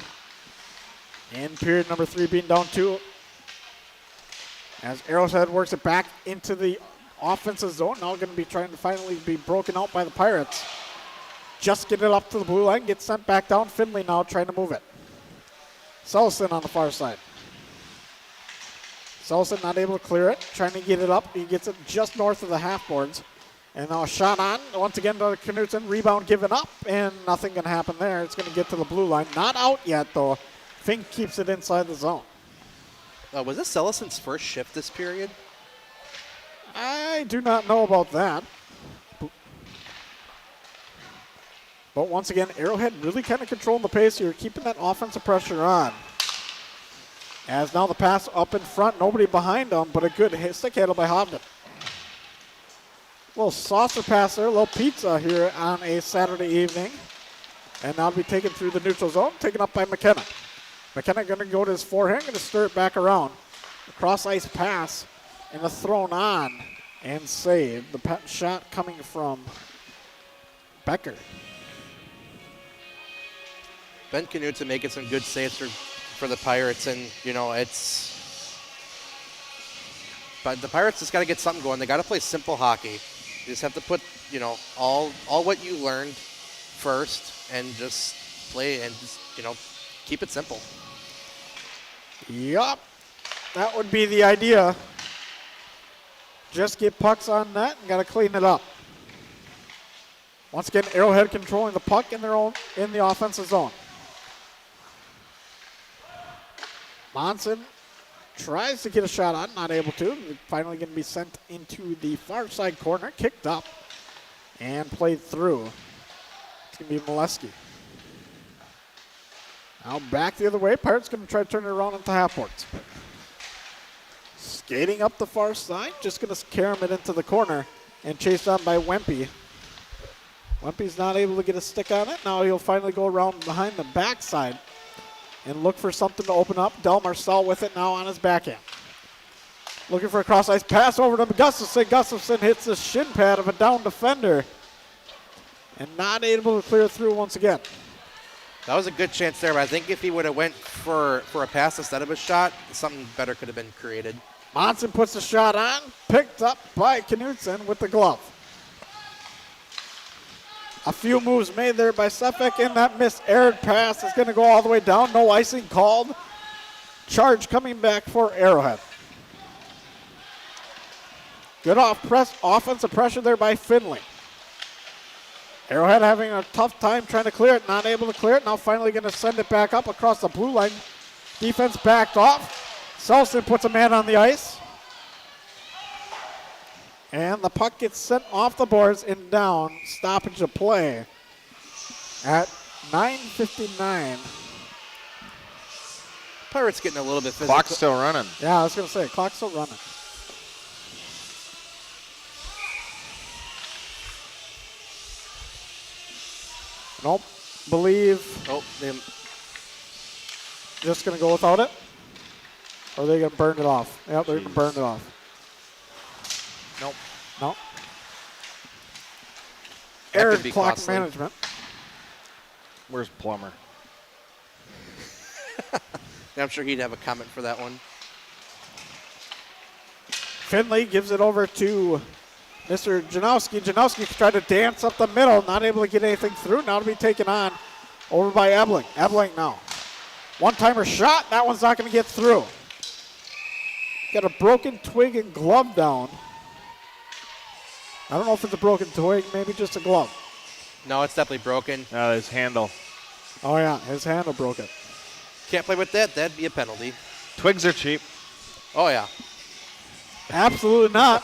In period number 3, being down 2. As Arrowhead works it back into the offensive zone. Now going to be trying to finally be broken out by the Pirates. Just get it up to the blue line, get sent back down. Finley now trying to move it. Sullivan on the far side. Sullivan not able to clear it, trying to get it up. He gets it just north of the half boards. And now a shot on, once again to Knutson. Rebound given up, and nothing going to happen there. It's going to get to the blue line. Not out yet, though. Fink keeps it inside the zone. Was this Sellison's first shift this period? I do not know about that. But once again, Arrowhead really kind of controlling the pace here, keeping that offensive pressure on. As now the pass up in front, nobody behind them, but a good stick handle by Hovden. Little saucer pass there, a little pizza here on a Saturday evening. And now be taken through the neutral zone, taken up by McKenna. McKenna going to go to his forehand, going to stir it back around. A cross-ice pass and a thrown on and saved. The shot coming from Becker. Ben Knutson making some good saves for the Pirates, and but the Pirates just got to get something going. They got to play simple hockey. You just have to put all what you learned first, and just play and just keep it simple. Yup, that would be the idea. Just get pucks on net and got to clean it up. Once again, Arrowhead controlling the puck in the offensive zone. Monson tries to get a shot on, not able to. Finally going to be sent into the far side corner, kicked up, and played through. It's going to be Molesky. Now back the other way. Pirates going to try to turn it around into half boards. Skating up the far side, just going to carom it into the corner and chased on by Wempe. Wempe's not able to get a stick on it. Now he'll finally go around behind the backside and look for something to open up. Del Marcel with it now on his backhand. Looking for a cross-ice pass over to Gustafson. Gustafson hits the shin pad of a down defender and not able to clear through once again. That was a good chance there, but I think if he would have went for a pass instead of a shot, something better could have been created. Monson puts the shot on, picked up by Knutson with the glove. A few moves made there by Sefek, and that missed-aired pass is going to go all the way down. No icing called. Charge coming back for Arrowhead. Good offensive pressure there by Finley. Arrowhead having a tough time trying to clear it, not able to clear it. Now finally going to send it back up across the blue line. Defense backed off. Selson puts a man on the ice. And the puck gets sent off the boards and down. Stoppage of play at 9:59. Pirates getting a little bit physical. Clock's still running. Yeah, I was going to say, clock's still running. Nope. Believe. Oh, just going to go without it? Or are they going to burn it off? Yep, they're going to burn it off. Nope. Nope. That Error could be clock costly. management. Where's Plummer? I'm sure he'd have a comment for that one. Finley gives it over to Mr. Janowski. Janowski tried to dance up the middle, not able to get anything through. Now to be taken on over by Ebling. Ebling now. One-timer shot. That one's not going to get through. Got a broken twig and glove down. I don't know if it's a broken twig, maybe just a glove. No, it's definitely broken. His handle. Oh, yeah, his handle broke it. Can't play with that. That'd be a penalty. Twigs are cheap. Oh, yeah. Absolutely not.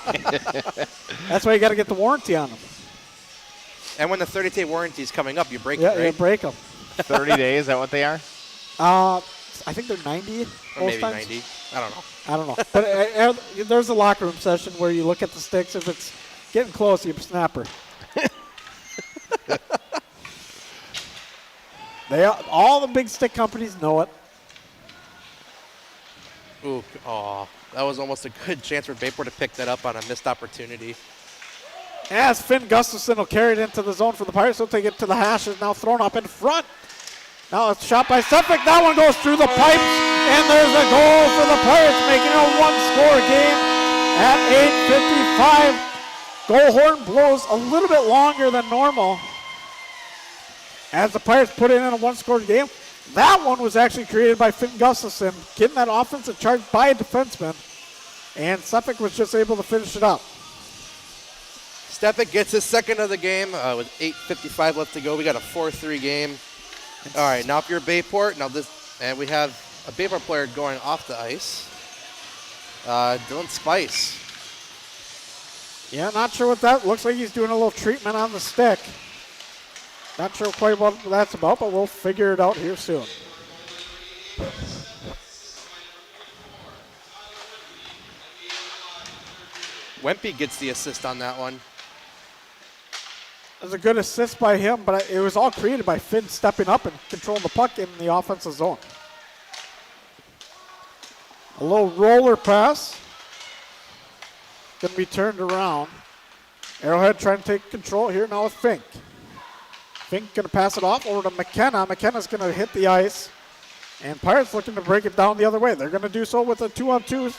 That's why you got to get the warranty on them. And when the 30-day warranty is coming up, you break Yeah, it, right? you break them. 30 days, is that what they are? I think they're 90 Or most maybe times. 90. I don't know. I don't know. But there's a locker room session where you look at the sticks. If it's getting close, you snap her. All the big stick companies know it. Ooh, that was almost a good chance for Bayport to pick that up on a missed opportunity. As Finn Gustafson will carry it into the zone for the Pirates. He'll take it to the hash. Is now thrown up in front. Now it's shot by Suffolk. That one goes through the pipes. And there's a goal for the Pirates, making a one-score game at 8:55. Goal horn blows a little bit longer than normal as the Pirates put it in a one-score game. That one was actually created by Finn Gustafson, getting that offensive charge by a defenseman. And Suffolk was just able to finish it up. Stepic gets his second of the game with 8:55 left to go. We got a 4-3 game. All right, now if you're Bayport, and we have a Bayport player going off the ice. Dylan Spice. Yeah, not sure what that looks like. He's doing a little treatment on the stick. Not sure quite what that's about, but we'll figure it out here soon. Wempe gets the assist on that one. It was a good assist by him, but it was all created by Finn stepping up and controlling the puck in the offensive zone. A little roller pass. Going to be turned around. Arrowhead trying to take control here now with Fink. Fink going to pass it off over to McKenna. McKenna's going to hit the ice. And Pirates looking to break it down the other way. They're going to do so with a 2-on-2,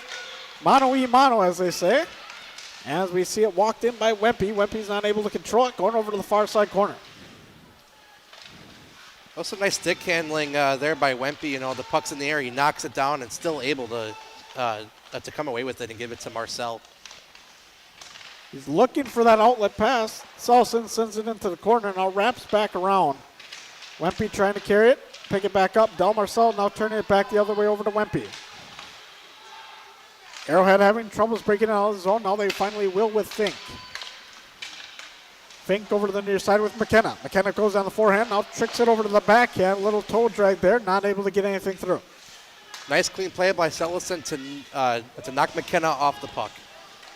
mano-y-mano, as they say. As we see it walked in by Wempe. Wempe's not able to control it, going over to the far side corner. Also nice stick handling there by Wempe. You know, the puck's in the air. He knocks it down and still able to come away with it and give it to Marcel. He's looking for that outlet pass. Salson sends it into the corner, now wraps back around. Wempe trying to carry it, pick it back up. Del Marcel now turning it back the other way over to Wempe. Arrowhead having troubles breaking out of the zone. Now they finally will with Fink. Fink over to the near side with McKenna. McKenna goes down the forehand, now tricks it over to the backhand. Little toe drag there, not able to get anything through. Nice clean play by Sellison to knock McKenna off the puck.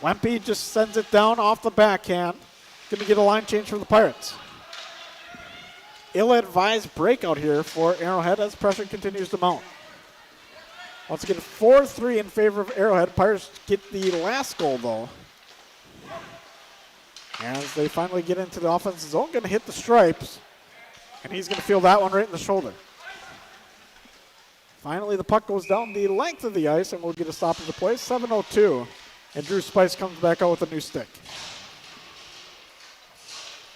Wempe just sends it down off the backhand. Going to get a line change from the Pirates. Ill-advised breakout here for Arrowhead as pressure continues to mount. Once again, 4-3 in favor of Arrowhead. Pirates get the last goal, though. As they finally get into the offensive zone, going to hit the stripes. And he's going to feel that one right in the shoulder. Finally, the puck goes down the length of the ice, and we'll get a stop of the play. 7:02. And Drew Spice comes back out with a new stick.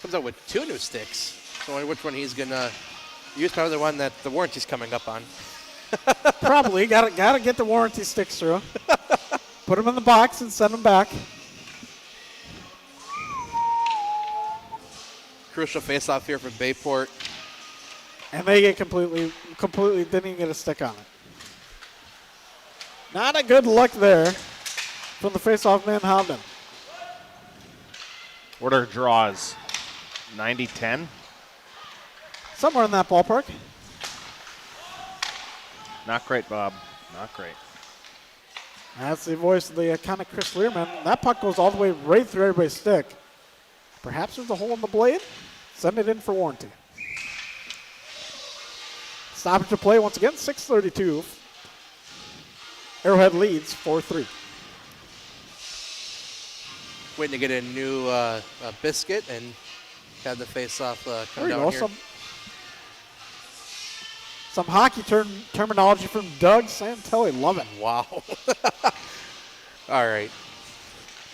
Comes out with two new sticks. So I wonder which one he's going to use. Probably the one that the warranty's coming up on. Probably. Gotta get the warranty sticks through. Put them in the box and send them back. Crucial face-off here for Bayport. And they get completely didn't even get a stick on it. Not a good look there from the face-off man, Hobden. What are draws? 90-10? Somewhere in that ballpark. Not great, Bob. Not great. That's the voice of the iconic Chris Learman. That puck goes all the way right through everybody's stick. Perhaps there's a hole in the blade. Send it in for warranty. Stoppage of play once again, 6:32. Arrowhead leads 4-3. Waiting to get a new biscuit and have the face-off come There you down go. here. Some hockey terminology from Doug Santelli. Love it. Wow. All right.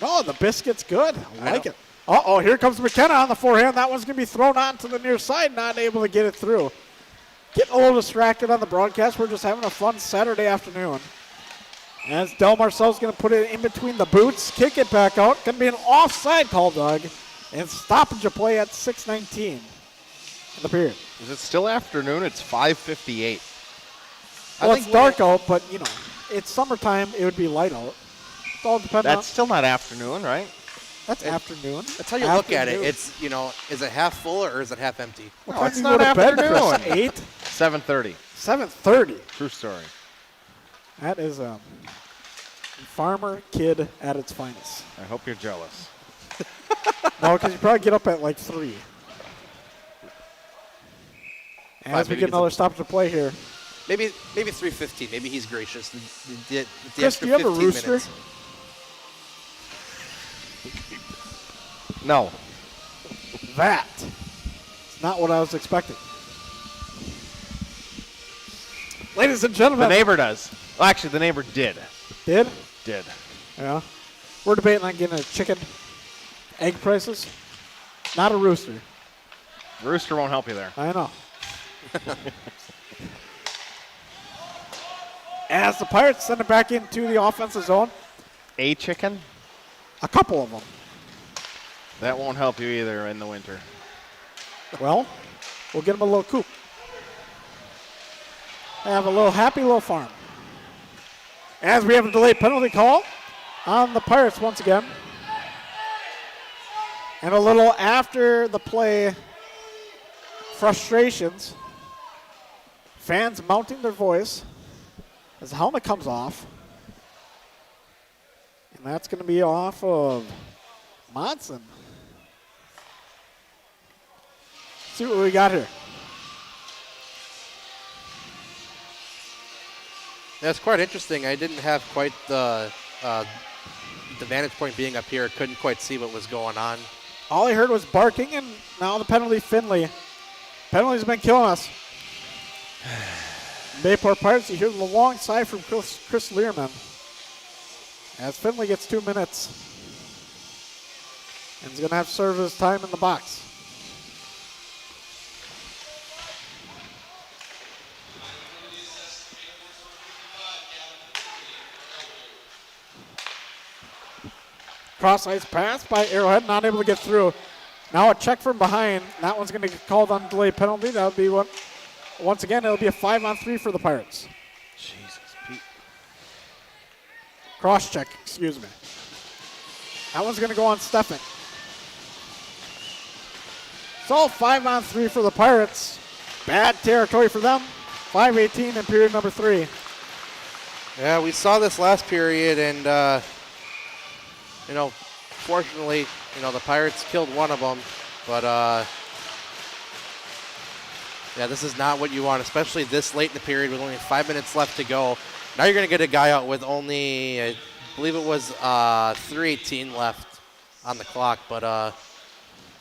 Oh, the biscuit's good. I like it. Uh-oh, here comes McKenna on the forehand. That one's going to be thrown on to the near side, not able to get it through. Getting a little distracted on the broadcast. We're just having a fun Saturday afternoon. As Del Marcel's going to put it in between the boots, kick it back out. Going to be an offside call, Doug. And stoppage of play at 6:19 in the period. Is it still afternoon? It's 5:58. Well, it's dark out, but, you know, it's summertime. It would be light out. It all depends on. That's still not afternoon, right? That's afternoon. That's how you look at it. It's, you know, is it half full or is it half empty? No, it's not afternoon. 8? 7:30. 7:30. True story. That is a farmer kid at its finest. I hope you're jealous. No, because you probably get up at like 3. As we get another stoppage of play here. Maybe 3:15. Maybe he's gracious. The Chris, do you have a rooster? Minutes. No. That is not what I was expecting. Ladies and gentlemen. The neighbor does. Well, actually, the neighbor did. Did? Did. Yeah. We're debating on getting a chicken egg prices. Not a rooster. Rooster won't help you there. I know. As the Pirates send it back into the offensive zone. A chicken? A couple of them. That won't help you either in the winter. Well, we'll get them a little coop. Have a little happy little farm. As we have a delayed penalty call on the Pirates once again. And a little after the play frustrations. Fans mounting their voice as the helmet comes off. And that's going to be off of Monson. See what we got here. That's quite interesting. I didn't have quite the vantage point being up here. Couldn't quite see what was going on. All I heard was barking, and now the penalty, Finley. Penalty's been killing us. Bayport Pirates, you hear the long side from Chris Learman. As Finley gets 2 minutes. And he's going to have to serve his time in the box. Cross-ice pass by Arrowhead, not able to get through. Now a check from behind. That one's going to get called on delayed penalty. That would be one. Once again, it'll be a 5-on-3 for the Pirates. Jesus, Pete. Cross check, excuse me. That one's going to go on Steffen. It's all 5-on-3 for the Pirates. Bad territory for them. 5:18 in period number 3. Yeah, we saw this last period, and you know, fortunately, you know, the Pirates killed one of them, but yeah, this is not what you want, especially this late in the period with only 5 minutes left to go. Now you're going to get a guy out with only, I believe it was 3:18 left on the clock, but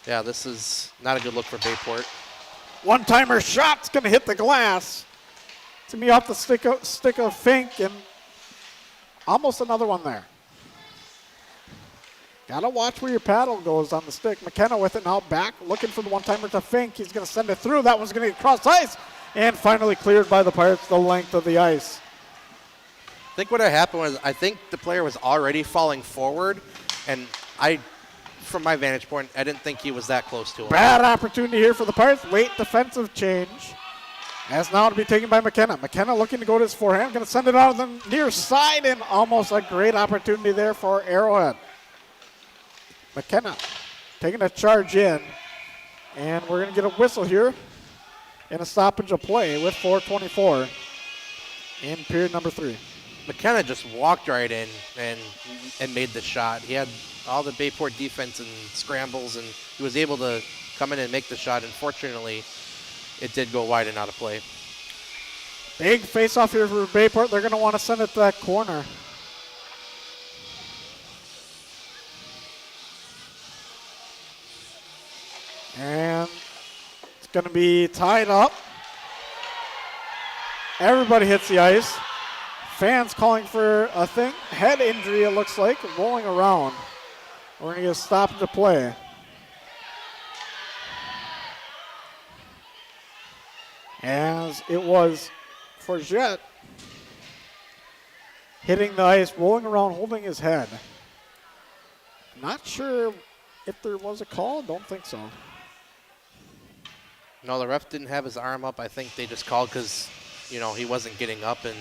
yeah, this is not a good look for Bayport. One-timer shot's going to hit the glass. It's going to be off the stick of Fink, and almost another one there. Got to watch where your paddle goes on the stick. McKenna with it now back, looking for the one-timer to Fink. He's going to send it through. That one's going to get across ice, and finally cleared by the Pirates the length of the ice. I think what had happened was I think the player was already falling forward, and from my vantage point, I didn't think he was that close to him. Bad opportunity here for the Pirates. Late defensive change. As now to be taken by McKenna. McKenna looking to go to his forehand. Going to send it out of the near side, and almost a great opportunity there for Arrowhead. McKenna taking a charge in, and we're going to get a whistle here and a stoppage of play with 4:24 in period number 3. McKenna just walked right in and made the shot. He had all the Bayport defense and scrambles, and he was able to come in and make the shot. Unfortunately, it did go wide and out of play. Big face-off here for Bayport. They're going to want to send it to that corner. And it's going to be tied up. Everybody hits the ice. Fans calling for a thing. Head injury, it looks like, rolling around. We're going to get a stop to play. As it was for Jet hitting the ice, rolling around, holding his head. Not sure if there was a call. Don't think so. No, the ref didn't have his arm up. I think they just called because, you know, he wasn't getting up. And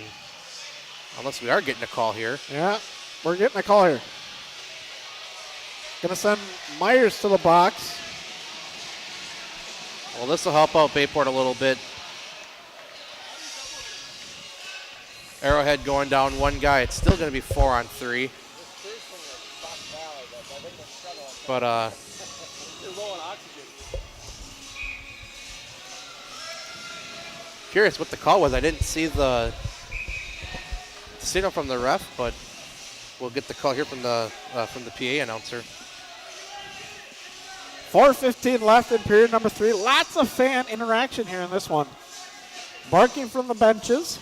unless we are getting a call here. Yeah, we're getting a call here. Going to send Myers to the box. Well, this will help out Bayport a little bit. Arrowhead going down one guy. It's still going to be 4-on-3. But, curious what the call was. I didn't see the signal from the ref, but we'll get the call here from the PA announcer. 4:15 left in period number 3. Lots of fan interaction here in this one. Barking from the benches.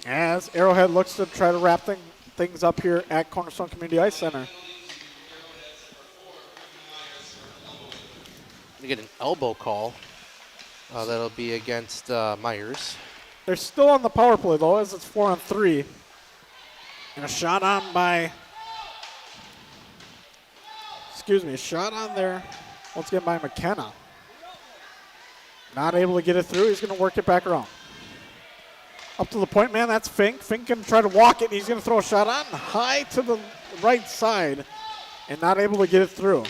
As Arrowhead looks to try to wrap things up here at Cornerstone Community Ice Center. We get an elbow call. That'll be against Myers. They're still on the power play, though, as it's 4-on-3. And a shot on by, a shot on there, once again by McKenna. Not able to get it through. He's going to work it back around. Up to the point man, that's Fink. Fink can try to walk it. He's going to throw a shot on high to the right side and not able to get it through.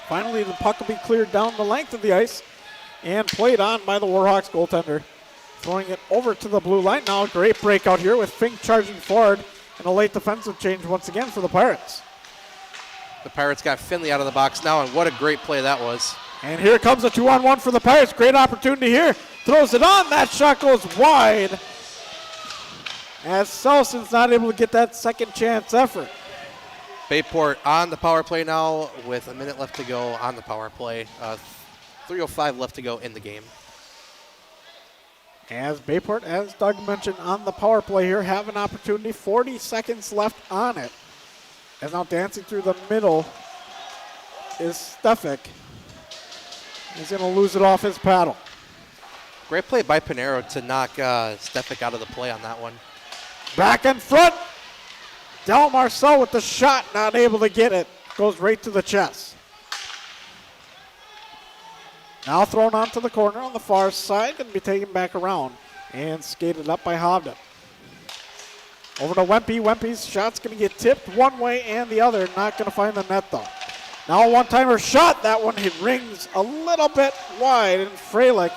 Finally, the puck will be cleared down the length of the ice and played on by the Warhawks goaltender. Throwing it over to the blue line now. Great breakout here with Fink charging forward and a late defensive change once again for the Pirates. The Pirates got Finley out of the box now, and what a great play that was. And here comes a 2-on-1 for the Pirates. Great opportunity here. Throws it on. That shot goes wide. As Selson's not able to get that second chance effort. Bayport on the power play now with a minute left to go on the power play. 3:05 left to go in the game. As Bayport, as Doug mentioned, on the power play here, have an opportunity. 40 seconds left on it. And now dancing through the middle is Stefik. He's going to lose it off his paddle. Great play by Pere to knock Stefik out of the play on that one. Back in front. Del Marcel with the shot, not able to get it. Goes right to the chest. Now thrown onto the corner on the far side. Going to be taken back around and skated up by Hovden. Over to Wempe. Wempe's shot's going to get tipped one way and the other. Not going to find the net though. Now a one-timer shot. That one rings a little bit wide, and Freilich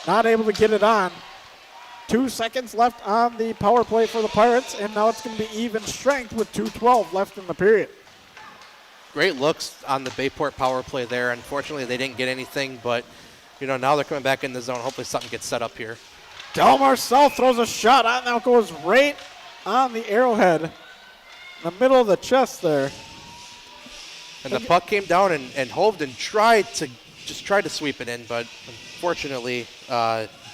not able to get it on. 2 seconds left on the power play for the Pirates, and now it's going to be even strength with 2:12 left in the period. Great looks on the Bayport power play there. Unfortunately, they didn't get anything, but now they're coming back in the zone. Hopefully something gets set up here. Del Marcel throws a shot on. Now goes right on the Arrowhead in the middle of the chest there. And the puck came down, and Hovden tried to sweep it in, but unfortunately,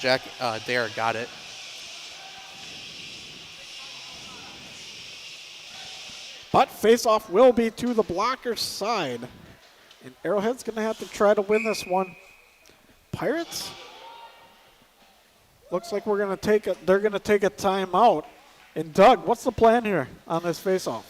Jack Dare got it. But face-off will be to the blocker's side. And Arrowhead's going to have to try to win this one. Pirates? Looks like they're going to take a timeout. And Doug, what's the plan here on this face-off?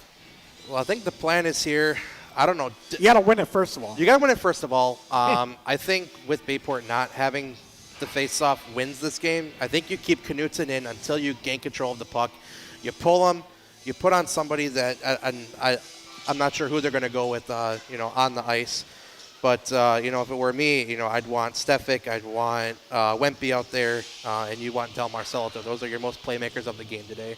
Well, I think the plan is here. I don't know. You got to win it first of all. You got to win it first of all. I think with Bayport not having the face-off wins this game. I think you keep Knutson in until you gain control of the puck. You pull him. You put on somebody that I'm not sure who they're going to go with, on the ice. But, if it were me, I'd want Stefik, I'd want Wempe out there, and you want Del Marcel out there. Those are your most playmakers of the game today.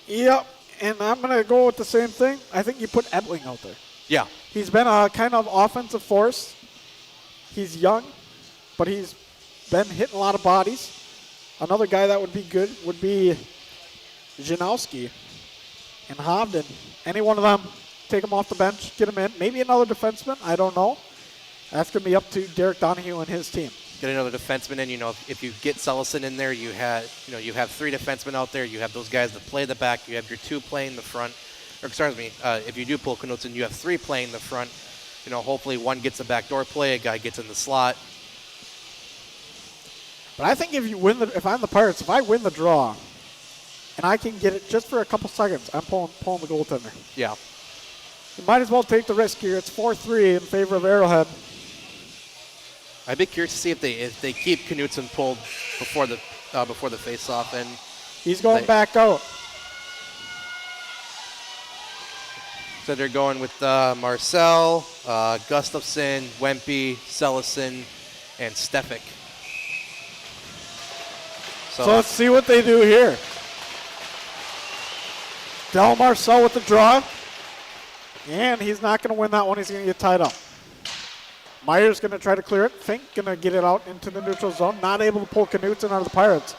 Yep, and I'm going to go with the same thing. I think you put Edling out there. Yeah. He's been a kind of offensive force. He's young, but he's been hitting a lot of bodies. Another guy that would be good would be Janowski and Hovden. Any one of them, take him off the bench, get him in. Maybe another defenseman, I don't know. That's going to be up to Derek Donahue and his team. Get another defenseman in. If you get Sellison in there, you have 3 defensemen out there. You have those guys that play the back. You have your 2 playing the front. Or excuse me, if you do pull Knutson, you have 3 playing the front. Hopefully one gets a backdoor play, a guy gets in the slot. But I think if I'm the Pirates, if I win the draw, and I can get it just for a couple seconds, I'm pulling the goaltender. Yeah. You might as well take the risk here. It's 4-3 in favor of Arrowhead. I'd be curious to see if they keep Knutson pulled before the face-off, and he's going back out. So they're going with Marcel, Gustafsson, Wempe, Sellison, and Stefik. So let's see what they do here. Del Marcel with the draw. And he's not going to win that one. He's going to get tied up. Meyer's going to try to clear it. Fink going to get it out into the neutral zone. Not able to pull Knutson out of the Pirates.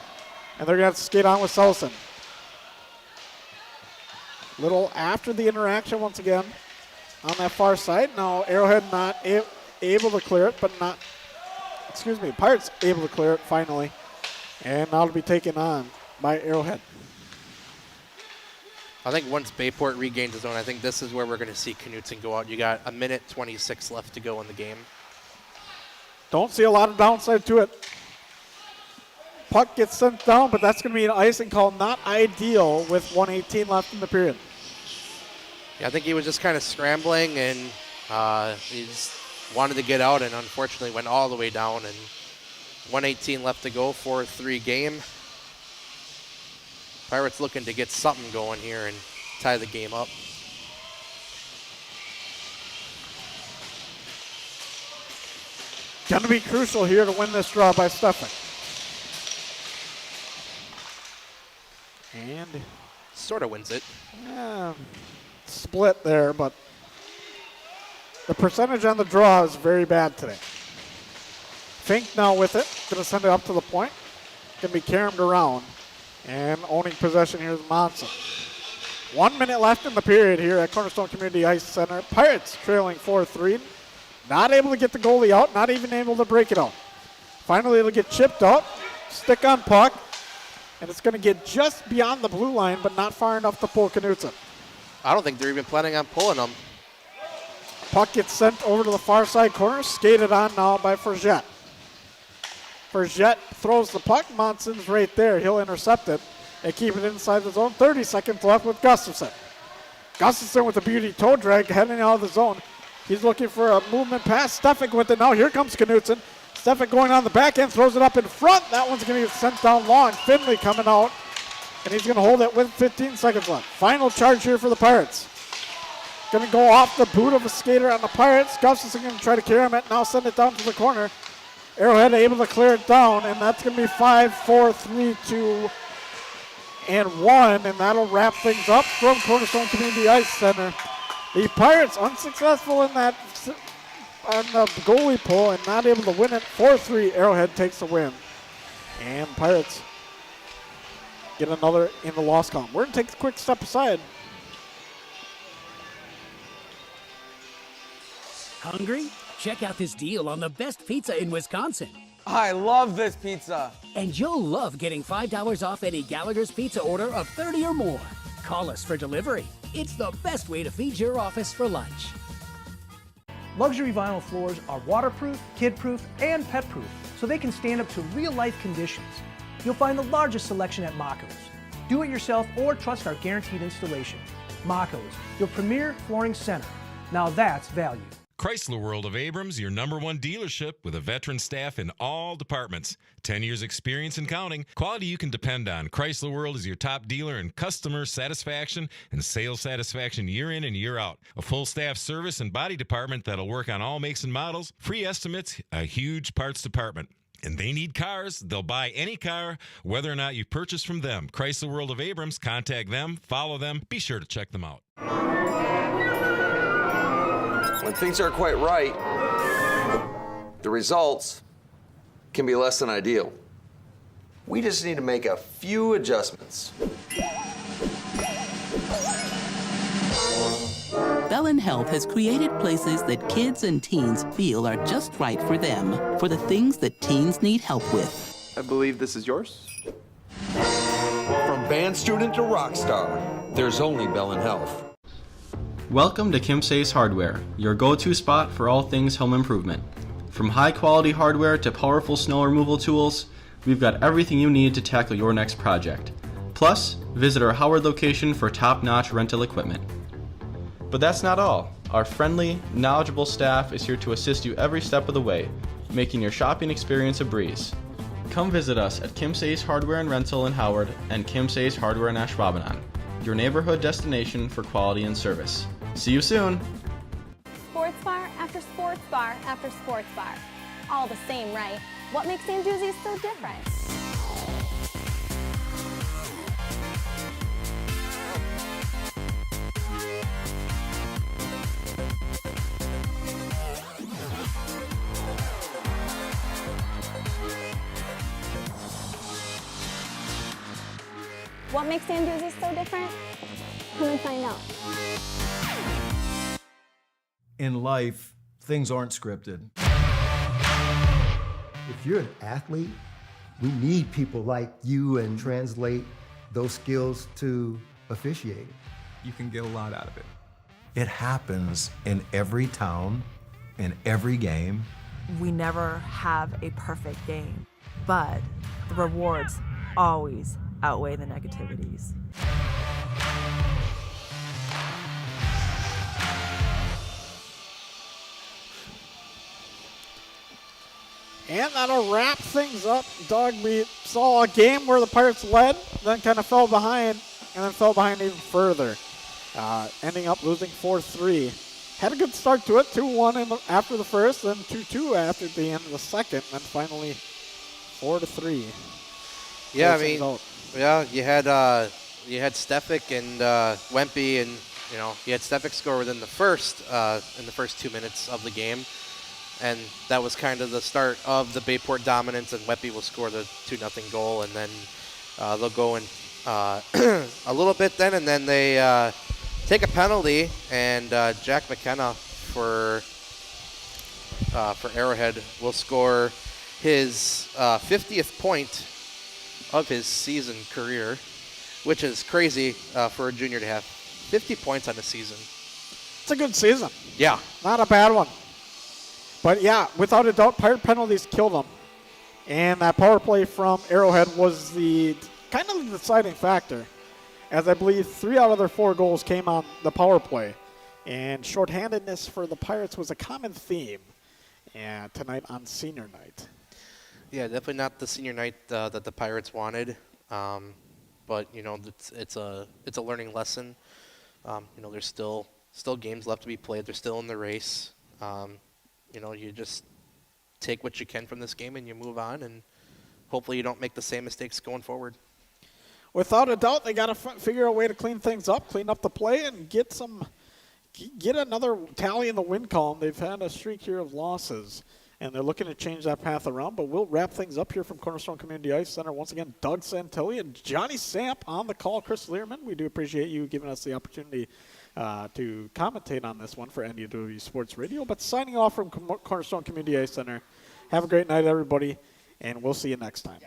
And they're going to have to skate on with Sellison. Little after the interaction once again on that far side. Now Arrowhead not able to clear it, Pirates able to clear it finally. And now to be taken on by Arrowhead. I think once Bayport regains his own, I think this is where we're going to see Knutson go out. You got 1:26 left to go in the game. Don't see a lot of downside to it. Puck gets sent down, but that's going to be an icing call. Not ideal with 1:18 left in the period. Yeah, I think he was just kind of scrambling, and he just wanted to get out, and unfortunately went all the way down. And 1:18 left to go, 4-3 game. Pirates looking to get something going here and tie the game up. Going to be crucial here to win this draw by Stefan. And sort of wins it. Split there, but the percentage on the draw is very bad today. Fink now with it. Going to send it up to the point. Going to be caromed around. And owning possession here is Monson. 1 minute left in the period here at Cornerstone Community Ice Center. Pirates trailing 4-3. Not able to get the goalie out. Not even able to break it out. Finally, it'll get chipped out. Stick on puck. And it's going to get just beyond the blue line, but not far enough to pull Knutson. I don't think they're even planning on pulling them. Puck gets sent over to the far side corner. Skated on now by Forget. Forget throws the puck. Monson's right there. He'll intercept it and keep it inside the zone. 30 seconds left with Gustafsson. Gustafsson with a beauty toe drag heading out of the zone. He's looking for a movement pass. Stefik with it now. Here comes Knutson. Stefik going on the back end, throws it up in front. That one's going to get sent down long. Finley coming out, and he's going to hold it with 15 seconds left. Final charge here for the Pirates. Going to go off the boot of a skater on the Pirates. Gustafsson going to try to carry him, now send it down to the corner. Arrowhead able to clear it down, and that's going to be 5, 4, 3, 2, and 1, and that'll wrap things up from Cornerstone Community Ice Center. The Pirates unsuccessful in that on the goalie pull and not able to win it. 4-3, Arrowhead takes the win. And Pirates get another in the loss column. We're going to take a quick step aside. Hungry? Check out this deal on the best pizza in Wisconsin. I love this pizza. And you'll love getting $5 off any Gallagher's Pizza order of 30 or more. Call us for delivery. It's the best way to feed your office for lunch. Luxury vinyl floors are waterproof, kid-proof, and pet-proof, so they can stand up to real-life conditions. You'll find the largest selection at Mako's. Do it yourself or trust our guaranteed installation. Mako's, your premier flooring center. Now that's value. Chrysler World of Abrams, your #1 dealership with a veteran staff in all departments. 10 years experience and counting. Quality you can depend on. Chrysler World is your top dealer in customer satisfaction and sales satisfaction year in and year out. A full staff service and body department that'll work on all makes and models. Free estimates, a huge parts department. And they need cars. They'll buy any car, whether or not you purchase from them. Chrysler World of Abrams. Contact them. Follow them. Be sure to check them out. When things aren't quite right, the results can be less than ideal. We just need to make a few adjustments. Bellin Health has created places that kids and teens feel are just right for them, for the things that teens need help with. I believe this is yours. From band student to rock star, there's only Bellin Health. Welcome to Kimsey's Hardware, your go-to spot for all things home improvement. From high-quality hardware to powerful snow removal tools, we've got everything you need to tackle your next project. Plus, visit our Howard location for top-notch rental equipment. But that's not all. Our friendly, knowledgeable staff is here to assist you every step of the way, making your shopping experience a breeze. Come visit us at Kimsey's Hardware and Rental in Howard and Kimsey's Hardware in Ashwaubenon, your neighborhood destination for quality and service. See you soon! Sports bar after sports bar after sports bar. All the same, right? What makes Sanduzzi's so different? What makes Sanduzzi's so different? Come and find out. In life, things aren't scripted. If you're an athlete, we need people like you and translate those skills to officiating. You can get a lot out of it. It happens in every town, in every game. We never have a perfect game, but the rewards always outweigh the negativities. And that'll wrap things up. Doug, we saw a game where the Pirates led, then kind of fell behind, and then fell behind even further, ending up losing 4-3. Had a good start to it, 2-1 after the first, then 2-2 after the end of the second, and then finally 4-3. Yeah, I mean, yeah, you had Stefik and Wempe, and you had Stefik score within the first in the first 2 minutes of the game. And that was kind of the start of the Bayport dominance, and Wempe will score the 2-0 goal, and then they'll go in a little bit then, and then they take a penalty, and Jack McKenna for Arrowhead will score his 50th point of his season career, which is crazy for a junior to have 50 points on a season. It's a good season. Yeah. Not a bad one. But yeah, without a doubt, Pirate penalties killed them. And that power play from Arrowhead was the kind of the deciding factor, as I believe 3 out of their 4 goals came on the power play. And shorthandedness for the Pirates was a common theme tonight on senior night. Yeah, definitely not the senior night that the Pirates wanted. But it's a learning lesson. There's still games left to be played. They're still in the race. You just take what you can from this game and you move on, and hopefully you don't make the same mistakes going forward. Without a doubt, they got to figure a way to clean things up, clean up the play, and get another tally in the win column. They've had a streak here of losses, and they're looking to change that path around. But we'll wrap things up here from Cornerstone Community Ice Center. Once again, Doug Santilli and Johnny Samp on the call. Chris Learman, we do appreciate you giving us the opportunity to commentate on this one for NEW Sports Radio. But signing off from Cornerstone Community Ice Center, have a great night, everybody, and we'll see you next time.